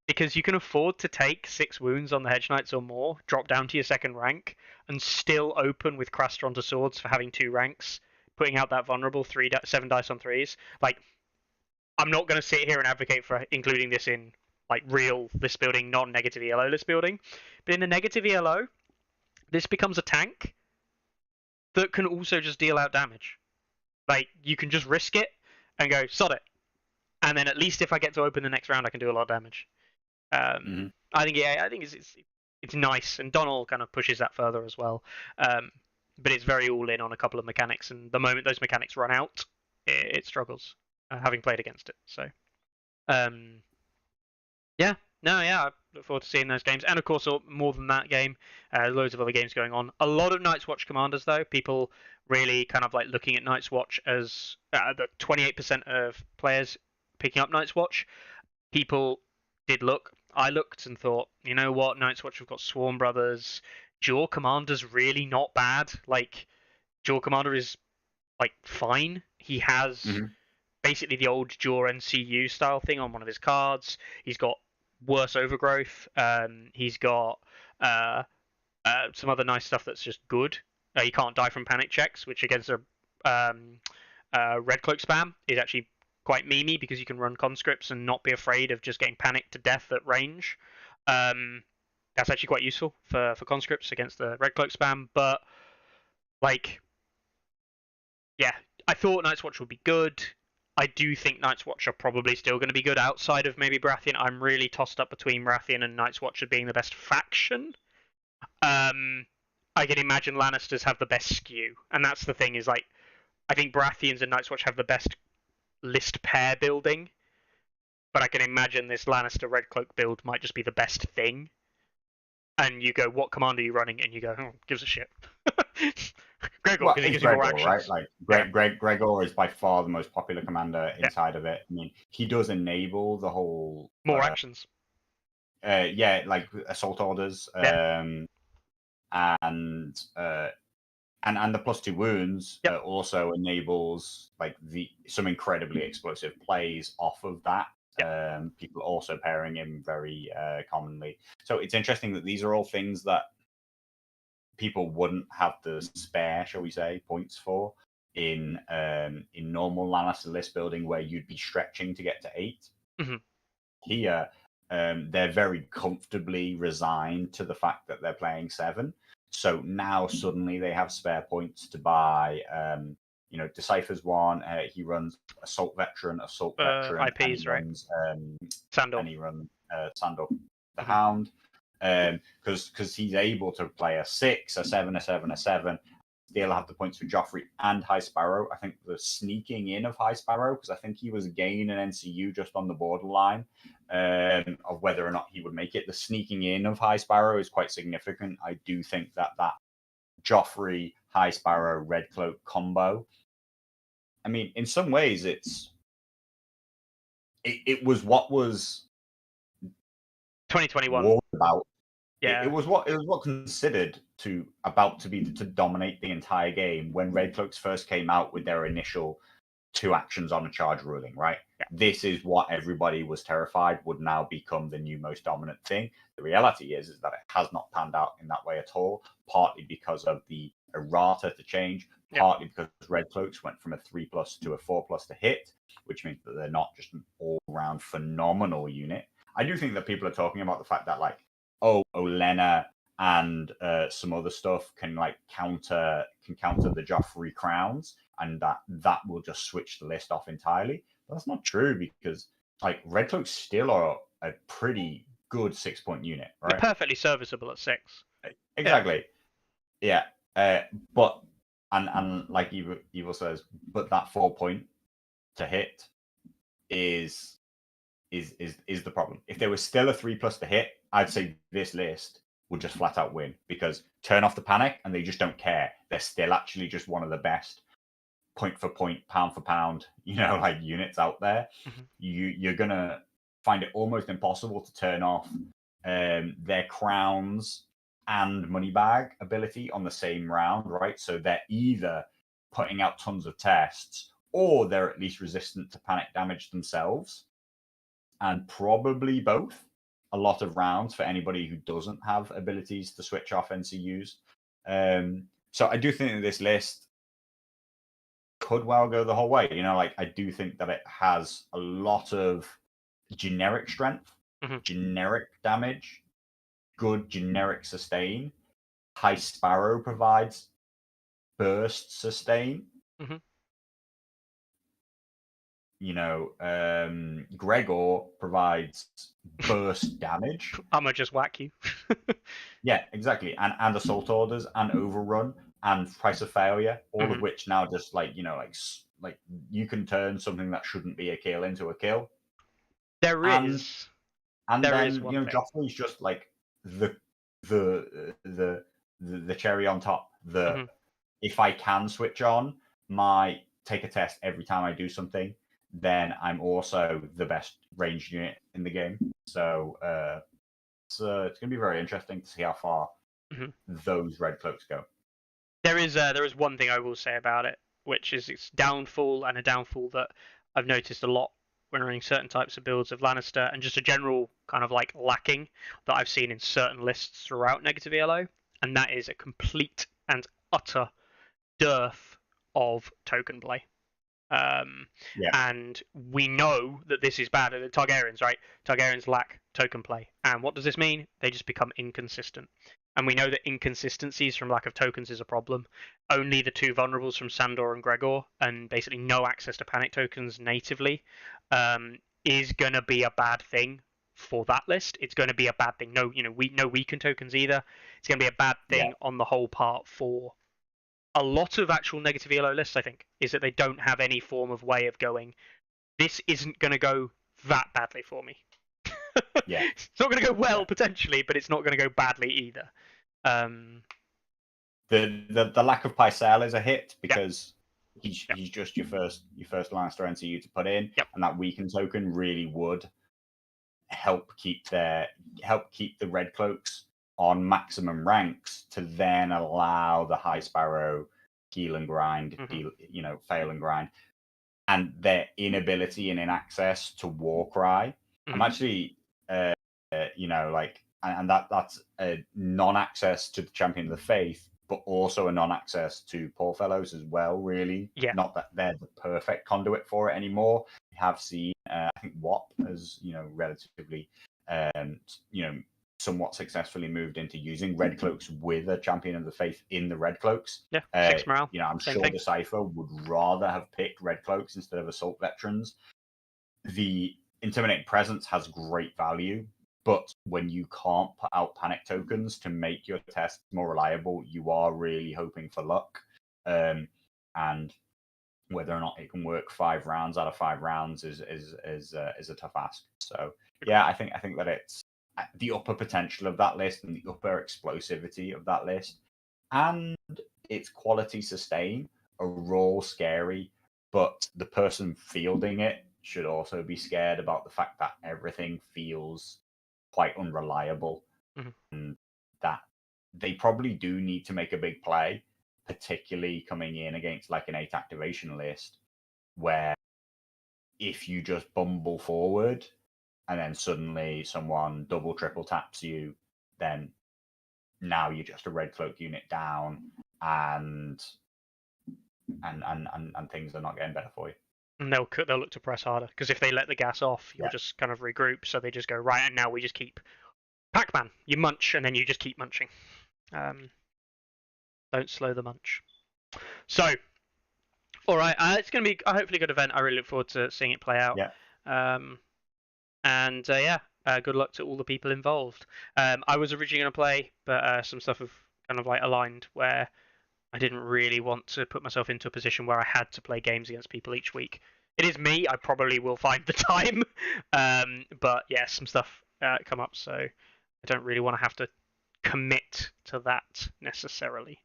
because you can afford to take 6 wounds on the Hedge Knights or more, drop down to your 2nd rank, and still open with Craster onto swords for having 2 ranks, putting out that vulnerable 7 dice on 3s. Like, I'm not going to sit here and advocate for including this in like real list building, non-negative ELO list building, but in the negative ELO, this becomes a tank that can also just deal out damage. Like, you can just risk it and go, sod it. And then at least if I get to open the next round, I can do a lot of damage. I think it's nice, and Donald kind of pushes that further as well. But it's very all in on a couple of mechanics, and the moment those mechanics run out, it struggles, having played against it. So, I look forward to seeing those games, and of course, more than that game, loads of other games going on. A lot of Night's Watch commanders, though. People really kind of like looking at Night's Watch as the 28% of players picking up Night's Watch. People did look. I looked and thought, you know what, Night's Watch, we've got Swarm Brothers. Jaw Commander's really not bad. Like, Jaw Commander is like fine. He has basically the old Jaw NCU style thing on one of his cards. He's got worse overgrowth. He's got some other nice stuff that's just good. You can't die from panic checks, which against a red cloak spam is actually quite memey, because you can run conscripts and not be afraid of just getting panicked to death at range. That's actually quite useful for conscripts against the red cloak spam. But like, yeah, I thought Night's Watch would be good. I do think Night's Watch are probably still going to be good outside of maybe Baratheon. I'm really tossed up between Baratheon and Night's Watch being the best faction. I can imagine Lannisters have the best skew, and that's the thing. Is like, I think Baratheons and Night's Watch have the best list pair building, but I can imagine this Lannister Red Cloak build might just be the best thing. And you go, what command are you running? And you go, gives a shit. Gregor, because he gives you more actions. Right? Like Gregor is by far the most popular commander inside of it. I mean, he does enable the whole more actions. Like assault orders, and the +2 wounds also enables like some incredibly explosive plays off of that. People also pairing him very commonly. So it's interesting that these are all things that people wouldn't have the spare, shall we say, points for in normal Lannister list building where you'd be stretching to get to 8. Mm-hmm. Here, they're very comfortably resigned to the fact that they're playing 7. So now suddenly they have spare points to buy. Decipher's one. He runs Assault Veteran, IPs, right? Sandor. And he runs Sandor the Hound. Because he's able to play a 6, a 7, a 7, a 7. Still have the points for Joffrey and High Sparrow. I think the sneaking in of High Sparrow, because I think he was again an NCU just on the borderline of whether or not he would make it. The sneaking in of High Sparrow is quite significant. I do think that Joffrey, High Sparrow, Red Cloak combo, I mean, in some ways, it was what was 2021 about. Yeah, it was what considered to dominate the entire game when Red Cloaks first came out with their initial 2 actions on a charge ruling, right? Yeah. This is what everybody was terrified would now become the new most dominant thing. The reality is that it has not panned out in that way at all, partly because of the errata to change, partly because Red Cloaks went from a 3+ to a 4+ to hit, which means that they're not just an all-round phenomenal unit. I do think that people are talking about the fact that, like, Olenna and some other stuff can counter the Joffrey crowns, and that will just switch the list off entirely. But that's not true, because like Red Cloaks still are a pretty good 6-point unit, right? They're perfectly serviceable at 6. Exactly. Yeah. But like Evil says, but that 4-point to hit is the problem. If there was still a 3+ to hit, I'd say this list would just flat out win, because turn off the panic and they just don't care. They're still actually just one of the best point for point, pound for pound, units out there. Mm-hmm. You're gonna find it almost impossible to turn off their crowns and money bag ability on the same round, right? So they're either putting out tons of tests, or they're at least resistant to panic damage themselves, and probably both. A lot of rounds for anybody who doesn't have abilities to switch off NCUs. So I do think that this list could well go the whole way. I do think that it has a lot of generic strength, generic damage, good generic sustain. High Sparrow provides burst sustain. Gregor provides burst damage. I'm gonna just whack you. Yeah, exactly. And assault orders and overrun and price of failure, all of which now just like you can turn something that shouldn't be a kill into a kill. There is. And then Joffrey's just like the cherry on top. If I can switch on my take a test every time I do something, then I'm also the best ranged unit in the game. So it's going to be very interesting to see how far those Red Cloaks go. There is one thing I will say about it, which is its downfall, and a downfall that I've noticed a lot when running certain types of builds of Lannister, and just a general kind of like lacking that I've seen in certain lists throughout negative ELO, and that is a complete and utter dearth of token play. And we know that this is bad. The Targaryens, right? Targaryens lack token play. And what does this mean? They just become inconsistent. and we know that inconsistencies from lack of tokens is a problem. Only the 2 vulnerables from Sandor and Gregor, and basically no access to panic tokens natively, is going to be a bad thing for that list. It's going to be a bad thing. No weaken tokens either. It's going to be a bad thing on the whole part for a lot of actual negative ELO lists, I think, is that they don't have any form of way of going, this isn't going to go that badly for me. Yeah. It's not going to go well, potentially, but it's not going to go badly either. The lack of Pycelle is a hit because he's just your first Lannister NCU to put in, and that weaken token really would help keep the Red Cloaks on maximum ranks to then allow the High Sparrow heal and grind, fail and grind, and their inability and inaccess to Warcry. I'm actually, and that's a non-access to the Champion of the Faith, but also a non-access to Poor Fellows as well, really. Yeah. Not that they're the perfect conduit for it anymore. We have seen, I think WAP has, relatively, somewhat successfully moved into using Red Cloaks with a Champion of the Faith in the Red Cloaks. Yeah, 6 morale. I'm sure Decipher would rather have picked Red Cloaks instead of Assault Veterans. The Intimidating Presence has great value, but when you can't put out panic tokens to make your tests more reliable, you are really hoping for luck. And whether or not it can work 5 rounds out of 5 rounds is a tough ask. So yeah, I think that it's the upper potential of that list and the upper explosivity of that list and its quality sustain are all scary, but the person fielding it should also be scared about the fact that everything feels quite unreliable, and that they probably do need to make a big play, particularly coming in against like an 8 activation list, where if you just bumble forward and then suddenly someone double triple taps you, then now you're just a Red Cloak unit down, and things are not getting better for you. And they'll look to press harder, because if they let the gas off, you'll just kind of regroup. So they just go, right, and now we just keep Pac-Man. You munch, and then you just keep munching. Don't slow the munch. So, all right, it's going to be a hopefully good event. I really look forward to seeing it play out. Yeah. Good luck to all the people involved. I was originally going to play, but some stuff have kind of like aligned where I didn't really want to put myself into a position where I had to play games against people each week. It is me. I probably will find the time. But yeah, some stuff come up, so I don't really want to have to commit to that necessarily.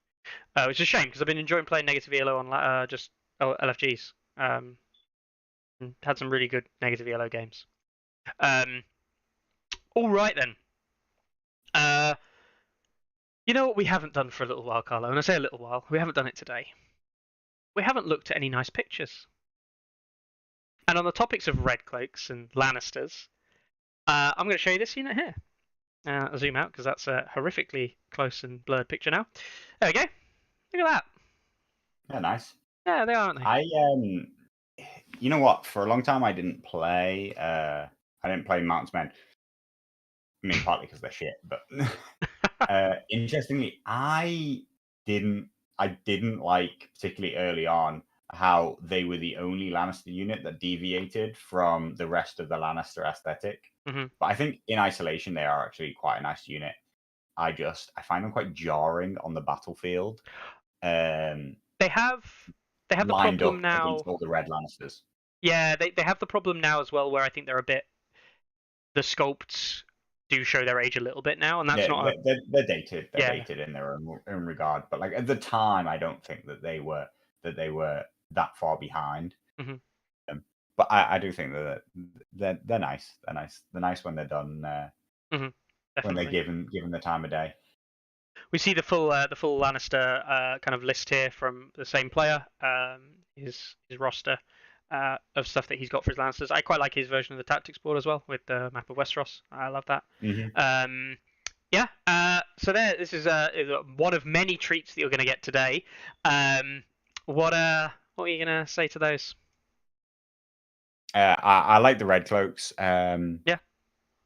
Which is a shame, because I've been enjoying playing negative ELO on just LFGs. Had some really good negative ELO games. All right then. You know what we haven't done for a little while, Carlo? And I say a little while, we haven't done it today. We haven't looked at any nice pictures. And on the topics of Red Cloaks and Lannisters, I'm going to show you this unit here. I'll zoom out because that's a horrifically close and blurred picture now. There we go. Look at that. Yeah, nice. Yeah, they are, aren't they? You know what? For a long time, I didn't play Mountains Men. I mean, partly because they're shit, but interestingly, I didn't like particularly early on how they were the only Lannister unit that deviated from the rest of the Lannister aesthetic. Mm-hmm. But I think in isolation, they are actually quite a nice unit. I find them quite jarring on the battlefield. They have the problem now against all the red Lannisters. Yeah, they have the problem now as well, where I think they're a bit. The Sculpts do show their age a little bit now, and that's they're dated. They're dated in their own regard, but like at the time, I don't think that they were that far behind. Mm-hmm. But I do think that they're nice. They're nice when they're done. When they're given the time of day. We see the full Lannister kind of list here from the same player. His roster of stuff that he's got for his Lannisters. I quite like his version of the tactics board as well, with the map of Westeros. I love that. Mm-hmm. So this is one of many treats that you're going to get today. What are you going to say to those? I like the Red Cloaks.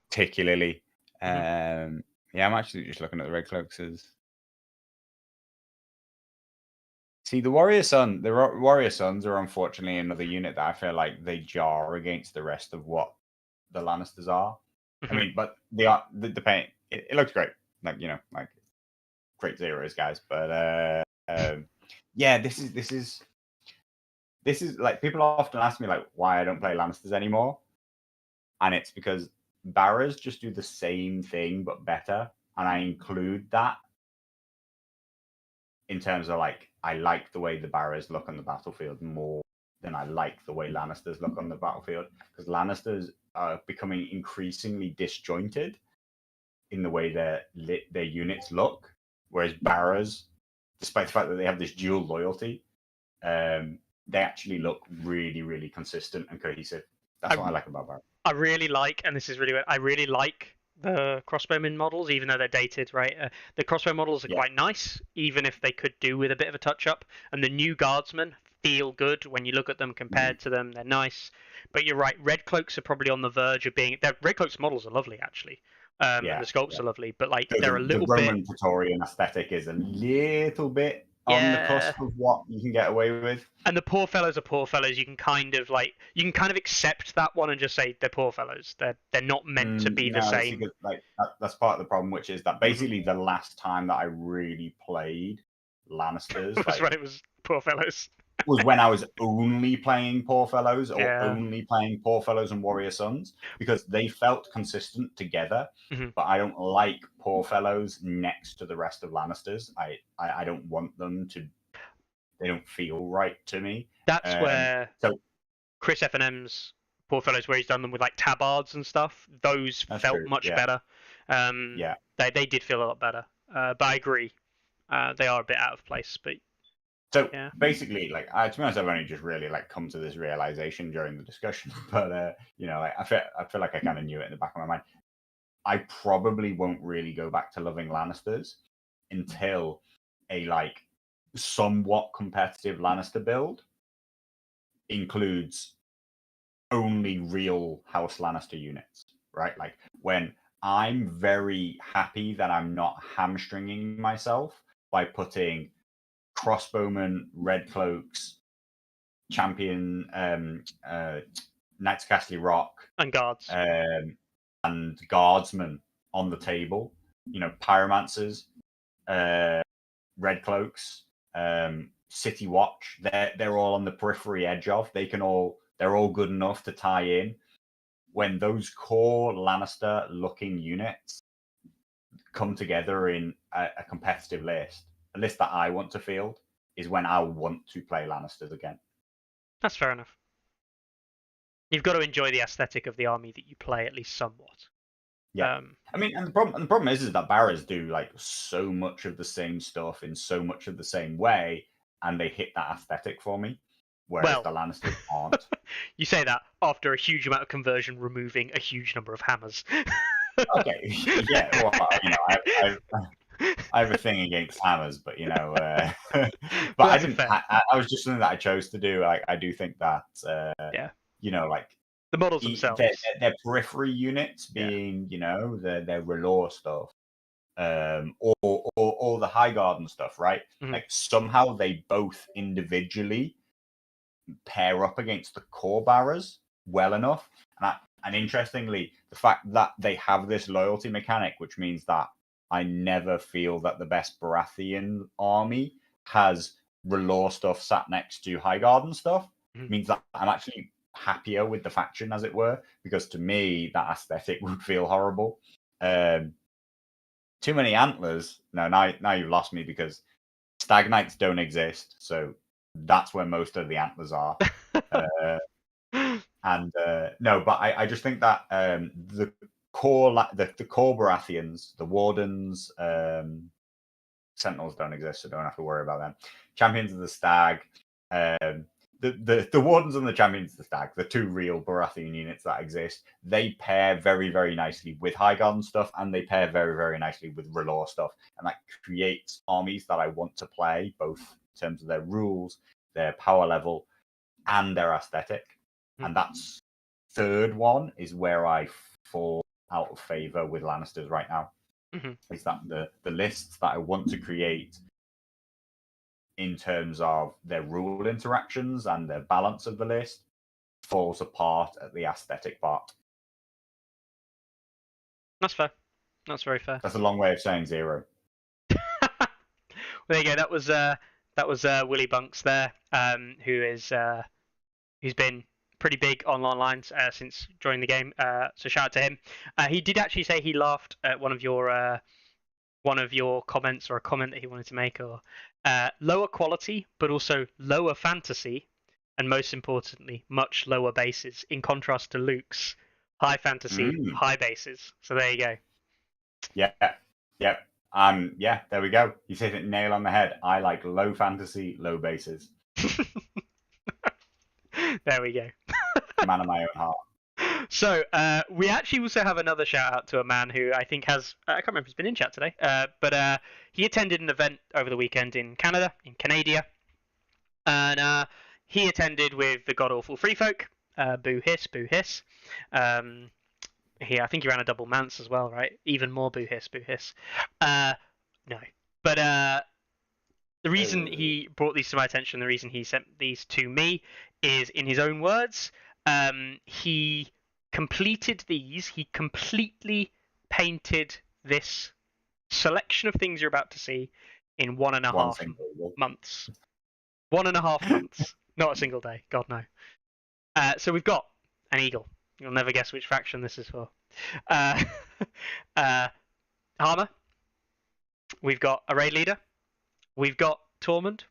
Particularly. Yeah, I'm actually just looking at the Red Cloaks as. See, the Warrior Sons are unfortunately another unit that I feel like they jar against the rest of what the Lannisters are. I mean, but they are the paint. It looks great, like like great zeros, guys. But yeah, this is like people often ask me like why I don't play Lannisters anymore, and it's because Barras just do the same thing but better, and I include that in terms of like I like the way the Barras look on the battlefield more than I like the way Lannisters look on the battlefield, because Lannisters are becoming increasingly disjointed in the way their units look, whereas Barras, despite the fact that they have this dual loyalty, they actually look really, really consistent and cohesive. That's what I like about Barras. I really like, and this is really weird, I really like the crossbowmen models, even though they're dated, right? The crossbow models are quite nice, even if they could do with a bit of a touch-up. And the new guardsmen feel good when you look at them compared to them. They're nice. But you're right, Red Cloaks are probably on the verge of being... Red Cloaks models are lovely, actually. And the sculpts are lovely, but like they're a little bit... The Roman bit... Praetorian aesthetic is a little bit on the cusp of what you can get away with. And the poor fellows are poor fellows. You can kind of accept that one and just say they're poor fellows. They're not meant to be the same. Because, like that's part of the problem, which is that basically the last time that I really played Lannisters was when it was poor fellows. was when I was only playing Poor Fellows or only playing Poor Fellows and Warrior Sons, because they felt consistent together. But I don't like Poor Fellows next to the rest of Lannisters. I don't want them to. They don't feel right to me. That's where Chris F&M's Poor Fellows, where he's done them with like tabards and stuff, those felt much better. They did feel a lot better. But I agree, they are a bit out of place. But so basically, like to be honest, I've only just really like come to this realization during the discussion. But like I feel like I kind of knew it in the back of my mind. I probably won't really go back to loving Lannisters until a like somewhat competitive Lannister build includes only real House Lannister units, right? Like when I'm very happy that I'm not hamstringing myself by putting crossbowmen, red cloaks, champion, Knights of Castle Rock, and guards, and guardsmen on the table. Pyromancers, red cloaks, City Watch. They're all on the periphery edge of. They're all good enough to tie in. When those core Lannister-looking units come together in a competitive list, a list that I want to field, is when I want to play Lannisters again. That's fair enough. You've got to enjoy the aesthetic of the army that you play, at least somewhat. Yeah, I mean, and the problem is that Barras do like so much of the same stuff in so much of the same way, and they hit that aesthetic for me, whereas the Lannisters aren't. You say that after a huge amount of conversion, removing a huge number of hammers. Okay, yeah, well, I have a thing against hammers, but but I didn't. I was just something that I chose to do. I do think that like the models themselves, their periphery units being their Relore stuff, or the High Garden stuff, right? Like somehow they both individually pair up against the core Barras well enough, and interestingly, the fact that they have this loyalty mechanic, which means that I never feel that the best Baratheon army has Relore stuff sat next to High Garden stuff, means that I'm actually happier with the faction, as it were, because to me that aesthetic would feel horrible. Too many antlers. No, now you've lost me, because Stag Knights don't exist, so that's where most of the antlers are. No, but I just think that the core Baratheons, the Wardens, Sentinels don't exist, so don't have to worry about them. Champions of the Stag, the Wardens and the Champions of the Stag, the two real Baratheon units that exist, they pair very, very nicely with High Garden stuff, and they pair very, very nicely with Relore stuff, and that creates armies that I want to play, both in terms of their rules, their power level, and their aesthetic. And that's third one is where I fall out of favor with Lannisters right now. is that the lists that I want to create in terms of their rule interactions and the balance of the list falls apart at the aesthetic part. That's fair. That's very fair. That's a long way of saying 0. There you go. That was Willie Bunks there, who's been pretty big on online since joining the game. So shout out to him. He did actually say he laughed at one of your comments, or a comment that he wanted to make, or lower quality, but also lower fantasy, and most importantly, much lower bases. In contrast to Luke's high fantasy, high bases. So there you go. Yeah. Yep. Yeah, there we go. You hit it nail on the head. I like low fantasy, low bases. There we go. Man of my own heart. So we actually also have another shout out to a man who I think has, I can't remember if he's been in chat today, but he attended an event over the weekend in Canada, in Canada, and he attended with the God Awful Free Folk. Boo hiss, boo hiss. I think he ran a double Mance as well, right? Even more boo hiss, boo hiss. No. But the reason he brought these to my attention, the reason he sent these to me, is in his own words. He completed these. He completely painted this selection of things you're about to see in 1.5 months. 1.5 months. Not a single day. God, no. So we've got an eagle. You'll never guess which faction this is for. Armor. We've got a raid leader. We've got Tormund.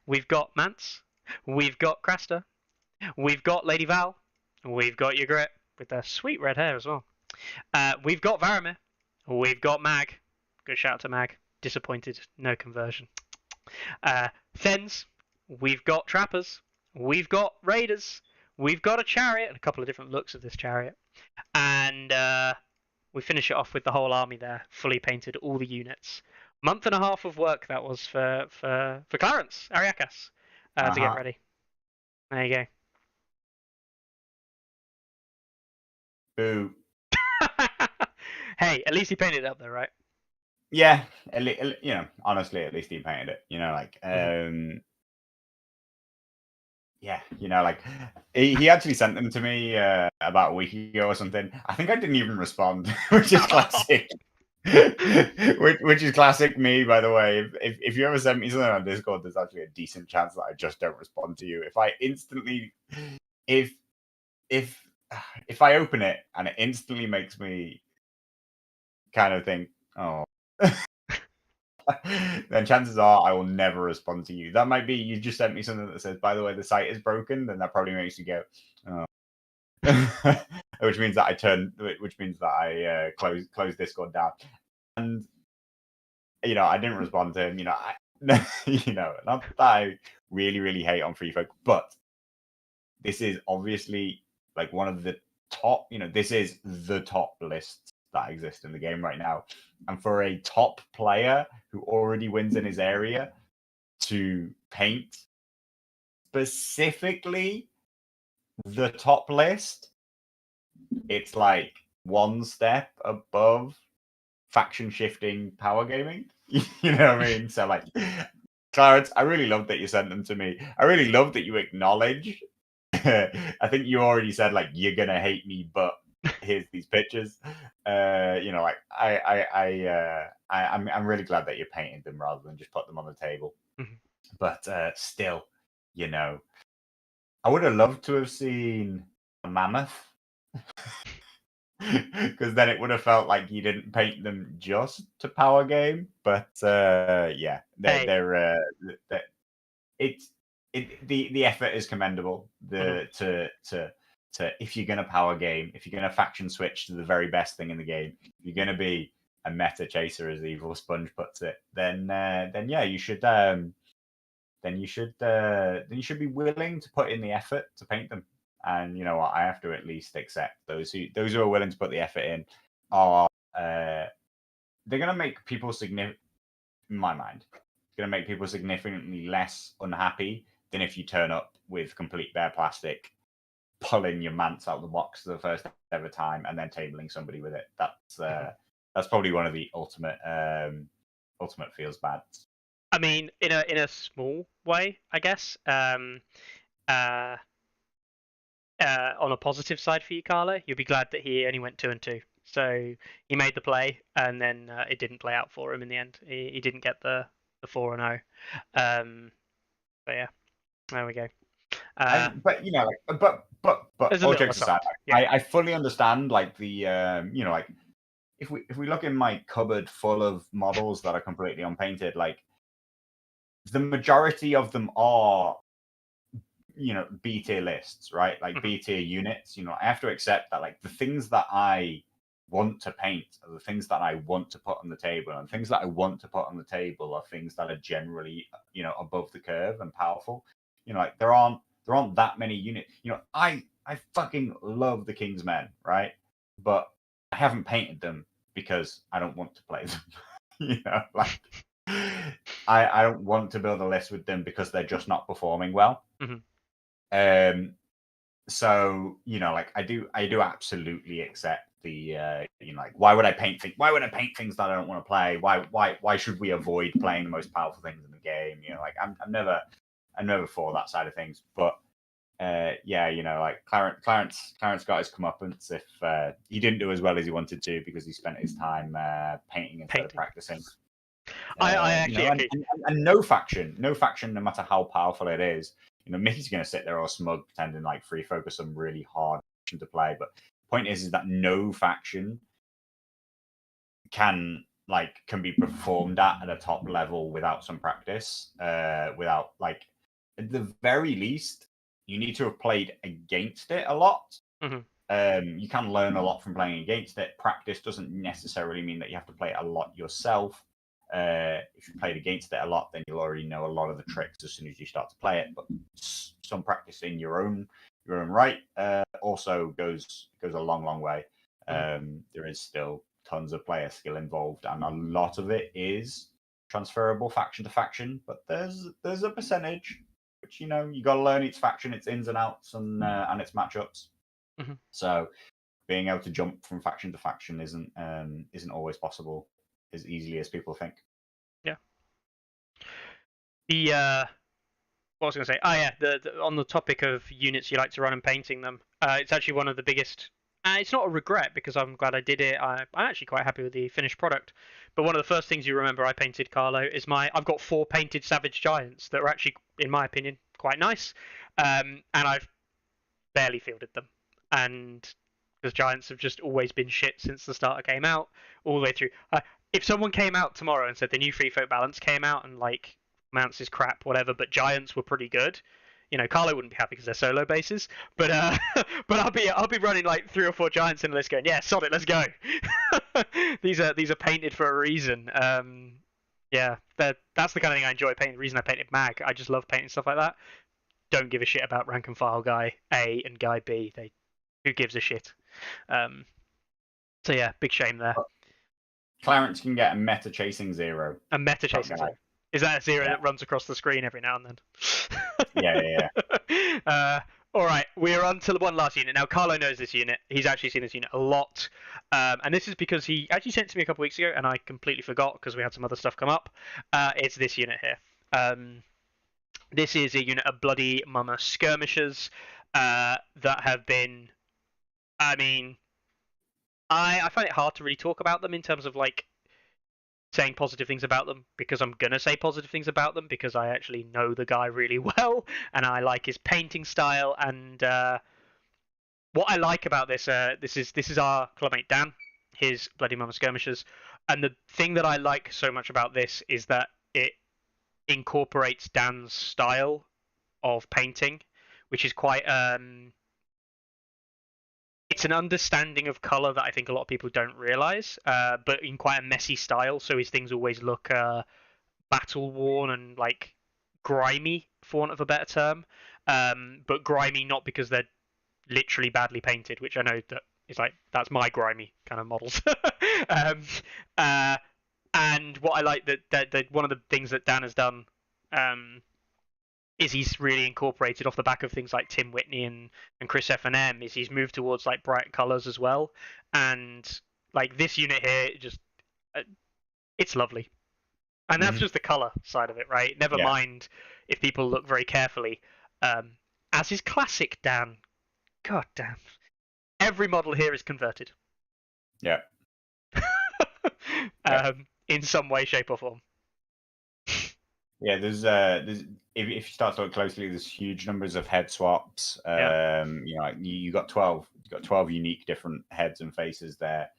We've got Mance. We've got Craster. We've got Lady Val. We've got Ygritte with their sweet red hair as well. We've got Varamir. We've got Mag. Good shout out to Mag. Disappointed. No conversion. Thens. We've got Trappers. We've got Raiders. We've got a chariot and a couple of different looks of this chariot. And we finish it off with the whole army there, fully painted, all the units. 1.5 months of work that was for Clarence Ariakas to get ready. There you go. Boo. Hey, at least he painted it up though, right? Yeah, honestly, at least he painted it. Yeah, he actually sent them to me about a week ago or something. I think I didn't even respond, which is classic. which is classic me, by the way. If you ever send me something on Discord, there's actually a decent chance that I just don't respond to you. If I instantly, if I open it and it instantly makes me kind of think, oh, then chances are I will never respond to you. That might be you just sent me something that says, by the way, the site is broken. Then that probably makes you go, oh. which means that I close Discord down. And I didn't respond to him. Not that I really hate on Free Folk, but this is obviously like one of the top. This is the top list that exist in the game right now. And for a top player who already wins in his area to paint specifically the top list, it's like one step above faction shifting power gaming. You know what I mean? So like, Clarence, I really love that you sent them to me. I really love that you acknowledge. I think you already said like, you're gonna hate me, but here's these pictures. I'm really glad that you painted them rather than just put them on the table. Mm-hmm. But still, I would have loved to have seen a mammoth, because then it would have felt like you didn't paint them just to power game. But yeah, the effort is commendable. To if you're going to power game, if you're going to faction switch to the very best thing in the game, if you're going to be a meta chaser, as Evil Sponge puts it, then yeah, you should be willing to put in the effort to paint them. And you know what, I have to at least accept those who are willing to put the effort in are they're going to make people in my mind, going to make people significantly less unhappy than if you turn up with complete bare plastic, pulling your Mance out of the box for the first ever time and then tabling somebody with it. That's That's probably one of the ultimate feels bad. I mean, in a small way, I guess. On a positive side for you, Carlo, you'll be glad that he only went 2-2. So he made the play, and then it didn't play out for him in the end. He didn't get the 4-0. But yeah, there we go. But you know, but all jokes aside, yeah. I fully understand like the you know, like if we look in my cupboard full of models that are completely unpainted, like the majority of them are, you know, B tier lists, right? Like B tier units. You know, I have to accept that like the things that I want to paint are the things that I want to put on the table, and things that I want to put on the table are things that are generally, you know, above the curve and powerful. You know, like there aren't that many units. You know, I fucking love the King's Men, right? But I haven't painted them because I don't want to play them. You know, like I don't want to build a list with them because they're just not performing well. So you know, like I do absolutely accept the you know, like why would I paint things that I don't want to play? Why should we avoid playing the most powerful things in the game? You know, like I'm never for that side of things. But yeah, you know, like Clarence got his comeuppance if he didn't do as well as he wanted to because he spent his time painting instead of practicing. I actually, you know, and no faction, no matter how powerful it is, you know, Mickey's going to sit there all smug, pretending like free focus some really hard faction to play. But the point is that no faction can be performed at a top level without some practice. Without, like, at the very least, you need to have played against it a lot. You can learn a lot from playing against it. Practice doesn't necessarily mean that you have to play it a lot yourself. If you played against it a lot, then you'll already know a lot of the tricks as soon as you start to play it. But some practice in your own right also goes a long way. There is still tons of player skill involved, and a lot of it is transferable faction to faction. But there's a percentage which, you know, you got to learn each faction, its ins and outs, and its matchups. So being able to jump from faction to faction isn't always possible as easily as people think. Yeah. What was I going to say? Oh yeah, the on the topic of units you like to run and painting them, it's actually one of the biggest. It's not a regret because I'm glad I did it. I'm actually quite happy with the finished product. But one of the first things you remember I painted, Carlo, is I've got 4 painted Savage Giants that are actually, in my opinion, quite nice. And I've barely fielded them. And because Giants have just always been shit since the starter came out, all the way through. If someone came out tomorrow and said the new free folk balance came out and like Mounts is crap, whatever, but Giants were pretty good, you know, Carlo wouldn't be happy because they're solo bases. But but I'll be running like 3 or 4 Giants in the list, going, yeah, sod it, let's go. These are painted for a reason. Yeah, that's the kind of thing I enjoy painting. The reason I painted Mag, I just love painting stuff like that. Don't give a shit about rank and file guy A and guy B. Who gives a shit? So yeah, big shame there. Clarence can get a meta chasing 0. A meta chasing 0. Is that a 0 that runs across the screen every now and Yeah. then? All right, we're on to the one last unit. Now, Carlo knows this unit. He's actually seen this unit a lot. And this is because he actually sent it to me a couple weeks ago, and I completely forgot because we had some other stuff come up. It's this unit here. This is a unit of Bloody Mama Skirmishers that have been... I mean, I find it hard to really talk about them in terms of, like, saying positive things about them, because I'm gonna say positive things about them because I actually know the guy really well and I like his painting style. And what I like about this is our clubmate Dan, his Bloody Mama Skirmishers, and the thing that I like so much about this is that it incorporates Dan's style of painting, which is quite it's an understanding of color that I think a lot of people don't realize, but in quite a messy style. So his things always look battle worn and like grimy, for want of a better term. But grimy not because they're literally badly painted, which I know that is like that's my grimy kind of models. And what I like that one of the things that Dan has done is he's really incorporated off the back of things like Tim Whitney and Chris F&M, is he's moved towards like bright colors as well. And like this unit here, just it's lovely. And that's just the color side of it, right? Never mind if people look very carefully. As is classic, Dan. God damn. Every model here is converted. Yeah. In some way, shape, or form. Yeah, there's if you start to look closely, there's huge numbers of head swaps. You got 12. You got 12 unique different heads and faces there.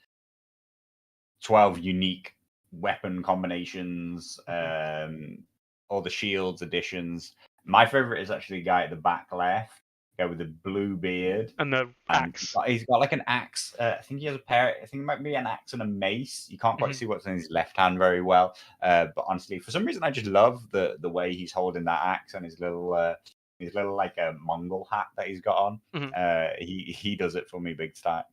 12 unique weapon combinations. All the shields additions. My favorite is actually the guy at the back left, guy with the blue beard and the axe. He's got like an axe. I think he has a pair. I think it might be an axe and a mace. You can't quite see what's in his left hand very well. But honestly, for some reason, I just love the way he's holding that axe and his little like a Mongol hat that he's got on. He does it for me big time.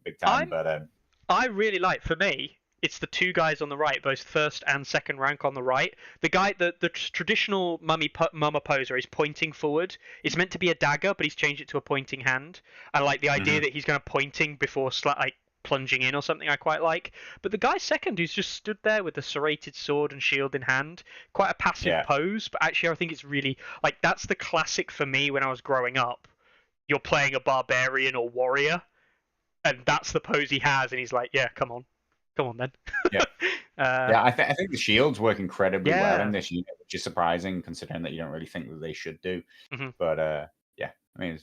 I really like, for me, it's the two guys on the right, both first and second rank on the right. The guy, the traditional mummer poser is pointing forward. It's meant to be a dagger, but he's changed it to a pointing hand. I like the idea that he's kind of pointing before like plunging in or something. I quite like. But the guy second, who's just stood there with the serrated sword and shield in hand, quite a passive pose. But actually, I think it's really like that's the classic for me when I was growing up. You're playing a barbarian or warrior, and that's the pose he has, and he's like, "Yeah, come on then." I think the shields work incredibly well in this unit, which is surprising considering that you don't really think that they should do. But I mean,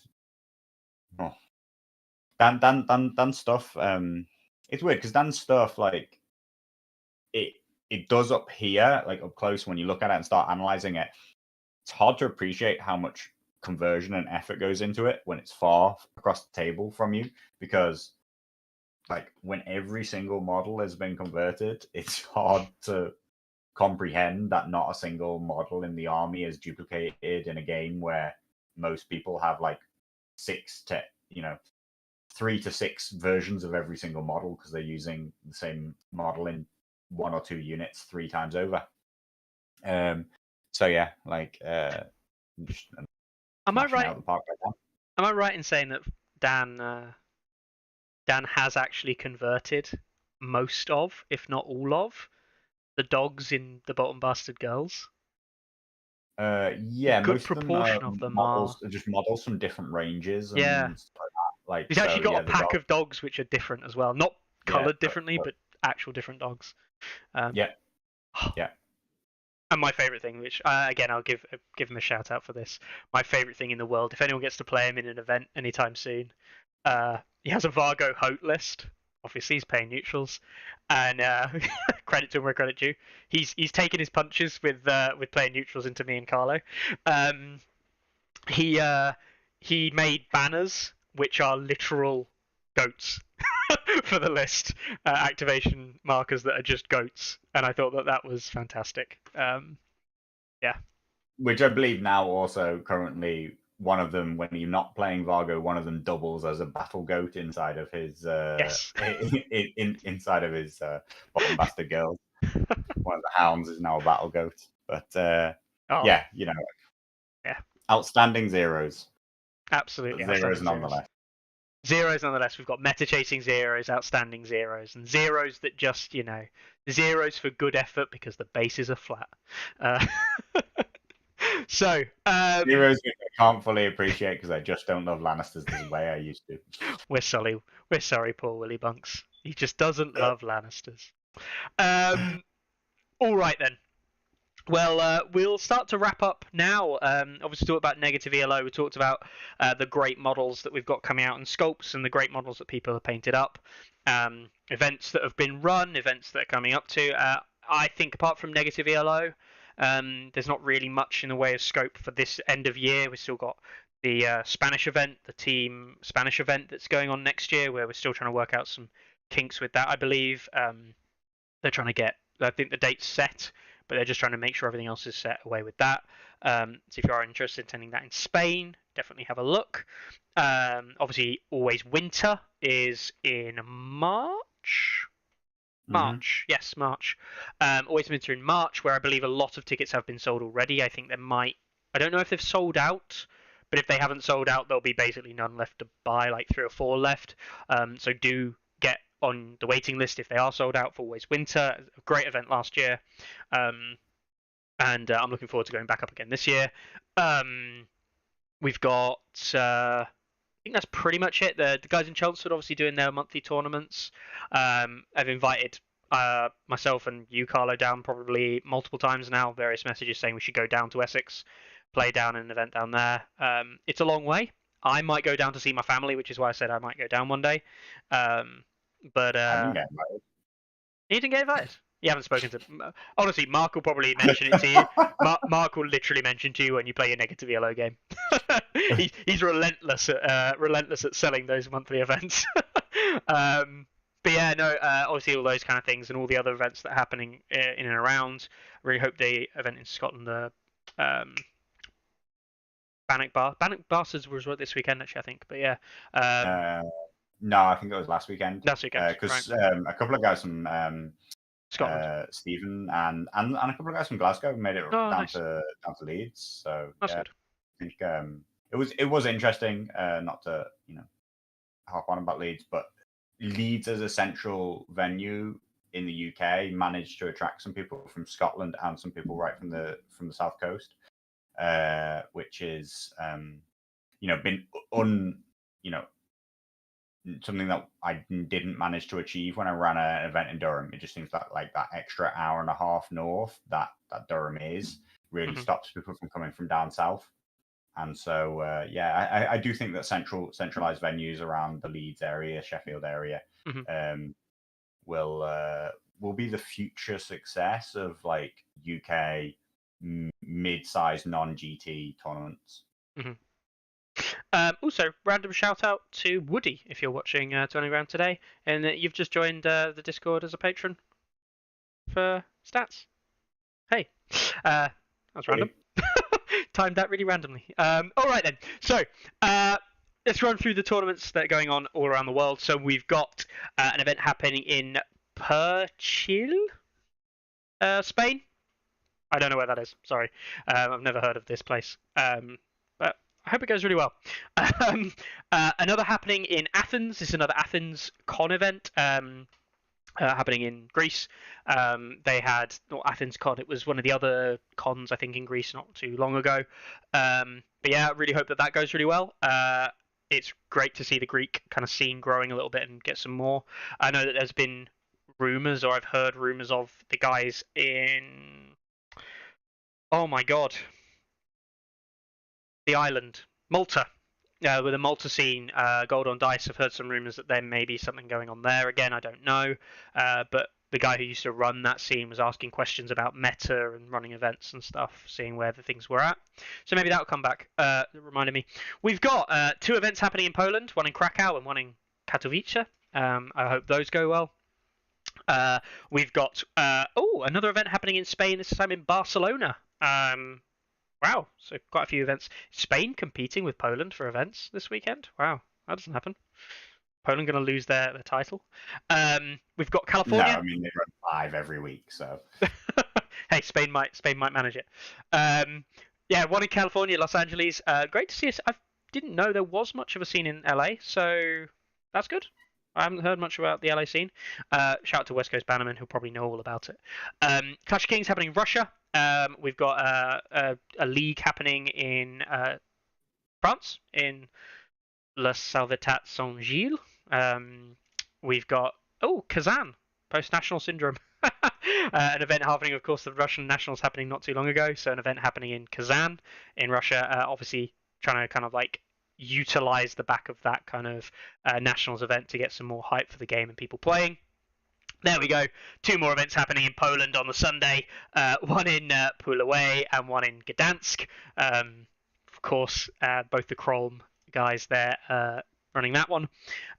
Dan's stuff. It's weird because Dan's stuff, like it does up here, like up close when you look at it and start analyzing it. It's hard to appreciate how much conversion and effort goes into it when it's far across the table from you, because like when every single model has been converted, it's hard to comprehend that not a single model in the army is duplicated in a game where most people have like 3 to 6 versions of every single model because they're using the same model in 1 or 2 units 3 times over. Am I right? Am I right in saying that Dan has actually converted most of, if not all of, the dogs in the Bottom Bastard Girls? A good proportion of them are just models from different ranges. And he's actually got a pack of dogs which are different as well, not coloured differently, but actual different dogs. And my favourite thing, which again I'll give him a shout out for this. My favourite thing in the world, if anyone gets to play him in an event anytime soon, he has a Vargo Hote list. Obviously, he's paying neutrals, and credit to him where credit due. He's taken his punches with playing neutrals into me and Carlo. He made banners which are literal goats for the list, activation markers that are just goats, and I thought that was fantastic. Which I believe now also currently one of them, when you're not playing Vargo, one of them doubles as a battle goat inside of his inside of his Bottom Bastard Girls. One of the hounds is now a battle goat, but outstanding zeros. Absolutely, zeros nonetheless. Zeros nonetheless. We've got meta chasing zeros, outstanding zeros, and zeros that just zeros for good effort because the bases are flat. So zeros I can't fully appreciate because I just don't love Lannisters the way I used to. We're sorry, poor Willy Bunks. He just doesn't love Lannisters. All right then. Well, we'll start to wrap up now. Obviously, talked about negative ELO. We talked about the great models that we've got coming out in Sculpts and the great models that people have painted up. Events that have been run, events that are coming up to. I think apart from negative ELO, there's not really much in the way of scope for this end of year. We've still got the Spanish event, the team Spanish event that's going on next year, where we're still trying to work out some kinks with that. I believe they're trying to get. I think the date's set, but they're just trying to make sure everything else is set away with that. So if you are interested in attending that in Spain, definitely have a look. Obviously, Always Winter is in March. Yes, March. Always Winter in March, where I believe a lot of tickets have been sold already. I think there might. I don't know if they've sold out, but if they haven't sold out, there'll be basically none left to buy, like 3 or 4 left. So do get on the waiting list if they are sold out for Always Winter. A great event last year, and I'm looking forward to going back up again this year. We've got, I think that's pretty much it. The guys in Chelmsford obviously doing their monthly tournaments. I've invited myself and you, Carlo, down probably multiple times now. Various messages saying we should go down to Essex, play down in an event down there. It's a long way. I might go down to see my family, which is why I said I might go down one day. But I didn't get invited. you didn't get invited. You haven't spoken to. Honestly, Mark will probably mention it to you. Mark will literally mention to you when you play your negative yellow game. He's relentless at selling those monthly events. But yeah, no. Obviously, all those kind of things and all the other events that are happening in and around. I really hope the event in Scotland, the Bannock Bastards was this weekend actually, I think. But yeah. No, I think it was last weekend. Last weekend, because right. A couple of guys from Scotland, Stephen and a couple of guys from Glasgow made it down to Leeds. So that's good. I think it was interesting. Not to harp on about Leeds, but Leeds as a central venue in the UK managed to attract some people from Scotland and some people right from the south coast, which is been something that I didn't manage to achieve when I ran an event in Durham. It just seems that that extra hour and a half north that Durham is really stops people from coming from down south. And so I do think that centralized venues around the Leeds area, Sheffield area, will be the future success of UK mid-sized non-GT tournaments. Also, random shout out to Woody if you're watching Tourney Ground today, and you've just joined the Discord as a patron for stats. Hey, that was random. Timed that really randomly. All right then. So let's run through the tournaments that are going on all around the world. So we've got an event happening in Perchil, Spain. I don't know where that is. Sorry, I've never heard of this place. But I hope it goes really well. Another happening in Athens. This is another Athens con event happening in Greece. They had not Athens con. It was one of the other cons I think in Greece not too long ago. But yeah, I really hope that goes really well. It's great to see the Greek kind of scene growing a little bit and get some more. I know that there's been rumors, or I've heard rumors of the guys in. Oh my God. The island, Malta, with the Malta scene, Gold on Dice. I've heard some rumours that there may be something going on there. Again, I don't know, but the guy who used to run that scene was asking questions about meta and running events and stuff, seeing where the things were at. So maybe that'll come back. It reminded me. We've got 2 events happening in Poland, one in Krakow and one in Katowice. I hope those go well. We've got another event happening in Spain, this time in Barcelona. Wow, so quite a few events. Spain competing with Poland for events this weekend. Wow, that doesn't happen. Poland going to lose their title. We've got California. No, I mean they run 5 every week, so. Hey, Spain might manage it. Yeah, one in California, Los Angeles. Great to see us. I didn't know there was much of a scene in LA, so that's good. I haven't heard much about the LA scene. Shout out to West Coast Bannerman, who'll probably know all about it. Clash of Kings happening in Russia. We've got a league happening in France, in La Salvetat Saint-Gilles. We've got Kazan, post-national syndrome. An event happening, of course, the Russian nationals happening not too long ago. So an event happening in Kazan in Russia. Obviously trying to kind of utilize the back of that kind of nationals event to get some more hype for the game and people playing. There we go. 2 more events happening in Poland on the Sunday. One in Puławy and one in Gdansk. Of course, both the Krolm guys there running that one.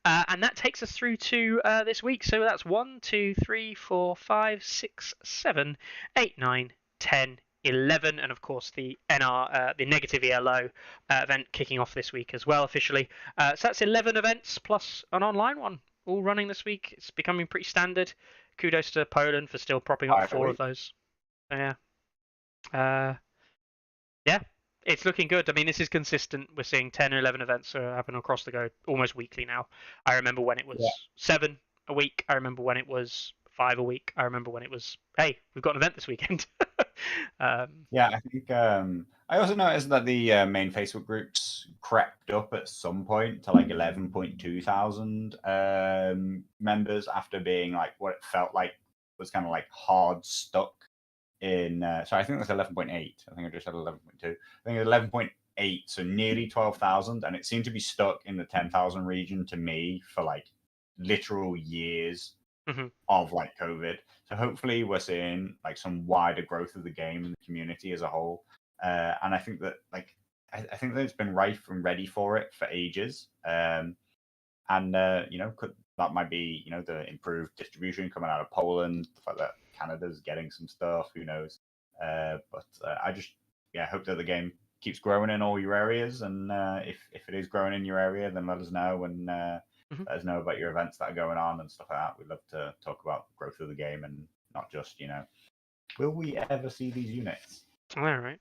And that takes us through to this week. So that's 1, 2, 3, 4, 5, 6, 7, 8, 9, 10, 11, and of course the the negative ELO event kicking off this week as well officially. So that's 11 events plus an online one all running this week. It's becoming pretty standard. Kudos to Poland for still propping up 4 of those. So, yeah. Yeah, it's looking good. I mean, this is consistent. We're seeing 10 or 11 events happen across the go almost weekly now. I remember when it was 7 a week. I remember when it was 5 a week. I remember when it was, hey, we've got an event this weekend. Yeah, I think I also noticed that the main Facebook groups crept up at some point to like 11.2 thousand members after being like what it felt like was kind of like hard stuck in. So I think it was 11.8. I think I just said 11.2. I think it was 11.8, so nearly 12,000, and it seemed to be stuck in the 10,000 region to me for like literal years of like COVID. So hopefully we're seeing like some wider growth of the game and the community as a whole. And I think that like I think that it's been rife and ready for it for ages. And you know, that might be, you know, the improved distribution coming out of Poland, the fact that Canada's getting some stuff, who knows. But I just hope that the game keeps growing in all your areas, and if it is growing in your area, then let us know, and let us know about your events that are going on and stuff like that. We'd love to talk about growth of the game and not just, you know, will we ever see these units? All right.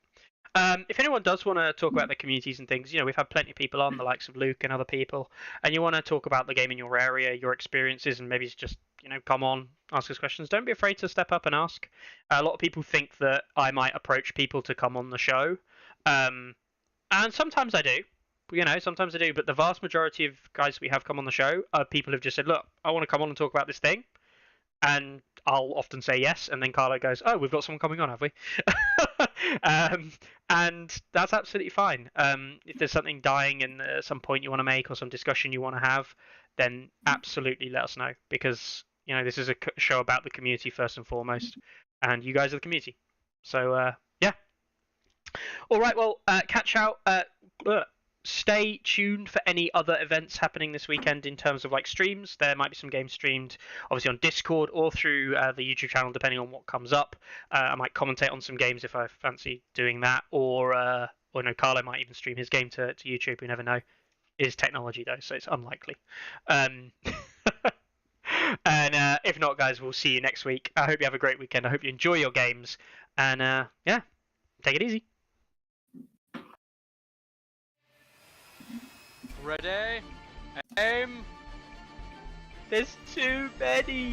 If anyone does want to talk about the communities and things, you know, we've had plenty of people on, the likes of Luke and other people, and you want to talk about the game in your area, your experiences, and maybe just, you know, come on, ask us questions. Don't be afraid to step up and ask. A lot of people think that I might approach people to come on the show, and sometimes I do. You know, sometimes I do, but the vast majority of guys we have come on the show are people who've just said, look, I want to come on and talk about this thing. And I'll often say yes, and then Carlo goes, oh, we've got someone coming on, have we? And that's absolutely fine. If there's something dying in some point you want to make or some discussion you want to have, then absolutely let us know, because, you know, this is a show about the community first and foremost, and you guys are the community. So, yeah. All right, well, catch out. Stay tuned for any other events happening this weekend in terms of like streams. There might be some games streamed obviously on Discord or through the YouTube channel, depending on what comes up. I might commentate on some games if I fancy doing that, or no, Carlo might even stream his game to YouTube. You never know. It is technology though, so it's unlikely. And if not, guys, we'll see you next week. I hope you have a great weekend. I hope you enjoy your games, and yeah, take it easy. Ready? Aim! There's too many.